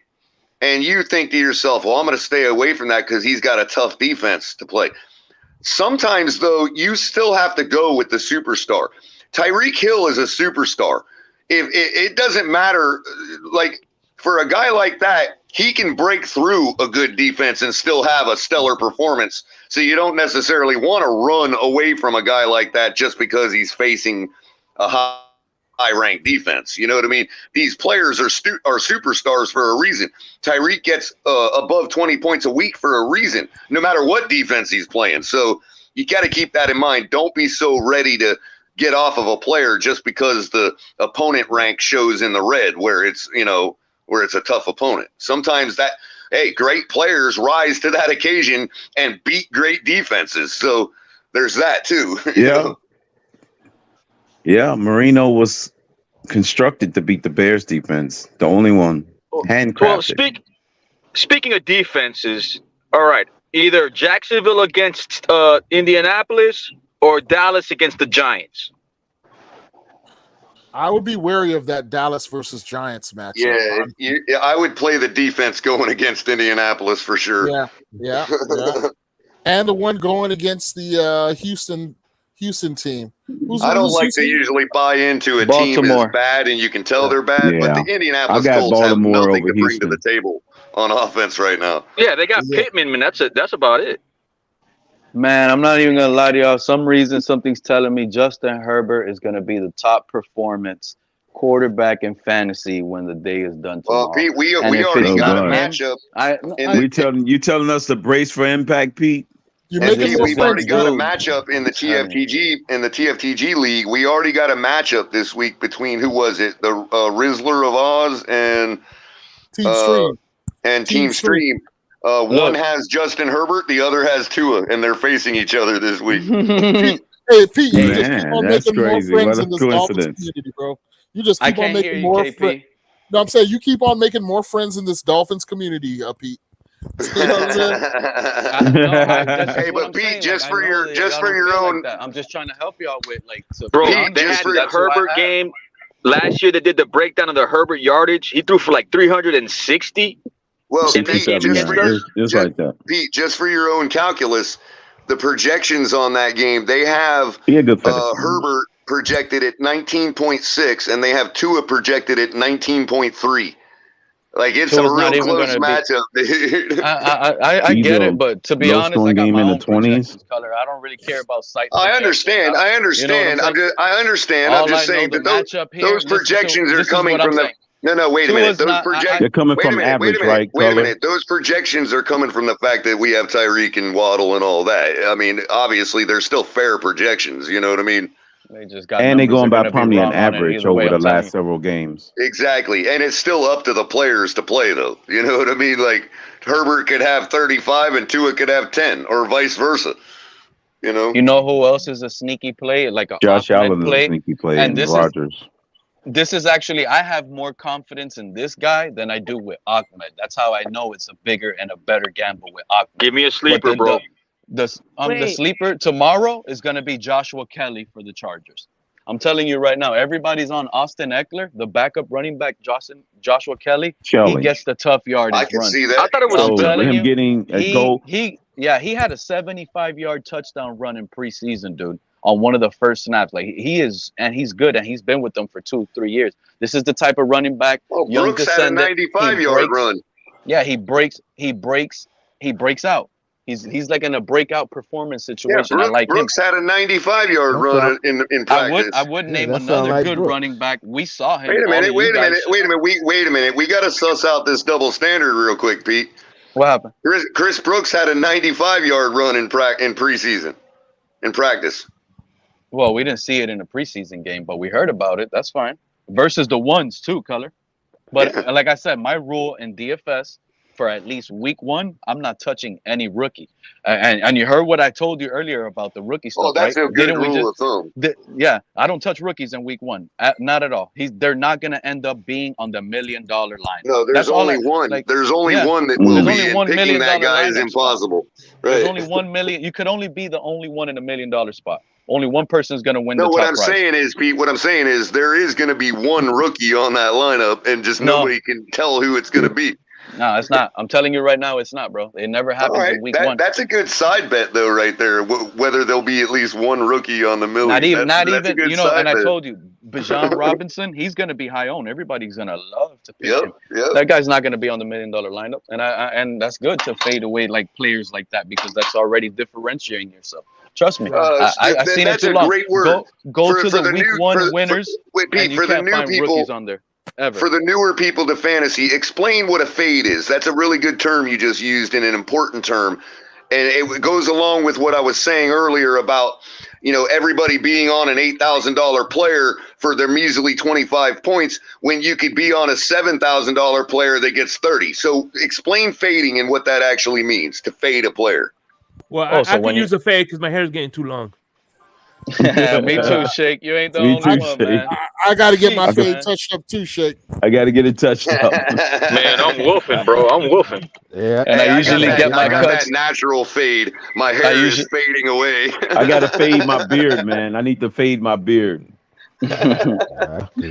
And you think to yourself, well, I'm going to stay away from that because he's got a tough defense to play. Sometimes, though, you still have to go with the superstar. Tyreek Hill is a superstar. If it doesn't matter, like for a guy like that, he can break through a good defense and still have a stellar performance. So you don't necessarily want to run away from a guy like that just because he's facing a high-ranked defense. You know what I mean? These players are superstars for a reason. Tyreek gets above 20 points a week for a reason, no matter what defense he's playing. So you got to keep that in mind. Don't be so ready to get off of a player just because the opponent rank shows in the red where it's, where it's a tough opponent. Sometimes great players rise to that occasion and beat great defenses. So there's that too. Yeah. Yeah, Marino was constructed to beat the Bears defense. The only one. Handcrafted. Well, speaking of defenses, all right, either Jacksonville against Indianapolis or Dallas against the Giants. I would be wary of that Dallas versus Giants match. Yeah, I would play the defense going against Indianapolis for sure. Yeah. And the one going against the Houston team. I don't like to usually buy into a team that's bad and you can tell they're bad, but the Indianapolis Colts have nothing to bring to the table on offense right now. Yeah, they got Pittman, man. That's about it. Man, I'm not even gonna lie to y'all. Some reason, something's telling me Justin Herbert is gonna be the top performance quarterback in fantasy when the day is done tomorrow. Well, Pete, we And if already it's got a not him, matchup. You telling us to brace for impact, Pete? You're And making Pete, more we've friends. already got a Dude, matchup in the I'm telling TFTG league. We already got a matchup this week between who was it? The Rizzler of Oz and Team Stream. And Team Stream. One has Justin Herbert, the other has Tua, and they're facing each other this week. Hey, Pete, you just keep Man, on that's making more crazy. friends What in a this Dolphins coincidence. community, bro. You just I keep on can't hear making you, more KP. friends. No, I'm saying you keep on making more friends in this Dolphins community, Pete. You know what I'm saying? Hey, but Pete, just for your own, like that. I'm just trying to help y'all with like. To Bro, be honest they with had you, the that's who I Herbert have. game last year. They did the breakdown of the Herbert yardage. He threw for like 360. well, And Pete, they just for yards. your, Just like that. Pete, just for your own calculus, the projections on that game, they have Be a good fantasy. Herbert projected at 19.6, and they have Tua projected at 19.3. Like, it's a Tua's not real even close gonna be- matchup, dude. I These get are it, but to be low honest, I scoring got game my in the own 20s. projections, color. I don't really care about site. I understand. I understand. I understand. I'm just saying that those projections are coming from the. No, wait a minute. Those projections. They're coming from average, right? Wait a minute. Those projections are coming from the fact that we have Tyreek and Waddle and all that. I mean, obviously, they're still fair projections. You know what I mean? They just got And they're numbers going that are by gonna be probably wrong an on it average either way, over the I'm telling last you. several games. Exactly. And it's still up to the players to play, though. You know what I mean? Like, Herbert could have 35 and Tua could have 10, or vice versa. You know? You know who else is a sneaky play, like a Josh Ahmed Allen is play? a sneaky play, And and Rodgers. This is actually, I have more confidence in this guy than I do with Ahmed. That's how I know it's a bigger and a better gamble with Ahmed. Give me a sleeper, bro. The sleeper tomorrow is going to be Joshua Kelly for the Chargers. I'm telling you right now, everybody's on Austin Eckler, the backup running back, Joshua Kelly. He gets the tough yardage I can run. see that. I thought it was I'm telling you, getting a goal. he had a 75-yard touchdown run in preseason, dude, on one of the first snaps. Like he's good, and he's been with them for 2-3 years. This is the type of running back. Oh, Brooks had a 95-yard run. Yeah, he breaks out. He's like in a breakout performance situation. Yeah, I like Brooks him. had a 95-yard run in practice. I would name another good running back. We saw him. Wait a minute. We got to suss out this double standard real quick, Pete. What happened? Chris Brooks had a 95-yard run in preseason, in practice. Well, we didn't see it in the preseason game, but we heard about it. That's fine. Versus the ones too, color. But like I said, my rule in DFS for at least week 1, I'm not touching any rookie. And you heard what I told you earlier about the rookie stuff. Oh, that's right? a good rule of thumb. Yeah, I don't touch rookies in week 1. Not at all. They're not going to end up being on the $1 million line. No, there's only one. There's only one that will be. And picking that guy is impossible. Right. There's only 1 million. You could only be the only one in $1 million spot. Only one person is going to win the top what I'm prize. saying is, Pete, what I'm saying is there is going to be one rookie on that lineup, and just nobody can tell who it's going to be. No, it's not. I'm telling you right now, it's not, bro. It never happens in week 1. That's a good side bet, though, right there. Whether there'll be at least one rookie on the million. Not even. You know, and I told you, Bijan Robinson, he's going to be high owned. Everybody's going to love to pick him. That guy's not going to be on the $1 million lineup, and that's good to fade away like players like that because that's already differentiating yourself. Trust me, I've seen it too long. Great word. Go to the week 1 winners. Pete, for the new people on there. For the newer people to fantasy, explain what a fade is. That's a really good term you just used, and an important term. And it goes along with what I was saying earlier about, everybody being on an $8,000 player for their measly 25 points when you could be on a $7,000 player that gets 30. So explain fading and what that actually means, to fade a player. Well, I can use a fade because my hair is getting too long. Me too, Shake. You ain't the only one, man. I got to get my fade touched up too, Shake. I got to get it touched up. Man, I'm wolfing, bro. I'm wolfing. Yeah, and I usually get my cuts. That natural fade. My hair is fading away. I got to fade my beard, man. I need to fade my beard.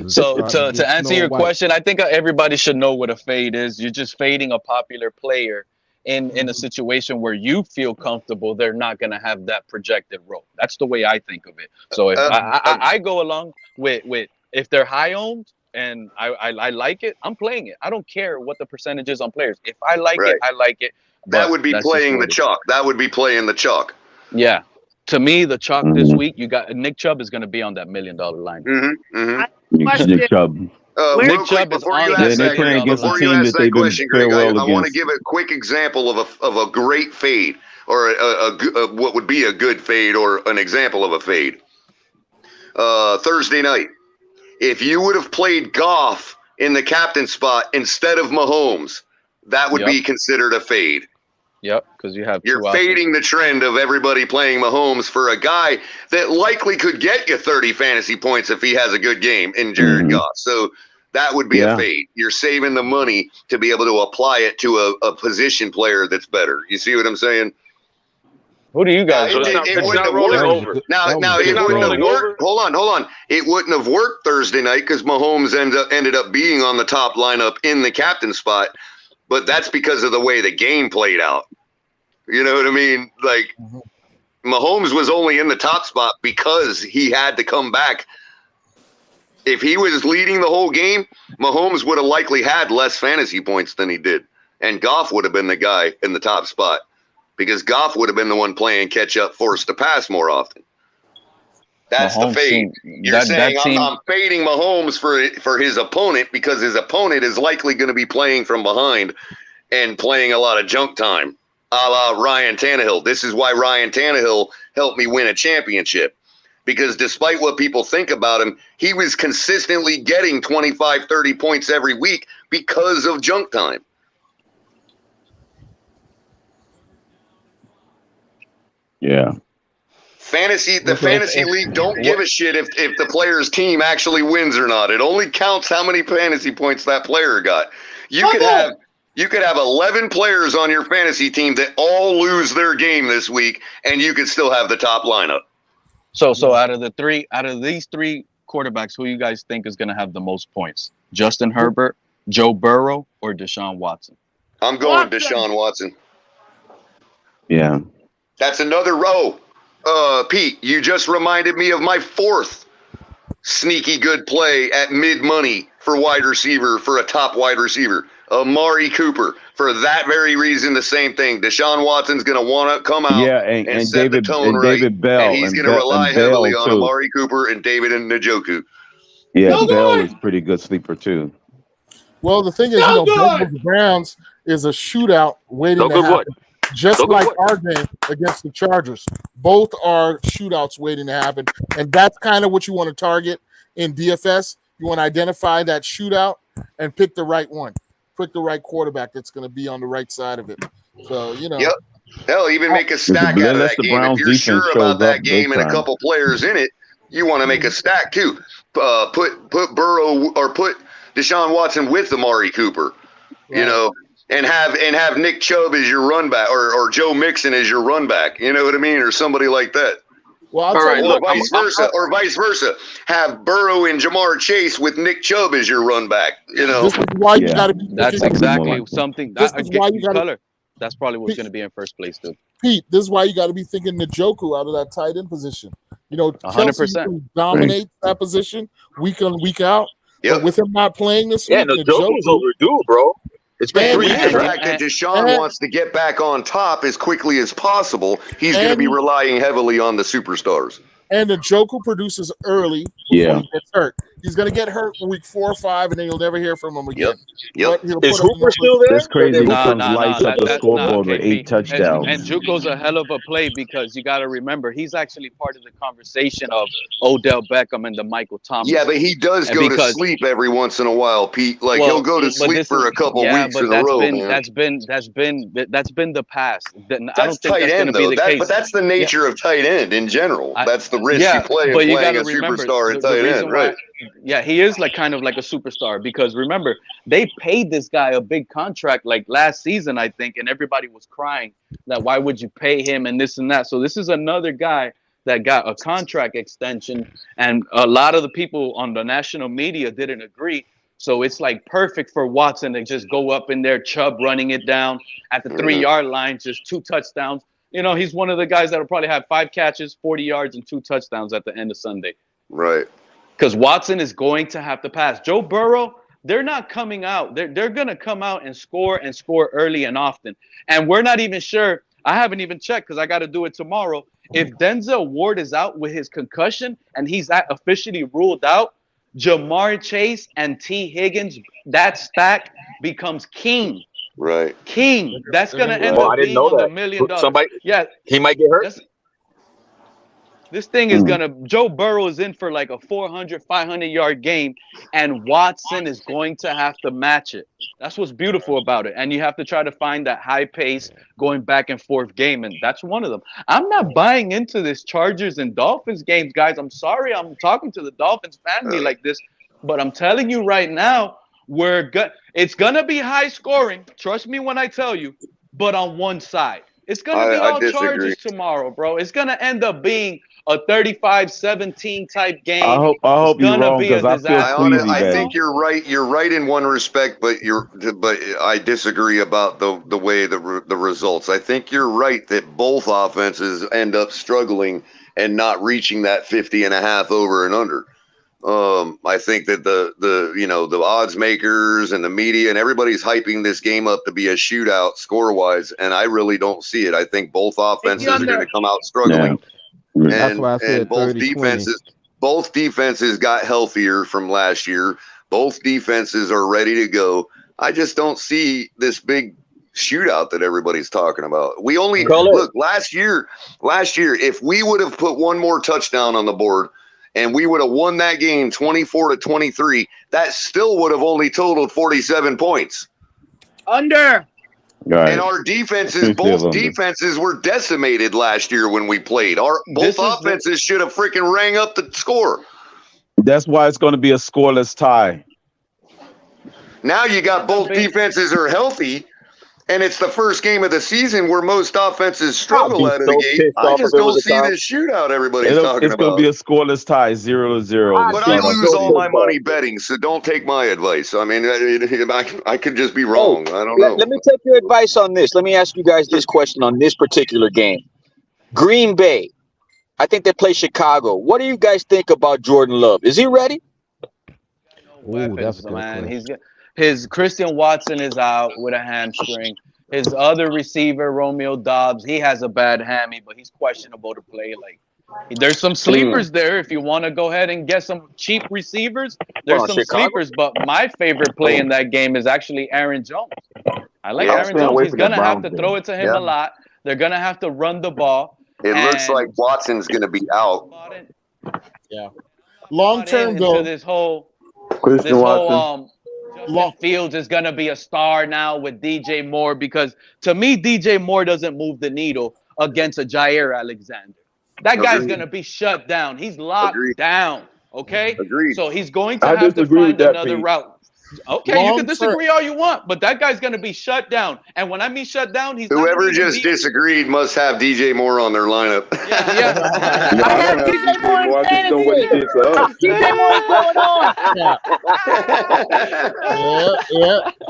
So to answer your question, I think everybody should know what a fade is. You're just fading a popular player in a situation where you feel comfortable they're not going to have that projected role. That's the way I think of it. So if I go along with if they're high owned and I like it, I'm playing it. I don't care what the percentage is on players. If I like it, I like it. That would be playing the chalk. That would be playing the chalk. Yeah. To me, the chalk this week, you got Nick Chubb is going to be on that $1 million line. Nick Chubb. Real quick, before you ask that, Greg, before you ask that question, Greg, I want to give a quick example of a great fade, or what would be a good fade, or an example of a fade. Thursday night, if you would have played Goff in the captain spot instead of Mahomes, that would be considered a fade. Yep, because you're fading the trend of everybody playing Mahomes for a guy that likely could get you 30 fantasy points if he has a good game in Jared Goff. So that would be a fade. You're saving the money to be able to apply it to a position player that's better. You see what I'm saying? Who do you guys it wouldn't have worked. Now it wouldn't have worked. Hold on. It wouldn't have worked Thursday night because Mahomes ended up being on the top lineup in the captain spot. But that's because of the way the game played out. You know what I mean? Like, Mahomes was only in the top spot because he had to come back. If he was leading the whole game, Mahomes would have likely had less fantasy points than he did. And Goff would have been the guy in the top spot because Goff would have been the one playing catch up, forced to pass more often. That's Mahomes the fade. You're saying I'm fading Mahomes for his opponent because his opponent is likely going to be playing from behind and playing a lot of junk time, a la Ryan Tannehill. This is why Ryan Tannehill helped me win a championship, because despite what people think about him, he was consistently getting 25, 30 points every week because of junk time. Yeah. The fantasy league don't give a shit if the player's team actually wins or not. It only counts how many fantasy points that player got. You could have 11 players on your fantasy team that all lose their game this week, and you could still have the top lineup. So out of these three quarterbacks, who you guys think is going to have the most points? Justin Herbert, Joe Burrow, or Deshaun Watson? I'm going Deshaun Watson. Yeah. That's another row. Pete, you just reminded me of my fourth sneaky good play at mid-money for wide receiver, for a top wide receiver. Amari Cooper. For that very reason, the same thing. Deshaun Watson's going to want to come out and set David, the tone and right. David Bell. And he's going to rely heavily on Amari Cooper and David and Njoku. Yeah, Bell is pretty good sleeper, too. Well, the thing is, Bengals Browns is a shootout waiting to happen. Just like our game against the Chargers. Both are shootouts waiting to happen. And that's kind of what you want to target in DFS. You want to identify that shootout and pick the right one. Pick the right quarterback that's going to be on the right side of it. So, Yep. Hell, even make a stack out of that game. If you're sure about that game and a couple players in it, you want to make a stack too. Put Burrow or put Deshaun Watson with Amari Cooper, you know, and have Nick Chubb as your run back or Joe Mixon as your run back. You know what I mean? Or somebody like that. Well, or vice versa. Have Burrow and Jamar Chase with Nick Chubb as your run back. You know, this is why you got to be. That's exactly something. That's probably what's going to be in first place too. Pete, this is why you got to be thinking Njoku out of that tight end position. You know, 100% dominate that position week on, week out. Yeah, with him not playing this week, Njoku's overdue, bro. It's been 3 years. The fact that Deshaun wants to get back on top as quickly as possible, he's going to be relying heavily on the superstars. And Njoku produces early before he gets hurt. He's going to get hurt in week 4 or 5, and then you'll never hear from him again. Yep. Is Hooper still there? That's crazy. Lights up the scoreboard with 8 touchdowns. And Juco's a hell of a play because you got to remember he's actually part of the conversation of Odell Beckham and the Michael Thomas. Yeah, but he does go to sleep every once in a while, Pete. Like he'll go to sleep for a couple weeks in a row. That's been the past. That's tight end though. But that's the nature of tight end in general. That's the risk you play of playing a superstar at tight end, right? Yeah, he is kind of like a superstar because remember, they paid this guy a big contract like last season, I think, and everybody was crying that why would you pay him and this and that. So this is another guy that got a contract extension, and a lot of the people on the national media didn't agree. So it's like perfect for Watson to just go up in there, Chubb running it down at the 3-yard line, just 2 touchdowns. You know, he's one of the guys that will probably have 5 catches, 40 yards, and 2 touchdowns at the end of Sunday. Right. Because Watson is going to have to pass. Joe Burrow, they're not coming out. They're going to come out and score early and often. And we're not even sure. I haven't even checked because I got to do it tomorrow. If Denzel Ward is out with his concussion and he's officially ruled out, Jamar Chase and T. Higgins, that stack becomes king. Right. King. That's going to end I up didn't being know on the that. $1 million. Somebody, Yeah. he might get hurt. This thing is going to, Joe Burrow is in for like a 400, 500-yard game, and Watson is going to have to match it. That's what's beautiful about it. And you have to try to find that high pace going back and forth game, and that's one of them. I'm not buying into this Chargers and Dolphins games, guys. I'm sorry I'm talking to the Dolphins family like this, but I'm telling you right now, it's going to be high scoring. Trust me when I tell you, but on one side. It's going to be all Chargers tomorrow, bro. It's going to end up being a 35-17 type game. I hope you're wrong because I feel queasy, I think you're right. You're right in one respect, but I disagree about the way the results. I think you're right that both offenses end up struggling and not reaching that 50.5 over and under. I think that the odds makers and the media and everybody's hyping this game up to be a shootout score wise, and I really don't see it. I think both offenses are going to come out struggling. Yeah. That's why I said both defenses got healthier from last year. Both defenses are ready to go. I just don't see this big shootout that everybody's talking about. We only look last year, if we would have put one more touchdown on the board and we would have won that game 24-23, that still would have only totaled 47 points. Under. Right. And our defenses, both defenses were decimated last year when we played. Both offenses should have freaking rang up the score. That's why it's going to be a scoreless tie. Now you got both defenses are healthy, and it's the first game of the season where most offenses struggle out of the gate. I just don't see this shootout everybody's talking about. It's going to be a scoreless tie, 0-0. But I lose all my money betting, so don't take my advice. I mean, I could just be wrong. I don't know. Let me take your advice on this. Let me ask you guys this question on this particular game. Green Bay, I think they play Chicago. What do you guys think about Jordan Love? Is he ready? Weapons, man. His Christian Watson is out with a hamstring. His other receiver, Romeo Dobbs, he has a bad hammy, but he's questionable to play. Like, there's some sleepers there. If you want to go ahead and get some cheap receivers, there's some sleepers. But my favorite play in that game is actually Aaron Jones. I like Aaron Jones. He's gonna have to throw it to him a lot. They're gonna have to run the ball. It looks like Watson's gonna be out. Yeah. Long term though. This whole Fields is going to be a star now with DJ Moore, because to me, DJ Moore doesn't move the needle against a Jair Alexander. That guy's going to be shut down. He's locked down. Okay. So he's going to have to find another route. Okay, you can disagree all you want, but that guy's going to be shut down. And when I mean shut down, he's whoever just disagreed must have DJ Moore on their lineup. Yeah. I have DJ Moore in fantasy. DJ Moore's going on. Yeah.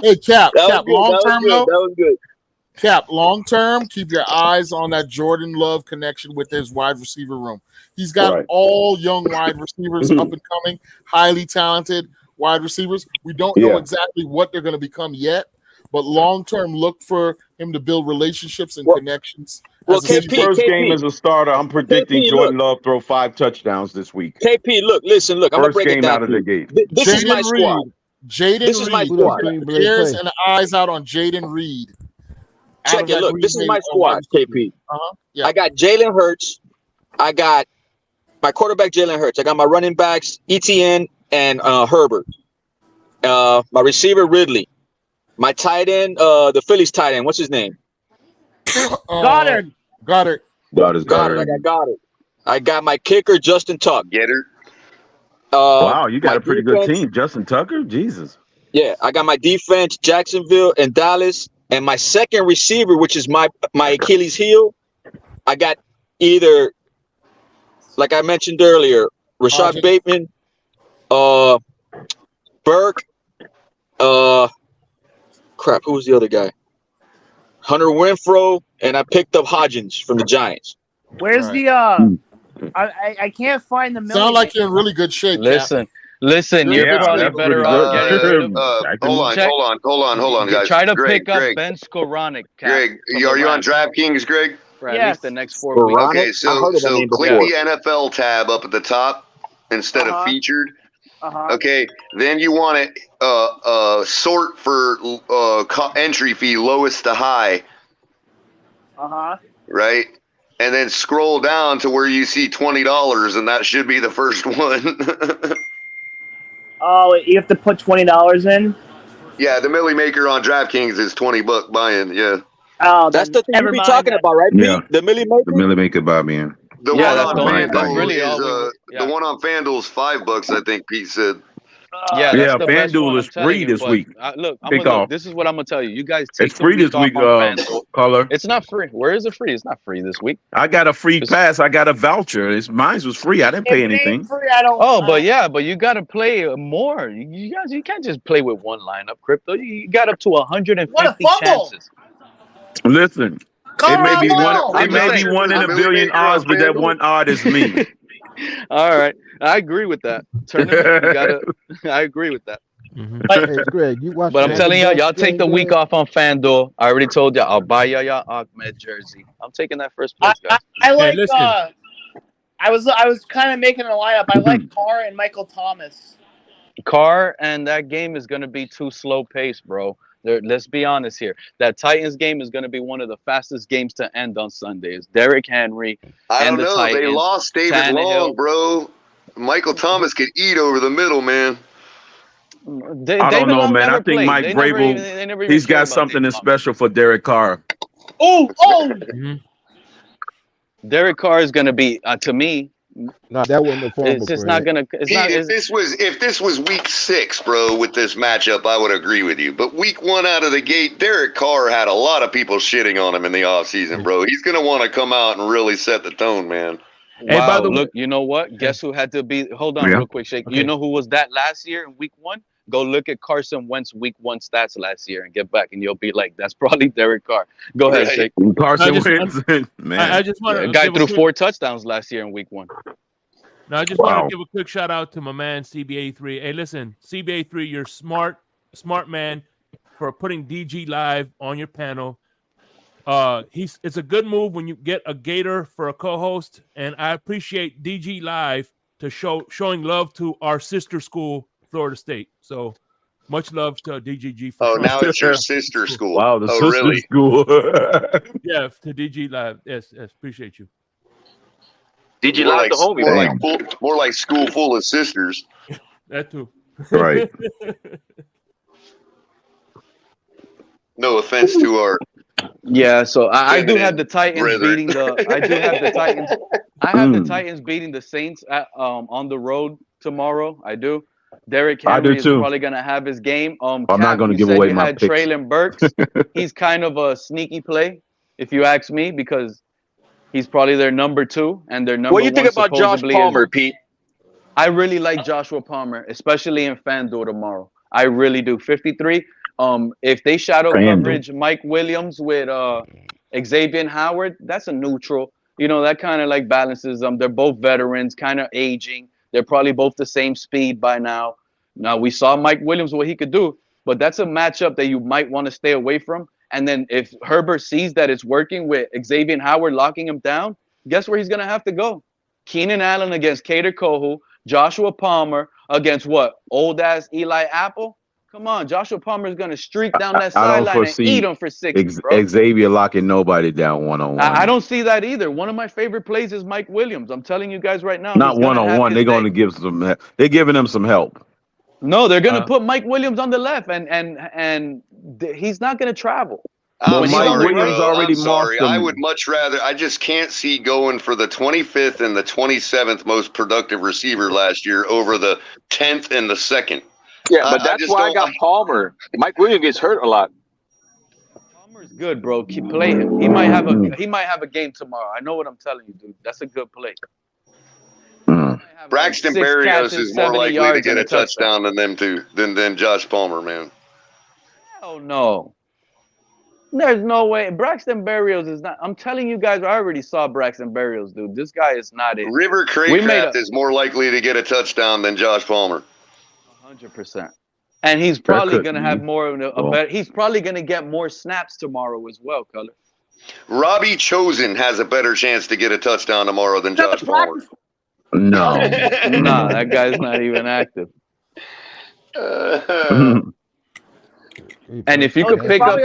Hey, Cap, long term though. That was good. Cap, long term, keep your eyes on that Jordan Love connection with his wide receiver room. He's got all young wide receivers up and coming, highly talented wide receivers. We don't know exactly what they're going to become yet, but long term, look for him to build relationships and connections. Well, first game as a starter, I'm predicting Jordan Love throw 5 touchdowns this week. KP, listen, I'm going to break it down. Out of the gate. This is my squad. This is my squad. Ears and eyes out on Jaden Reed. Check it. Look, this is my squad, KP. I got Jalen Hurts. I got my quarterback, Jalen Hurts. I got my running backs, ETN and Herbert. My receiver, Ridley. My tight end, the Phillies tight end. What's his name? Goddard. I got Goddard. I got my kicker, Justin Tuck. Getter. Wow, you got a pretty good team. Justin Tucker? Jesus. Yeah, I got my defense, Jacksonville and Dallas. And my second receiver, which is my Achilles heel, I got either, like I mentioned earlier, Rashad Bateman, Burke, who was the other guy? Hunter Renfrow, and I picked up Hodgins from the Giants. Where's the I can't find the Sound like you're in really good shape. Listen, you're probably better off getting hold on, guys. Try to Greg, pick up Ben Skowronek. Greg, are you on DraftKings, Greg? for at least the next 4 weeks. Okay, so click the NFL tab up at the top instead of featured. Okay, then you want to sort for entry fee lowest to high. Right, and then scroll down to where you see $20, and that should be the first one. Oh, you have to put $20 in. Yeah, the Millie Maker on DraftKings is $20 buy-in. Yeah. Oh, that's the thing you be talking about, right, Pete? Yeah. The Millie Maker. The Millie Maker buy me in. The Yeah, one that's on the only. Right, That's right. really is all. the one on FanDuel's $5, I think Pete said. Yeah, that's the best FanDuel one, is I'm telling free you, this but, week. Look. This is what I'm gonna tell you. You guys take It's free this week, off on FanDuel. Color. It's not free. Where is it free? It's not free this week. I got a free pass. I got a voucher. Mine was free. I didn't pay anything. Free, I don't. Oh, but you gotta play more. You guys, you can't just play with one lineup, crypto. You got up to 150 chances. Listen, it may be one in a billion odds, but that one odd is me. All right, I agree with that. Tournament, you gotta. I agree with that. Hey, Greg, you watch. But I'm telling y'all take the week off on FanDuel. I already told y'all I'll buy y'all Ahmed jersey. I'm taking that first place, guys. I like. I was kind of making a lineup. I like Carr and Michael Thomas. Carr, and that game is going to be too slow paced, bro. Let's be honest here. That Titans game is going to be one of the fastest games to end on Sundays. Derrick Henry and the Titans. They lost David Long, bro. Michael Thomas could eat over the middle, man. I don't know, man. I think Mike Vrabel, he's got something special for Derek Carr. Derek Carr is going to be, to me, no, that wasn't the form. It's just not gonna. If this was week 6, bro, with this matchup, I would agree with you. But week 1 out of the gate, Derek Carr had a lot of people shitting on him in the offseason, bro. He's gonna want to come out and really set the tone, man. Wow, look, you know what? Guess who had to be? Hold on, real quick, Shake. Okay. You know who was that last year in week 1? Go look at Carson Wentz week 1 stats last year and get back, and you'll be like, that's probably Derek Carr. Go ahead, Shake. Carson Wentz, man. I just want to. The guy threw 4 touchdowns last year in week 1. No, I just want to give a quick shout out to my man CBA3. Hey, listen, CBA3, you're smart man for putting DG Live on your panel. It's a good move when you get a Gator for a co-host, and I appreciate DG Live to showing love to our sister school, Florida State. So much love to DGG. Now it's your sister school. Wow, the sister school. Yeah, to DG Live. Yes, appreciate you. DG Live, the homie. More like school full of sisters. That too. Right. No offense to our. Yeah, so I do have the Titans beating the. I do have the Titans. I have the Titans beating the Saints on the road tomorrow. I do. Derrick Henry is probably going to have his game. I'm not going to give away my picks. Traylon Burks. He's kind of a sneaky play, if you ask me, because he's probably their number 2 and their number 1. What do you think about Josh Palmer, Pete? I really like Joshua Palmer, especially in FanDuel tomorrow. I really do. 53. If they shadow coverage Mike Williams with Xavier Howard, that's a neutral. You know, that kind of like balances them. They're both veterans, kind of aging. They're probably both the same speed by now. Now, we saw Mike Williams, what he could do, but that's a matchup that you might want to stay away from. And then if Herbert sees that it's working with Xavier Howard locking him down, guess where he's going to have to go? Keenan Allen against Kader Kohu, Joshua Palmer against what? Old-ass Eli Apple? Come on, Joshua Palmer is going to streak down that sideline and eat him for 6. Xavier locking nobody down one-on-one. I don't see that either. One of my favorite plays is Mike Williams. I'm telling you guys right now. Not one-on-one. They're going to give some. They're giving him some help. No, they're going to put Mike Williams on the left, and he's not going to travel. Mike Williams already marked him. I would much rather. I just can't see going for the 25th and the 27th most productive receiver last year over the 10th and the 2nd. Yeah, but that's why I got Palmer. Mike Williams gets hurt a lot. Palmer's good, bro. Keep playing him. He might have a game tomorrow. I know what I'm telling you, dude. That's a good play. Braxton Berrios is more likely to get a touchdown than them two than Josh Palmer, man. Hell no. There's no way. Braxton Berrios is not. I'm telling you guys, I already saw Braxton Berrios, dude. This guy is not it. River Craycraft is more likely to get a touchdown than Josh Palmer. 100%. And he's probably going to have more of a better. He's probably going to get more snaps tomorrow as well, Color. Robbie Chosen has a better chance to get a touchdown tomorrow than Josh Palmer. No. Nah, that guy's not even active. And if you could pick up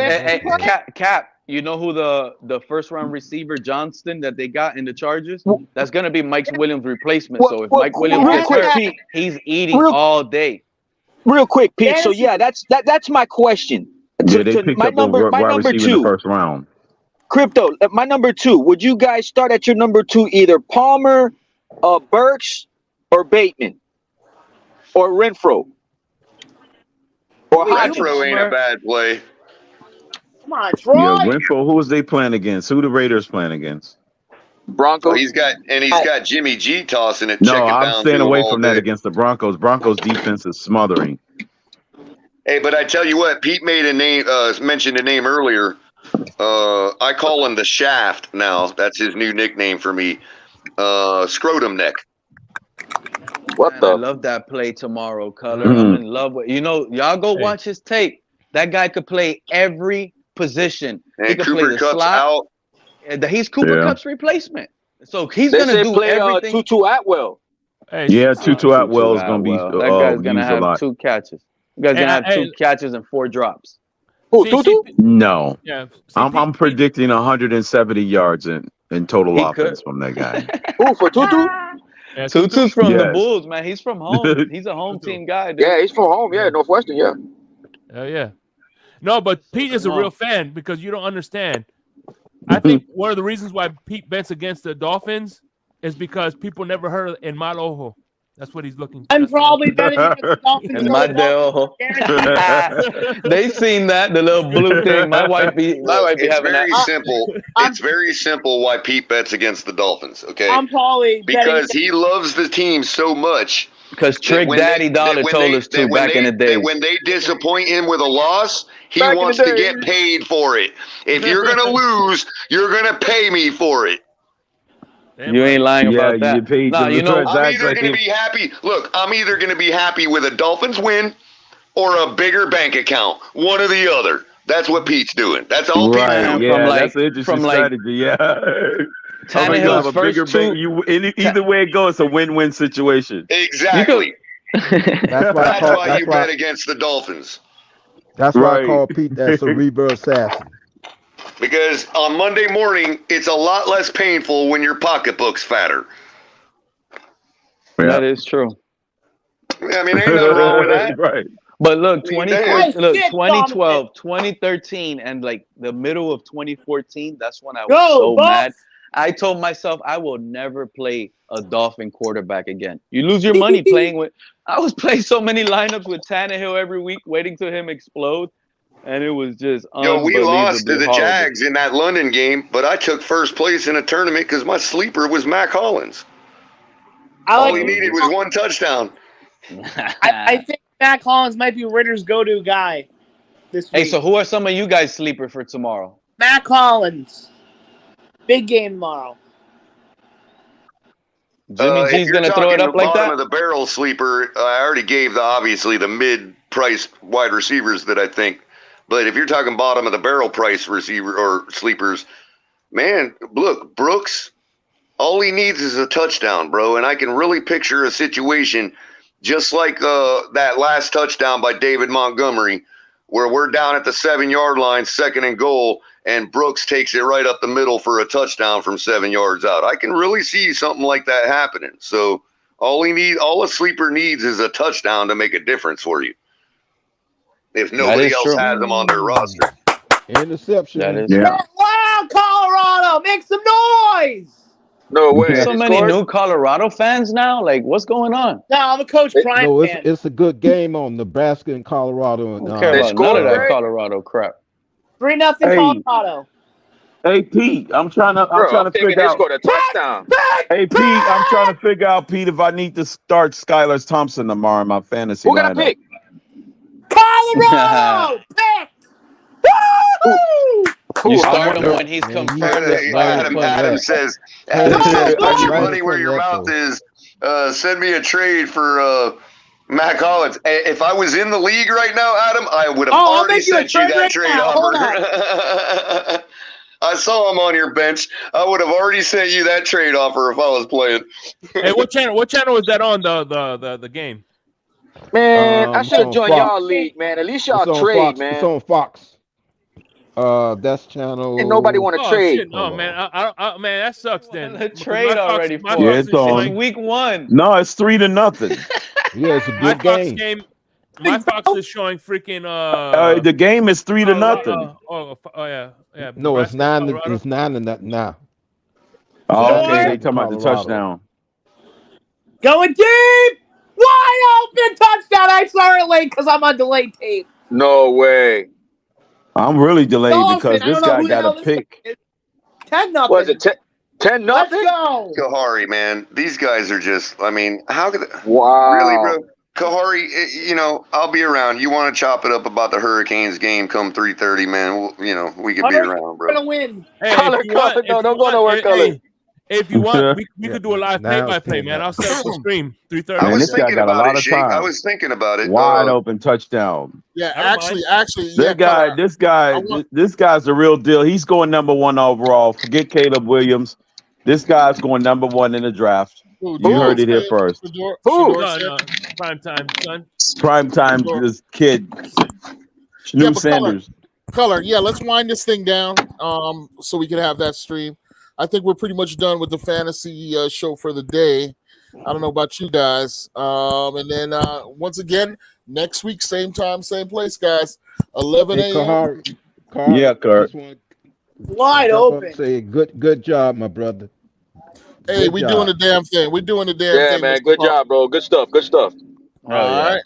Cap, you know who the first round receiver Johnston that they got in the Chargers? That's gonna be Mike Williams' replacement. So if Mike Williams gets hurt, he's eating all day. Real quick, Pete. So yeah, that's my question. Yeah, they picked up a wide receiver in the first round. Crypto, my number 2. Would you guys start at your number 2 either Palmer, Burks, or Bateman, or Renfro, or Renfro ain't a bad play. Come on, Troy. Yeah, Renfro. Who was they playing against? Who the Raiders playing against? Broncos. Oh, he's got Jimmy G tossing it. No, I'm staying away from that against the Broncos. Broncos defense is smothering. Hey, but I tell you what, Pete made a name, mentioned a name earlier. I call him the Shaft now. That's his new nickname for me. Scrotum Neck. What the? I love that play tomorrow, Color. I'm in love with. Y'all go watch his tape. That guy could play every position. And he could Cooper play the Kupp's slot. out. He's Cooper Kupp's replacement. So he's gonna do everything. Tutu Atwell. Yeah, Tutu Atwell is gonna be. That guy's gonna used have a lot. 2 catches. You guys gonna have 2 catches and 4 drops. Who, Tutu? No. Yeah. I'm predicting 170 yards in total offense from that guy. Who, for Tutu? Yeah, Tutu's from the Bulls, man. He's from home. He's a home team guy, dude. Yeah, he's from home. Yeah, Northwestern. Yeah. Yeah. No, but Pete is a real fan because you don't understand. I think one of the reasons why Pete bets against the Dolphins is because people never heard of En Mal Ojo. That's what he's looking. I'm probably betting against the Dolphins. En Mal de Ojo. They seen that, the little blue thing. My wife be having very that. simple. It's very simple why Pete bets against the Dolphins. Okay, I'm probably because he loves the team so much. Because Trick Daddy Dollar told us to back in the day. When they disappoint him with a loss, he wants to get paid for it. If you're gonna lose, you're gonna pay me for it. You ain't lying about that. I'm either going to be happy. Look, I'm either going to be happy with a Dolphins win or a bigger bank account. One or the other. That's what Pete's doing. That's all Pete's doing. Yeah, that's an interesting strategy. Yeah. Tannehill's first 2. Either way it goes, it's a win-win situation. Exactly. That's why you bet against the Dolphins. That's why I call Pete that cerebral assassin. Because on Monday morning, it's a lot less painful when your pocketbook's fatter. Yeah. That is true. I mean, ain't nothing wrong with that. Right. But look, 2012, 2013, and like the middle of 2014, that's when I was mad. I told myself I will never play a Dolphin quarterback again. You lose your money playing with. I was playing so many lineups with Tannehill every week, waiting to him explode. And it was just we lost to the Jags in that London game, but I took first place in a tournament because my sleeper was Mac Hollins. All he needed was 1 touchdown. I think Mac Hollins might be Ritter's go-to guy this week. Hey, so who are some of you guys sleeper for tomorrow? Mac Hollins. Big game tomorrow. Jimmy G's going to throw it up like that? Bottom of the barrel sleeper, I already gave obviously the mid-price wide receivers that I think. But if you're talking bottom of the barrel price receiver or sleepers, man, look, Brooks, all he needs is a touchdown, bro. And I can really picture a situation just like that last touchdown by David Montgomery, where we're down at the 7-yard line, 2nd and goal, and Brooks takes it right up the middle for a touchdown from 7 yards out. I can really see something like that happening. So all a sleeper needs is a touchdown to make a difference for you. If nobody else has them on their roster. Interception. Wow, Colorado, make some noise. No way. So many new Colorado fans now. Like, what's going on? No, I'm a Coach Prime fan. It's a good game on Nebraska and Colorado. I don't care about none of that Colorado crap. 3-0 Colorado. Hey Pete, I'm trying to figure out. Scored a touchdown. Hey Pete, I'm trying to figure out, Pete, if I need to start Skylar Thompson tomorrow in my fantasy. Who gonna pick? Colorado! Pick! Woo-hoo! You start him when he's confirmed. Adam says, put your money where your mouth is. Send me a trade for Mac Hollins. If I was in the league right now, Adam, I would have already sent you that trade offer. I saw him on your bench. I would have already sent you that trade offer if I was playing. Hey, what channel is that on the game? Man, I should have on joined Fox. y'all league, man. At least y'all It's on trade, Fox. man. It's on Fox. That's channel. And nobody want to Oh trade. shit! No, man. Man, that sucks. Then The trade already for. Yeah, it's on. It's week 1. No, it's 3-0. Yeah, it's a My good Fox game. game. My Fox is showing freaking. The game is 3-0. Yeah. No, it's Nebraska, 9. It's 9-0 now. Oh, okay. Sure. They talking about the touchdown. Going deep, wide open touchdown. I saw it late because I'm on delayed tape. No way. I'm really delayed Dolphin, because I this don't know guy who the got hell a this pick. is. 10-0. Was it 10-0? Let's go. Kahari, man, these guys are just. I mean, how could? Wow. Really, bro? Kahari, I'll be around. You want to chop it up about the Hurricanes game come 3:30, man? We could be around, bro. Gonna win. Hey, Color, don't go nowhere, Color. If you want, we could do a live play-by-play, man. I'll set up the stream 3:30. I was this guy thinking got a about lot it, of Shake. time. I was thinking about it. Wide open touchdown. Yeah, I don't actually, yeah. This guy's the real deal. He's going #1 overall. Forget Caleb Williams. This guy's going #1 in the draft. You heard it here first. Who? No, prime time, son. Prime time, this kid, New Sanders. Color, yeah. Let's wind this thing down, so we can have that stream. I think we're pretty much done with the fantasy show for the day. I don't know about you guys. And then once again, next week, same time, same place, guys. 11 a.m. Kahari, Yeah, Kurt. Wide open. Say good job, my brother. Hey, we doing the damn thing. We're doing the damn thing. Yeah, man. Good job, bro. Good stuff. All right.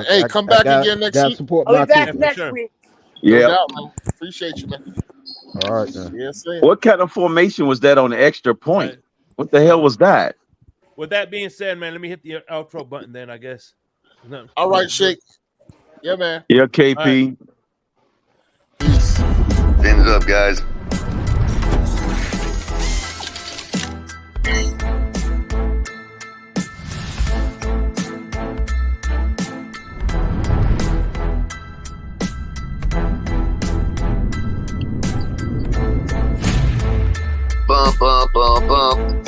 Hey, come back again next week. I'll be back next week. No Yeah. doubt, man. Appreciate you, man. All right, man. Yes, sir. What kind of formation was that on the extra point? What the hell was that? With that being said, man, let me hit the outro button then, I guess. No. All right, Shake. Yeah, man. Yeah, KP. Fins up, guys. Bump, bump, bump, bump.